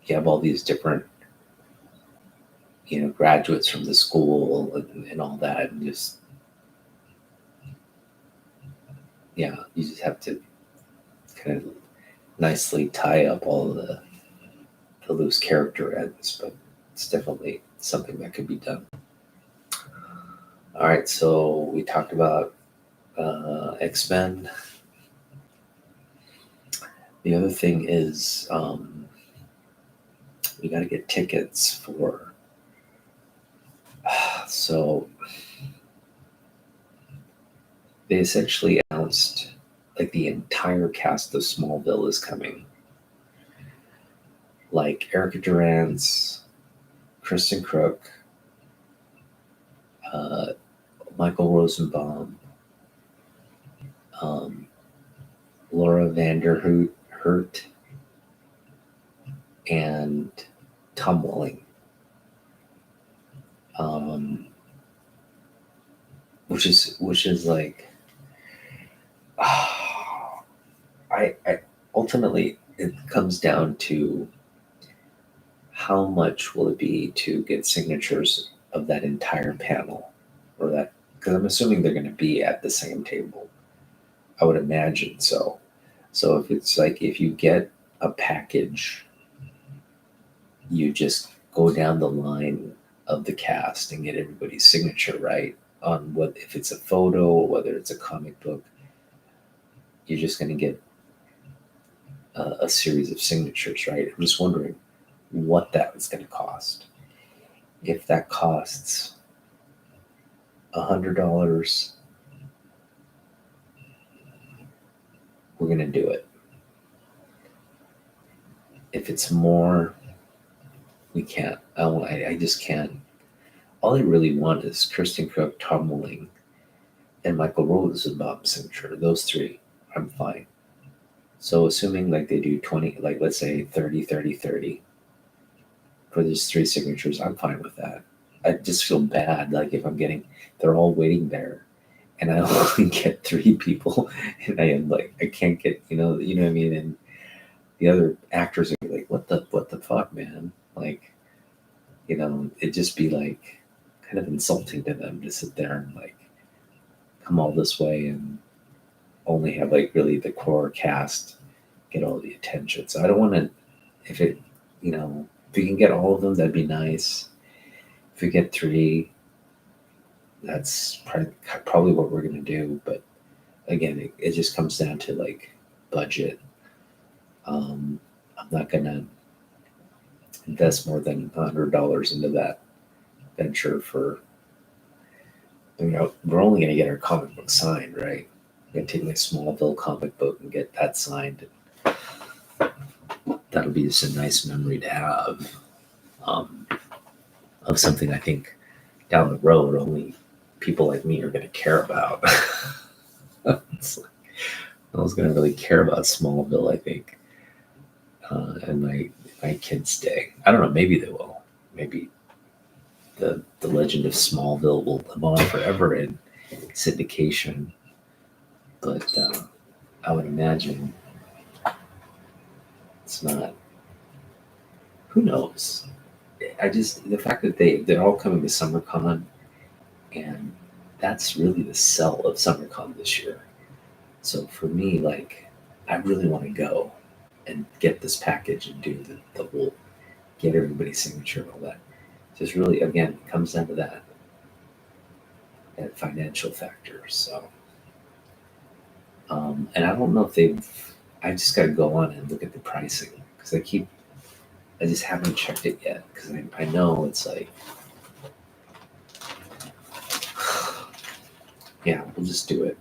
you have all these different, graduates from the school and all that, and just, you just have to kind of nicely tie up all the loose character ends, but it's definitely something that could be done. All right, so we talked about X-Men. The other thing is we got to get tickets for. So they essentially announced like the entire cast of Smallville is coming. Like Erica Durance, Kristen Crook, uh, Michael Rosenbaum, um, Laura Vanderhurt, and Tom Welling, which is like, I ultimately it comes down to how much will it be to get signatures of that entire panel, or that, because I'm assuming they're going to be at the same table. I would imagine so. So if it's like if you get a package, you just go down the line of the cast and get everybody's signature, right, on what, if it's a photo or whether it's a comic book. You're just going to get a series of signatures, right? I'm just wondering what that is going to cost. If that costs $100, we're going to do it. If it's more, we can't. I just can't. All I really want is Kirsten Cook, Tom Welling, and Michael Rosenbaum's signature. Those three, I'm fine. So assuming like they do 20, like let's say 30, 30, 30 for these three signatures, I'm fine with that. I just feel bad, like if I'm getting, they're all waiting there, and I only get three people, and I am like, I can't get, you know what I mean, and the other actors are like, what the fuck, man, like, it'd just be like kind of insulting to them to sit there and like come all this way and only have like really the core cast get all the attention. So I don't want to, if it, if we can get all of them, that'd be nice. If we get three, that's probably what we're going to do. But again, it just comes down to like budget. I'm not going to invest more than $100 into that venture for, we're only going to get our comic book signed, right? I'm going to take my Smallville comic book and get that signed. That'll be just a nice memory to have, of something I think down the road only people like me are going to care about. It's like, no one's going to really care about Smallville, I think, and my kids' day. I don't know. Maybe they will. Maybe the legend of Smallville will live on forever in syndication. But I would imagine it's not. Who knows? The fact that they're all coming to SummerCon, and that's really the sell of SummerCon this year. So for me, like, I really want to go and get this package and do the whole, get everybody's signature and all that. Just really, again, it comes down to that financial factor. So, and I don't know if I just got to go on and look at the pricing, because I just haven't checked it yet, because I know it's like, yeah, we'll just do it.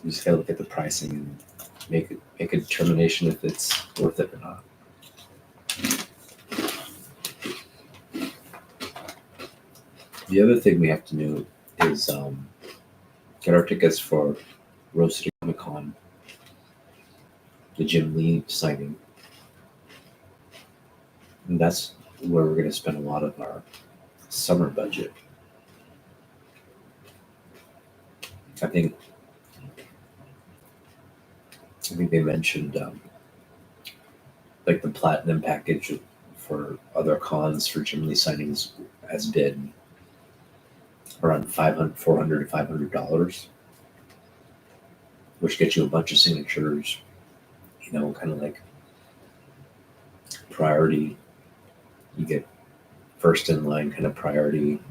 We just gotta look at the pricing and make a determination if it's worth it or not. The other thing we have to do is get our tickets for Rose City Comic Con, the Jim Lee signing. And that's where we're going to spend a lot of our summer budget. I think they mentioned like the platinum package for other cons for Jim Lee signings has been around $400 to $500, which gets you a bunch of signatures, kind of like priority. You get first in line kind of priority.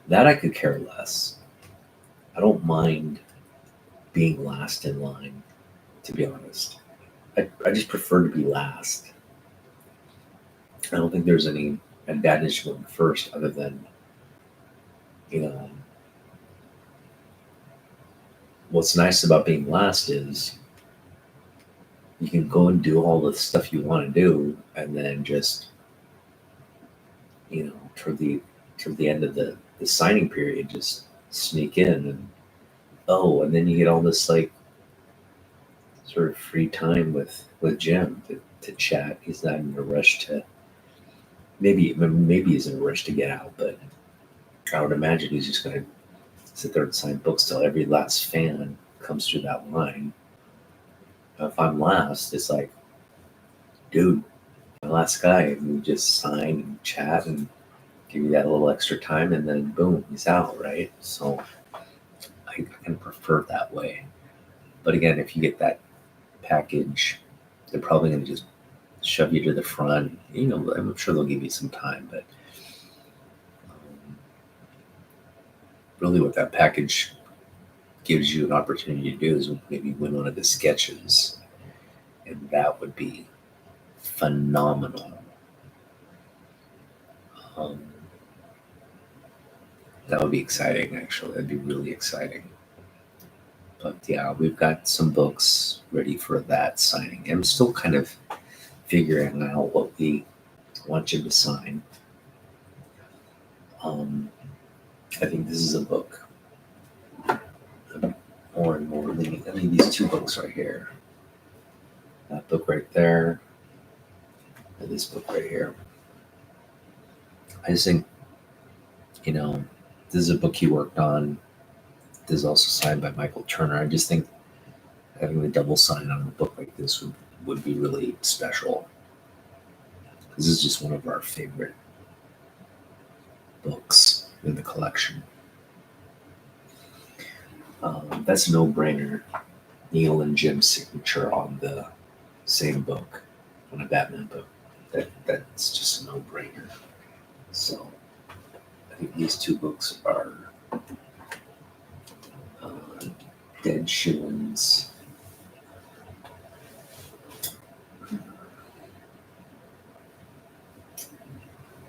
That I could care less. I don't mind being last in line, to be honest. I just prefer to be last. I don't think there's any advantage to going first other than, you know, what's nice about being last is you can go and do all the stuff you want to do and then just, toward the end of the signing period, just sneak in and then you get all this like sort of free time with Jim to chat. He's not in a rush to maybe he's in a rush to get out, but I would imagine he's just gonna sit there and sign books till every last fan comes through that line. If I'm last, it's like, dude, my last guy, and we just sign and chat and give you that little extra time, and then boom, he's out, right? So I can prefer that way. But again, if you get that package, they're probably going to just shove you to the front. I'm sure they'll give you some time, but really what that package gives you an opportunity to do is maybe win one of the sketches, and that would be phenomenal. That would be exciting, actually. That'd be really exciting. But yeah, we've got some books ready for that signing. I'm still kind of figuring out what we want you to sign. I think this is a book. More and more, I mean, these two books right here. That book right there, and this book right here. I just think, this is a book he worked on. This is also signed by Michael Turner. I just think having the double sign on a book like this would be really special. This is just one of our favorite books in the collection. That's a no-brainer. Neil and Jim's signature on the same book, on a Batman book. That's just a no-brainer. So I think these two books are dead shillings.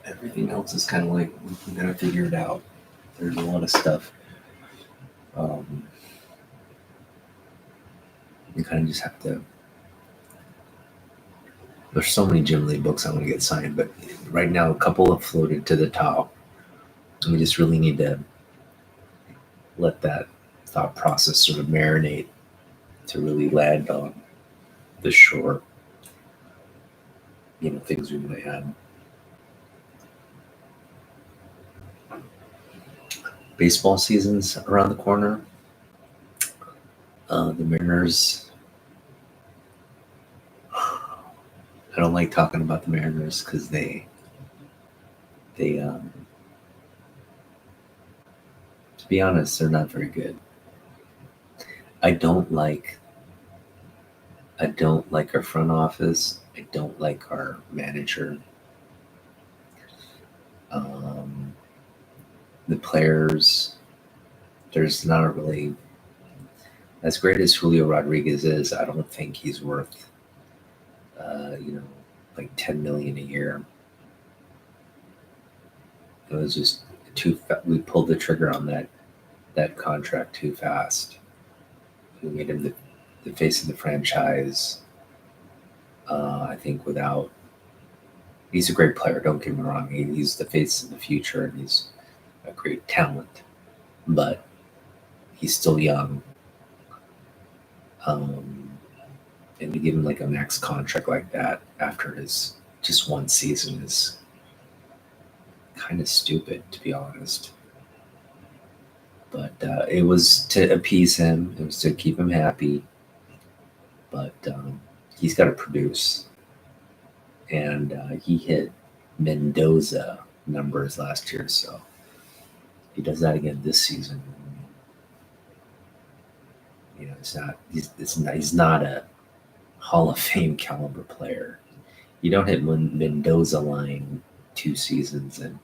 Everything else is kind of like we gotta figure it out. There's a lot of stuff. You kind of just have to. There's so many Jim Lee books I want to get signed, but right now a couple have floated to the top. And we just really need to let that thought process sort of marinate to really land on the short, things we might have. Baseball season's around the corner. The Mariners. I don't like talking about the Mariners because they to be honest, they're not very good. I don't like our front office. I don't like our manager. The players, there's not a really, as great as Julio Rodriguez is, I don't think he's worth, like $10 million a year. It was just we pulled the trigger on that contract too fast. We made him the face of the franchise. I think he's a great player. Don't get me wrong. He's the face of the future, and he's a great talent, but he's still young. And to give him like a max contract like that after his just one season is kind of stupid, to be honest. But it was to appease him. It was to keep him happy. But he's got to produce. And he hit Mendoza numbers last year, so if he does that again this season, he's not a Hall of Fame caliber player. You don't hit Mendoza line 2 seasons and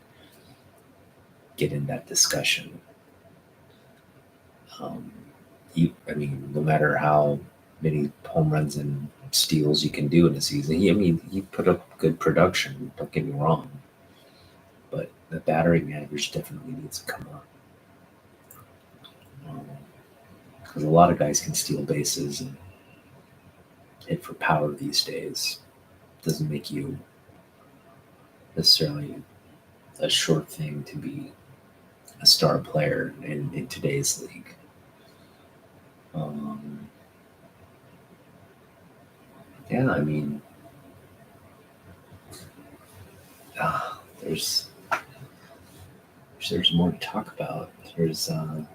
get in that discussion. I mean, no matter how many home runs and steals you can do in a season, he put up good production. Don't get me wrong, but the battering average definitely needs to come up. Because a lot of guys can steal bases and hit for power these days. Doesn't make you necessarily a short thing to be a star player in today's league. Yeah, I mean, there's more to talk about. There's the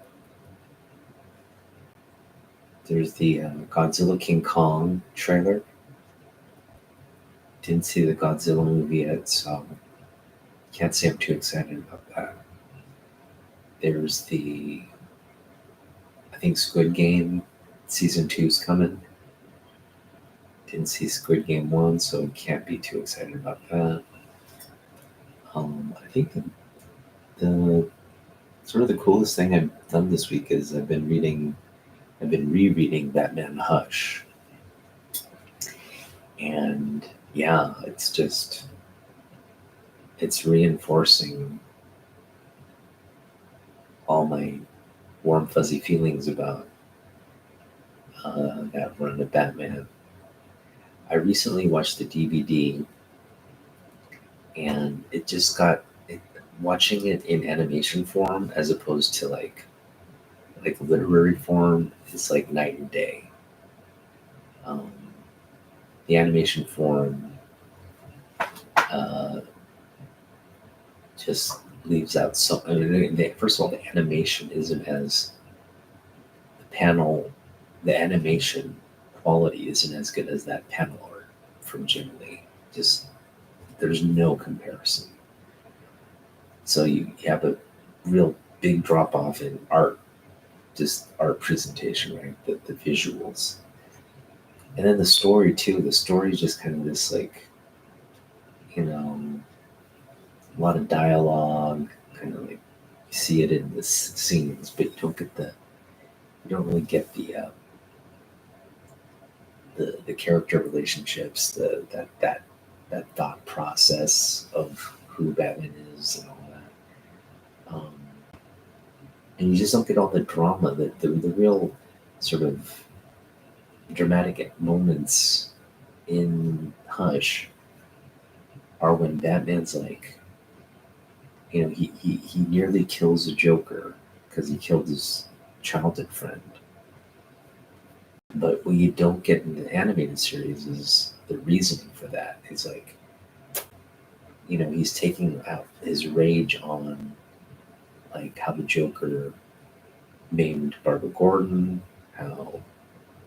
Godzilla King Kong trailer. Didn't see the Godzilla movie yet, so can't say I'm too excited about that. There's I think Squid Game season 2 is coming. Didn't see Squid Game 1, so can't be too excited about that. I think the sort of the coolest thing I've done this week is I've been rereading Batman Hush. And yeah, it's reinforcing all my warm, fuzzy feelings about that run of Batman. I recently watched the DVD, and it just watching it in animation form as opposed to like literary form is like night and day. Um, the animation form uh, just leaves out so. I mean, first of all, the animation isn't as the animation quality isn't as good as that panel art from Jim Lee. Just there's no comparison. So you have a real big drop off in art, just art presentation, right? The visuals. And then the story too. The story is just kind of this like, a lot of dialogue, kind of like you see it in the scenes, but you don't really get the character relationships, that thought process of who Batman is and all that. And you just don't get all the drama, the real sort of dramatic moments in Hush are when Batman's like, he nearly kills a Joker because he killed his childhood friend. But what you don't get in the animated series is the reasoning for that. It's like, he's taking out his rage on like how the Joker maimed Barbara Gordon, how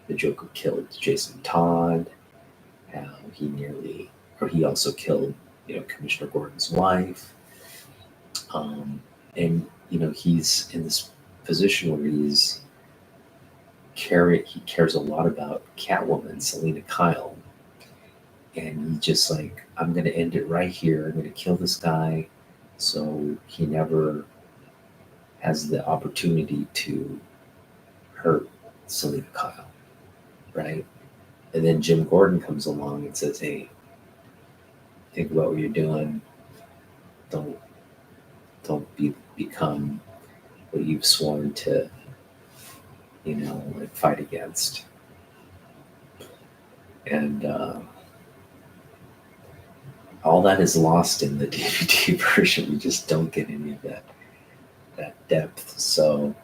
the Joker killed Jason Todd, how he also killed, Commissioner Gordon's wife. And, he's in this position where he cares a lot about Catwoman, Selena Kyle. And he just like, I'm going to end it right here. I'm going to kill this guy so he never has the opportunity to hurt Selena Kyle, right? And then Jim Gordon comes along and says, hey, think about what you're doing. Don't become what you've sworn to, like fight against. And all that is lost in the DVD version. You just don't get any of that depth. So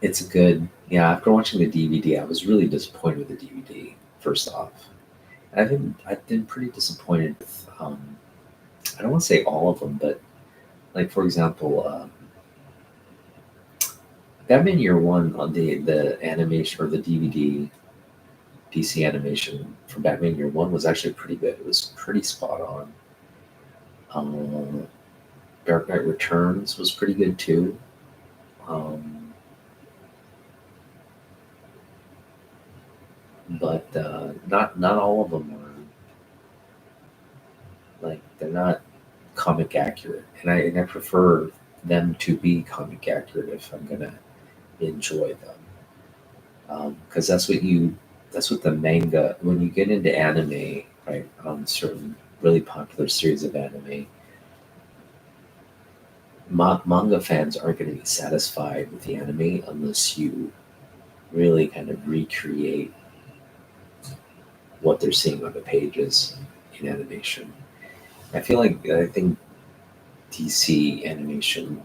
it's a good, after watching the DVD, I was really disappointed with the DVD, first off. And I've been pretty disappointed with, I don't want to say all of them, but like, for example, Batman Year One on the animation or the DVD DC animation for Batman Year One was actually pretty good. It was pretty spot on. Dark Knight Returns was pretty good too. But not all of them are like, they're not comic accurate, and I prefer them to be comic accurate if I'm gonna enjoy them, because that's what the manga, when you get into anime, right, on certain really popular series of anime, manga fans aren't going to be satisfied with the anime unless you really kind of recreate what they're seeing on the pages in animation. I think DC animation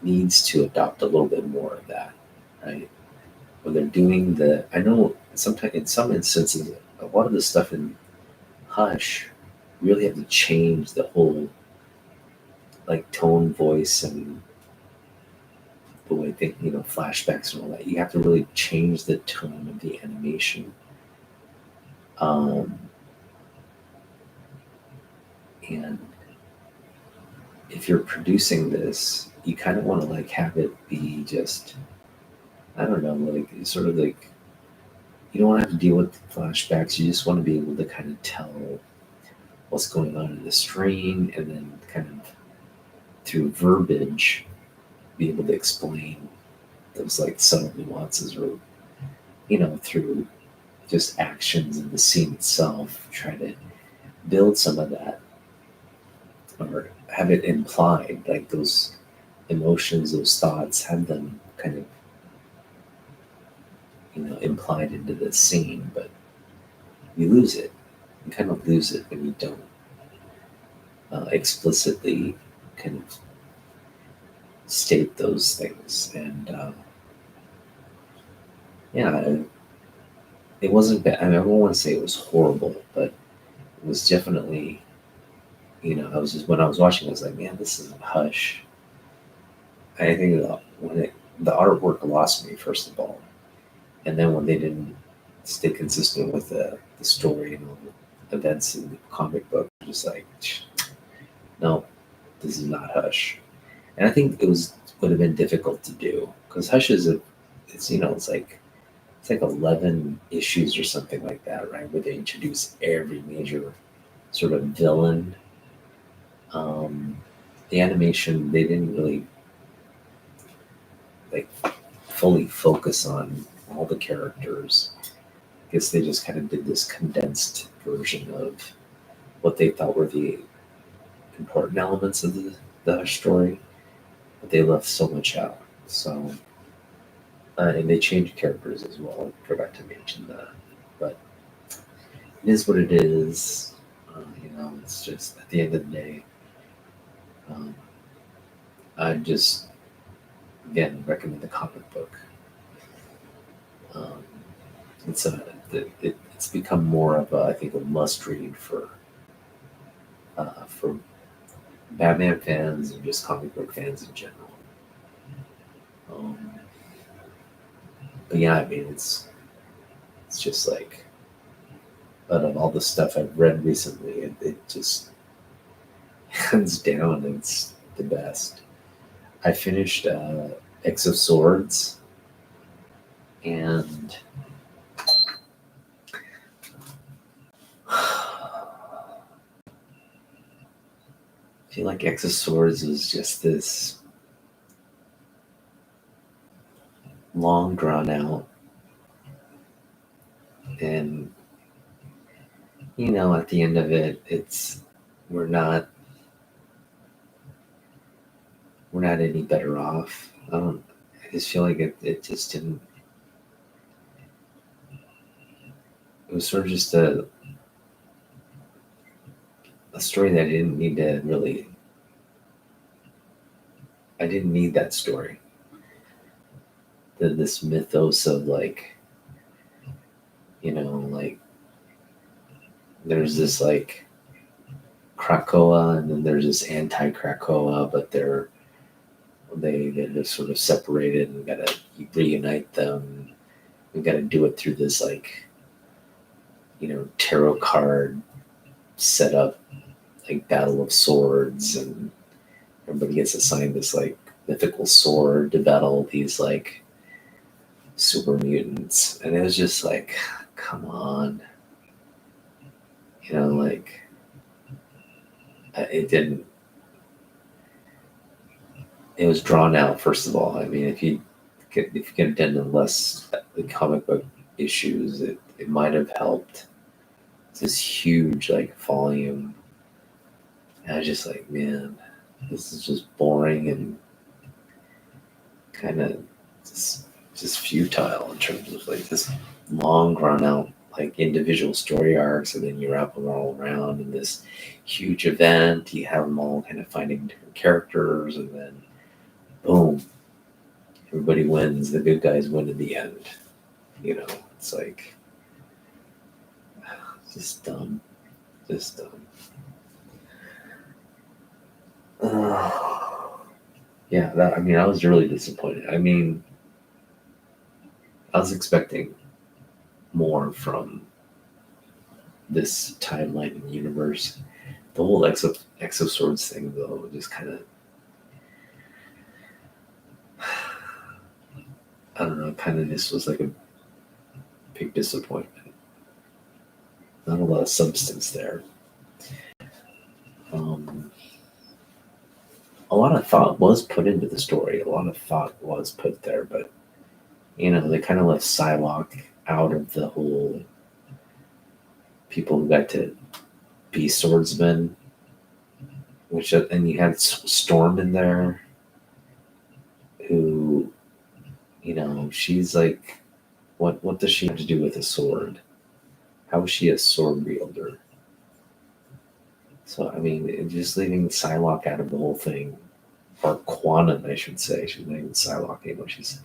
needs to adopt a little bit more of that, right? When they're doing I know sometimes in some instances, a lot of the stuff in Hush really have to change the whole like tone, voice, and the way they, flashbacks and all that. You have to really change the tone of the animation. Um, and if you're producing this, you kind of want to like have it be just, I don't know, like sort of like you don't want to have to deal with flashbacks. You just want to be able to kind of tell what's going on in the screen, and then kind of through verbiage be able to explain those like subtle nuances, or through just actions in the scene itself, try to build some of that, or have it implied, like those emotions, those thoughts, have them kind of implied into the scene. But you lose it. You kind of lose it when you don't explicitly kind of state those things. And yeah, it wasn't bad. I mean, I don't want to say it was horrible, but it was definitely, I was just, when I was watching, I was like, man, this isn't Hush. I think the artwork lost me, first of all. And then when they didn't stay consistent with the story and all the events in the comic book, I'm just like, no, this is not Hush. And I think would have been difficult to do, because Hush it's like 11 issues or something like that, right? Where they introduce every major sort of villain. Um, the animation, they didn't really like fully focus on all the characters. I guess they just kind of did this condensed version of what they thought were the important elements of the Hush story, but they left so much out. So, and they changed characters as well. I forgot to mention that, but it is what it is. It's just at the end of the day, um, I just again recommend the comic book. Um, it's become more of I think a must read for Batman fans and just comic book fans in general. Um, but yeah, I mean it's just like, out of all the stuff I've read recently, it just hands down it's the best. I finished X of Swords, and I feel like X of Swords is just this long drawn out, and at the end of it, we're not we're not any better off. I just feel like it just didn't. It was sort of just a story that I didn't need to really. I didn't need that story. This mythos of like, like there's this like Krakoa, and then there's this anti-Krakoa, but they're just sort of separated, and we gotta reunite them. We gotta do it through this like, tarot card setup, like Battle of Swords, and everybody gets assigned this like mythical sword to battle these like super mutants. And it was just like, come on. Like it didn't, it was drawn out, first of all. I mean, if you if you could have done the comic book issues, it might have helped. It's this huge like volume. And I was just like, man, this is just boring and kind of just futile in terms of like this long drawn out like individual story arcs, and then you wrap them all around in this huge event. You have them all kind of finding different characters, and then boom, everybody wins. The good guys win in the end. You know, it's like just dumb, just dumb. Yeah, I mean, I was really disappointed. I mean, I was expecting more from this timeline and universe. The whole Exo Swords thing, though, just kind of, I don't know, kind of just was like a big disappointment. Not a lot of substance there. A lot of thought was put into the story. A lot of thought was put there, but you know, they kind of left Psylocke out of the whole people who got to be swordsmen, which, and you had Storm in there, who, you know, she's like, what does she have to do with a sword? How is she a sword wielder? So, I mean, just leaving Psylocke out of the whole thing, or Quanon, I should say. She's not even Psylocke anymore. She's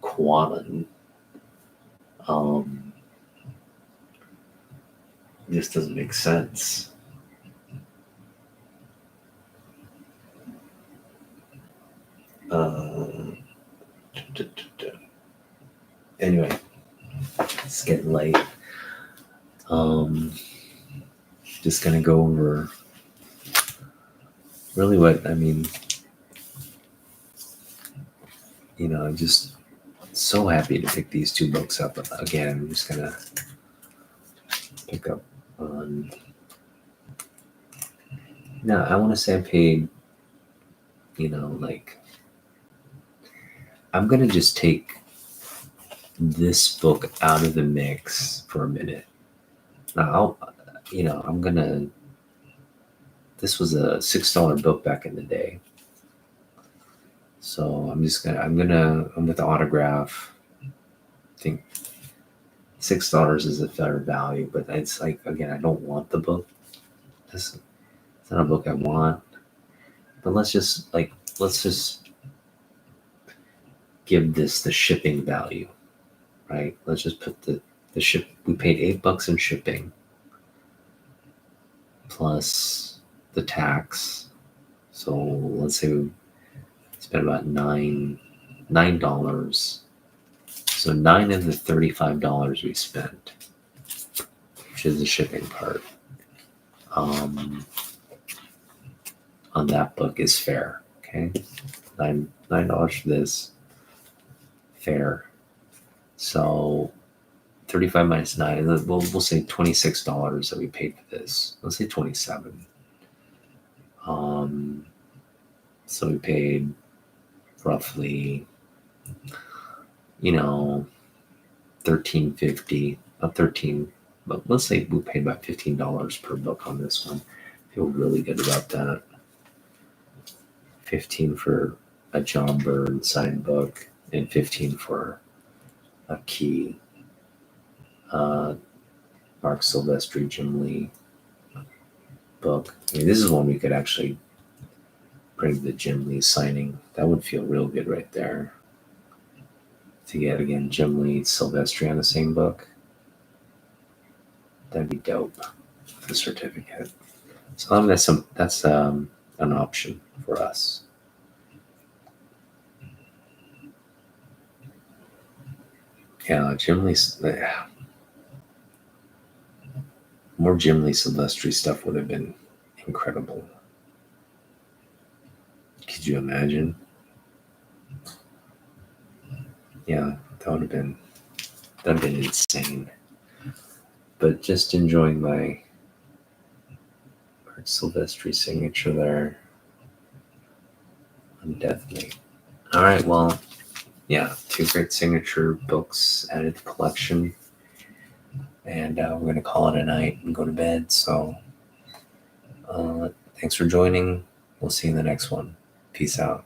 Quanon. Just doesn't make sense. Anyway, it's getting late. Just gonna go over really what I mean. You know, I'm just so happy to pick these two books up again. I'm just gonna pick up on. No, I want to say I paid. You know, like I'm gonna just take this book out of the mix for a minute. Now, I'm gonna. This was a $6 book back in the day, so I'm with the autograph. I think $6 is a fair value, but it's like, again, I don't want the book. It's not a book I want. But let's just give this the shipping value, right? Let's just put the ship. We paid $8 in shipping plus the tax. So let's say we spent about $9. So $9 of the $35 we spent, which is the shipping part, on that book is fair. Okay, $9 for this, fair. So 35 minus 9, we'll say $26 that we paid for this. Let's say 27. So we paid roughly, $13.50, about 13, but let's say we paid about $15 per book on this one. Feel really good about that. 15 for a John Byrne signed book and 15 for a Key Mark Silvestri, Jim Lee book. I mean, this is one we could actually bring the Jim Lee signing. That would feel real good right there. To get, again, Jim Lee, Silvestri on the same book. That'd be dope. The certificate. So I mean, that's an option for us. Yeah, Jim Lee's. More Jim Lee Silvestri stuff would have been incredible. Could you imagine? Yeah, that would have been insane. But just enjoying my Mark Silvestri signature there on Death Mate. All right, well, yeah, 2 great signature books added to the collection. And we're going to call it a night and go to bed. So thanks for joining. We'll see you in the next one. Peace out.